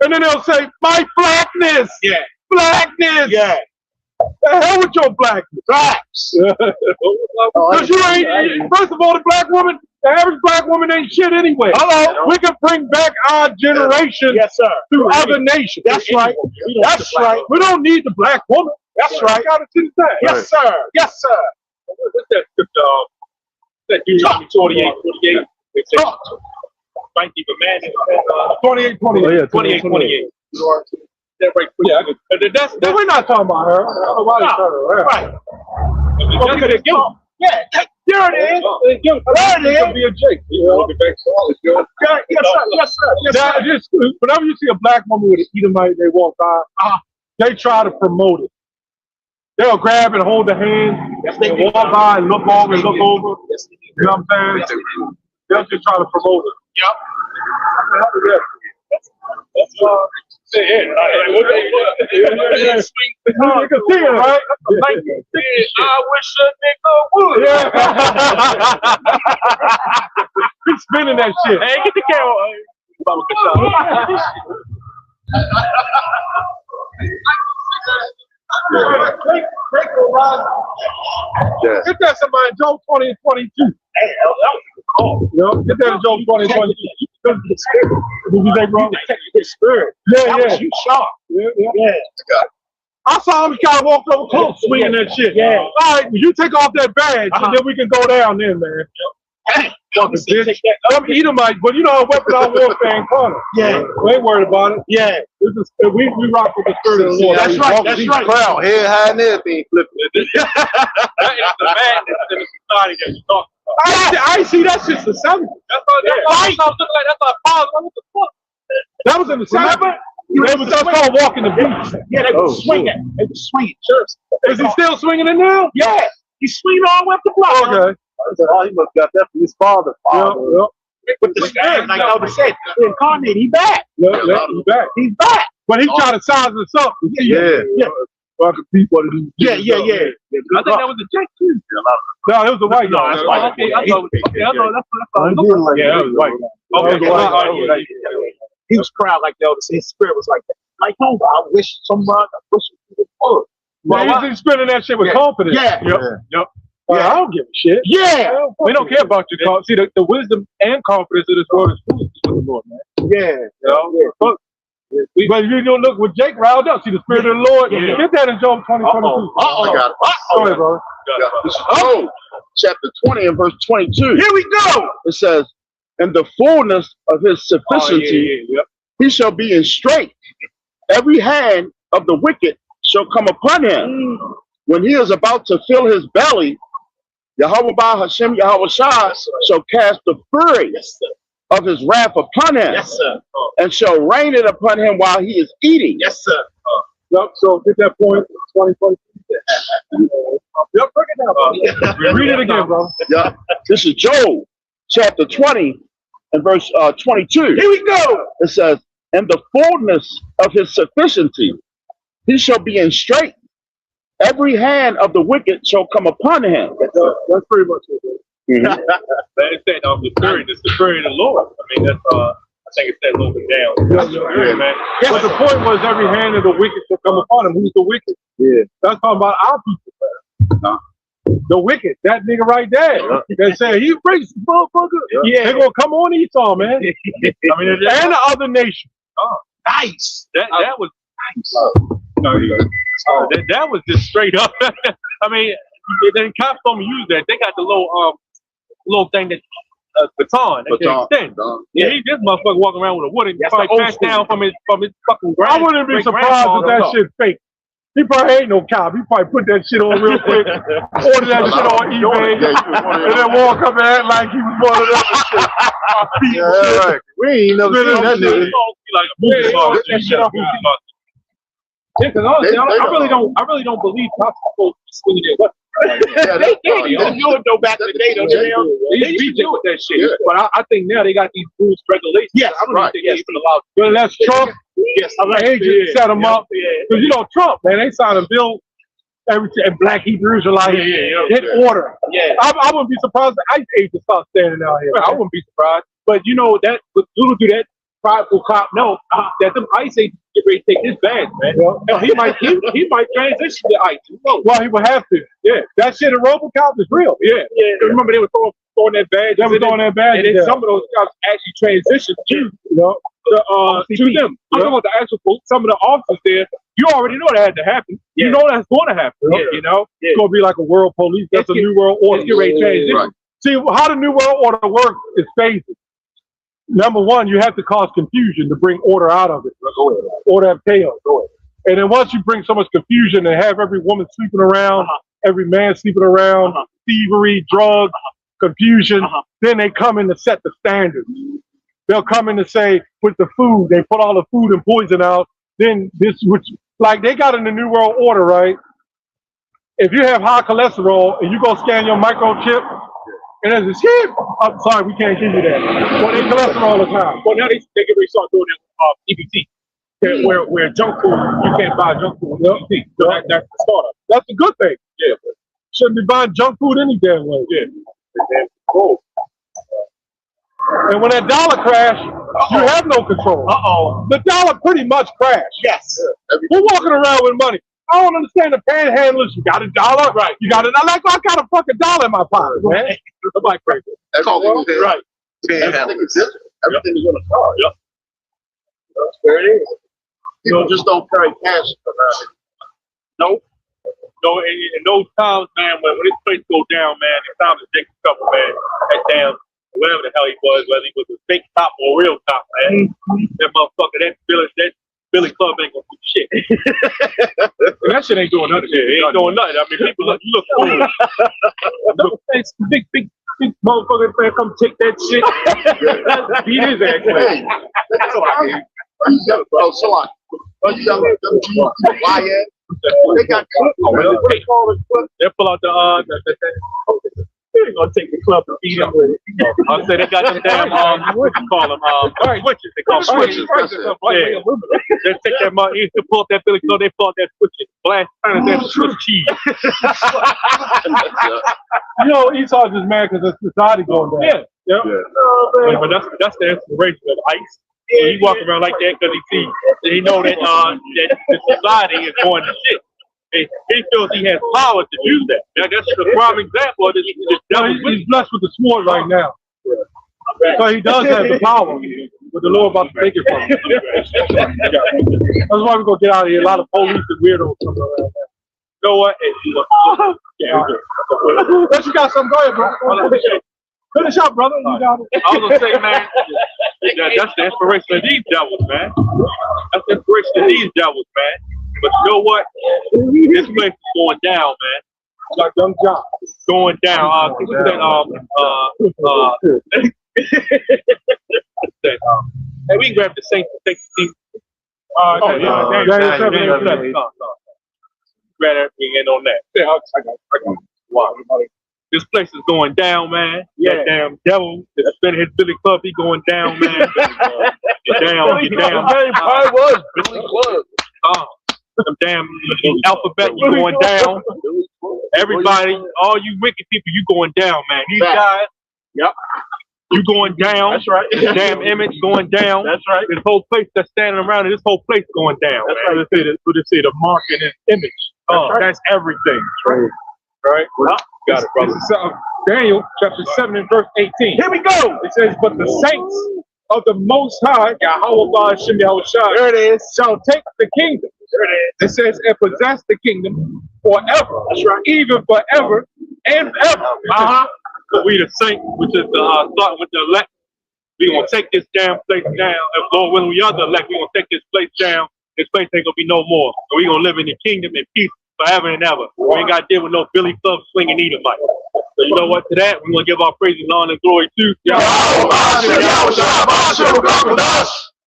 And then they'll say, my blackness. Yeah. Blackness. Yeah. The hell with your blackness. Facts. Because you ain't, first of all, the average black woman ain't shit anyway. Hello. We can bring back our generation Yes, sir. through other nations. That's right. That's right. We don't need the black woman. That's right. Gotta see that. Yes, sir. Yes, sir. What's that scripture? That Deuteronomy 28. They say, thank you for man. 28. 28. That right. Yeah. No, we're not talking about her. Nobody's talking about her. Right. That's Yeah. There it is. There it is. Be a Jake. Yes, sir. Yes, sir. Yes, sir. Whenever you see a black woman with an Edomite, they walk by, they try to promote it. They'll grab and hold the hand, and walk by and look over and look over. You know what I'm saying? They'll just try to promote it. Yep. You can see it, right? I wish a nigga would. Yeah. He's spinning that shit. Hey, get the camera. Yeah. Get that somebody in Job 20 and 22. Hey, that was cool. Get that in Job 20 and 22. Did you say, bro? His spirit. Yeah. You sharp. Yeah. I saw him kind of walk over close, swinging that shit. Yeah. All right, you take off that badge, and then we can go down there, man. Fucking bitch. I'm Edomite, but you know, weapon on warfare in corner. Yeah. We ain't worried about it. Yeah. We rock with the spirit of the Lord. That's right. That's right. Crowd, head high and everything flipping. That is the madness in the society that you talk about. I see that's just the 70s. That's all looking like. That's our father. What the fuck? That was in the 70s. They was just called walking the beach. Yeah, they were swinging. They were swinging. Sure. Is he still swinging it now? Yeah. He's swinging all the way up the block. Okay. Oh, he must got that from his father. Yep. With the spirit, like Elder said, incarnate, he back. Yep, he's back. He's back. But he's trying to size us up. Yeah. I can beat what it is. Yeah. I think that was a Jake too. No, it was a white guy. That's white. Okay, I know. That's Yeah, that was white. Okay. He was proud like the Elder said. His spirit was like that. Like, no, I wish someone, I wish it would. Well, he's spinning that shit with confidence. Yeah. Yep. I don't give a shit. Yeah. We don't care about your confidence. See, the wisdom and confidence of this world is foolishness with the Lord, man. Yeah. But you don't look with Jake riled up. See the spirit of the Lord. Yeah. Get that in Job 20, 22. I got it. Go ahead, bro. This is Job chapter 20 and verse 22. Here we go. It says, in the fullness of his sufficiency, he shall be in straight. Every hand of the wicked shall come upon him. When he is about to fill his belly, Yahweh Ba Hashem Yahweh Shah shall cast the fury of his wrath upon him, and shall rain it upon him while he is eating. Yep, so get that point. 2020. Yep, break it down, bro. Read it again, bro. Yeah. This is Job chapter 20 and verse 22. Here we go. It says, in the fullness of his sufficiency, he shall be in straight. Every hand of the wicked shall come upon him. That's pretty much it. That is that the spirit, it's the spirit of the Lord. I mean, that's I think it's that a little bit down. Yeah, man. But the point was every hand of the wicked shall come upon him. Who's the wicked? Yeah. That's talking about our people. The wicked, that nigga right there. That said he racist motherfucker. Yeah, they're gonna come on Esau, man. I mean, and the other nation. Nice. That was nice. That was just straight up. I mean, then cops don't use that. They got the little thing that baton that can extend. Yeah, he just motherfucker walking around with a wooden probably passed down from his fucking I wouldn't be surprised if that shit fake. He probably ain't no cop. He probably put that shit on real quick, order that shit on eBay, and then walk up and act like he was one of them and shit. Yeah, right. We ain't never seen that nigga. Like a movie box. Yeah, because honestly, I really don't believe cops are supposed to swing their weapons. Yeah, They do it though back in the day, though. They used to do with that shit. But I think now they got these rules, regulations. Yes, I don't think they're even allowed. But that's Trump. Yes, they just set them up. Because you know Trump, man, they signed a bill. And black Hebrews are like, hit order. Yeah, I wouldn't be surprised if ICE agents start standing out here. I wouldn't be surprised. But you know that little do that prideful cop know that them ICE agents get ready to take his badge, man. Hell, he might transition to ICE. Well, he would have to. Yeah, that shit in RoboCop is real. Yeah. Remember they were throwing that badge. They were throwing that badge, and then some of those cops actually transitioned to them. I'm talking about the actual folks. Some of the officers there, you already know that had to happen. You know that's going to happen. You know, it's going to be like a world police. That's a new world order. Get ready to transition. Right. See how the new world order works is phases. Number one, you have to cause confusion to bring order out of it. Order of chaos. And then once you bring so much confusion and have every woman sleeping around, every man sleeping around, thievery, drugs, confusion, then they come in to set the standards. They'll come in to say, with the food, they put all the food and poison out. Then this, which, like they got in the New World Order, right? If you have high cholesterol and you go scan your microchip, and there's this shit, I'm sorry, we can't give you that. Well, they cholesterol is high. Well, now they get ready to start doing that EBT, where junk food, you can't buy junk food with EBT. So that's the startup. That's a good thing. Yeah. Shouldn't be buying junk food any damn way. Yeah. And when that dollar crashed, you have no control. The dollar pretty much crashed. Yes. We're walking around with money. I don't understand the panhandlers. You got a dollar? Right. You got it. I got a fucking dollar in my pocket, man. I'm like crazy. Right. Everything is digital. Everything is on a card. Yep. That's where it is. People just don't carry cash around. Nope. No, in those times, man, when this place go down, man, it's time to take a couple, man. That damn, whatever the hell he was, whether he was a fake top or a real top, man. That motherfucker, that Billy Club ain't gonna do shit. That shit ain't doing nothing. It ain't doing nothing. I mean, people you look cool. Big motherfucker, man, come take that shit. Beat his ass. Hey, that's all I hear. They got They pull out they're gonna take the club and beat him with it. I say they got them damn what you call them switches. They call them switches. Yeah. They take that money. Used to pull up that Billy Club. They pull out that switch and blast kind of that Swiss cheese. You know, Esau just mad because the society going down. Yeah. But that's the inspiration of ICE. He walk around like that because he know that the society is going to shit. He feels he has power to do that. That's a prime example of this. He's blessed with the sword right now. So he does have the power, but the Lord about to take it from him. That's why we're going to get out of here. A lot of police and weirdos coming around. You know what? Yeah. Unless you got something going, bro. Finish up, brother. You got it. I was gonna say, man, that's the inspiration of these devils, man. That's the inspiration of these devils, man. But you know what? This place is going down, man. Like Young John. It's going down. Hey, we can grab the Saints to take the team. Grab everything in on that. Yeah, I got it. Wow. This place is going down, man. Yeah. That damn devil that's been his Billy Club, he going down, man. Get down, get down. I was Billy Club. Them damn alphabet, you going down. Everybody, all you wicked people, you going down, man. These guys, Yep. you going down. That's right. This damn image going down. That's right. This whole place that's standing around it, this whole place going down. That's man. right. They say the mark in his image. That's everything. Right? Got it, brother. This is, Daniel chapter 7 and verse 18. Here we go. It says, but the saints of the Most High, Yahweh Shem Yahushua, There it is. shall take the kingdom. There it is. It says, and possess the kingdom forever. That's right. Even forever and ever. So we the saints, which is the starting with the elect. We gonna take this damn place down. If Lord willing, we are the elect, we gonna take this place down. This place ain't gonna be no more. And we gonna live in the kingdom in peace forever and ever. We ain't got to deal with no Billy Club swinging Edomite. So you know what? To that, we gonna give our praise and honor and glory to Yahweh.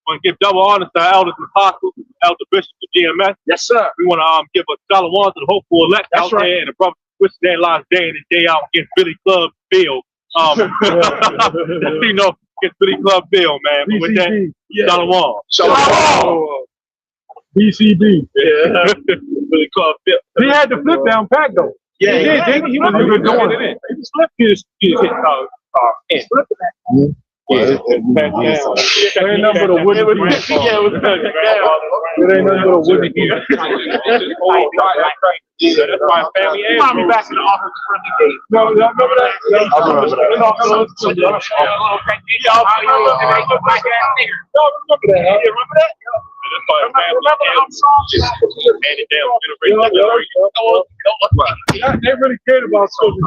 We want to give double honor to our elders and apostles, elder bishops of GMS. Yes, sir. We want to give a shalom to the hopeful elect That's out right. there and the brothers which their lives day in and day out against Billy Club Bill. You know, against Billy Club Bill, man. But with that, shalom. Shalom. BCB. Yeah. Billy Club Bill. He had the flip down pack though. Yeah, he did, didn't he? He was doing it in. He was flipping his in. It ain't nothing but a wooden It was It ain't nothing but a wooden That's my family. Mommy back in the office for the day. No, remember that? I remember that. That's my family. They really cared about children.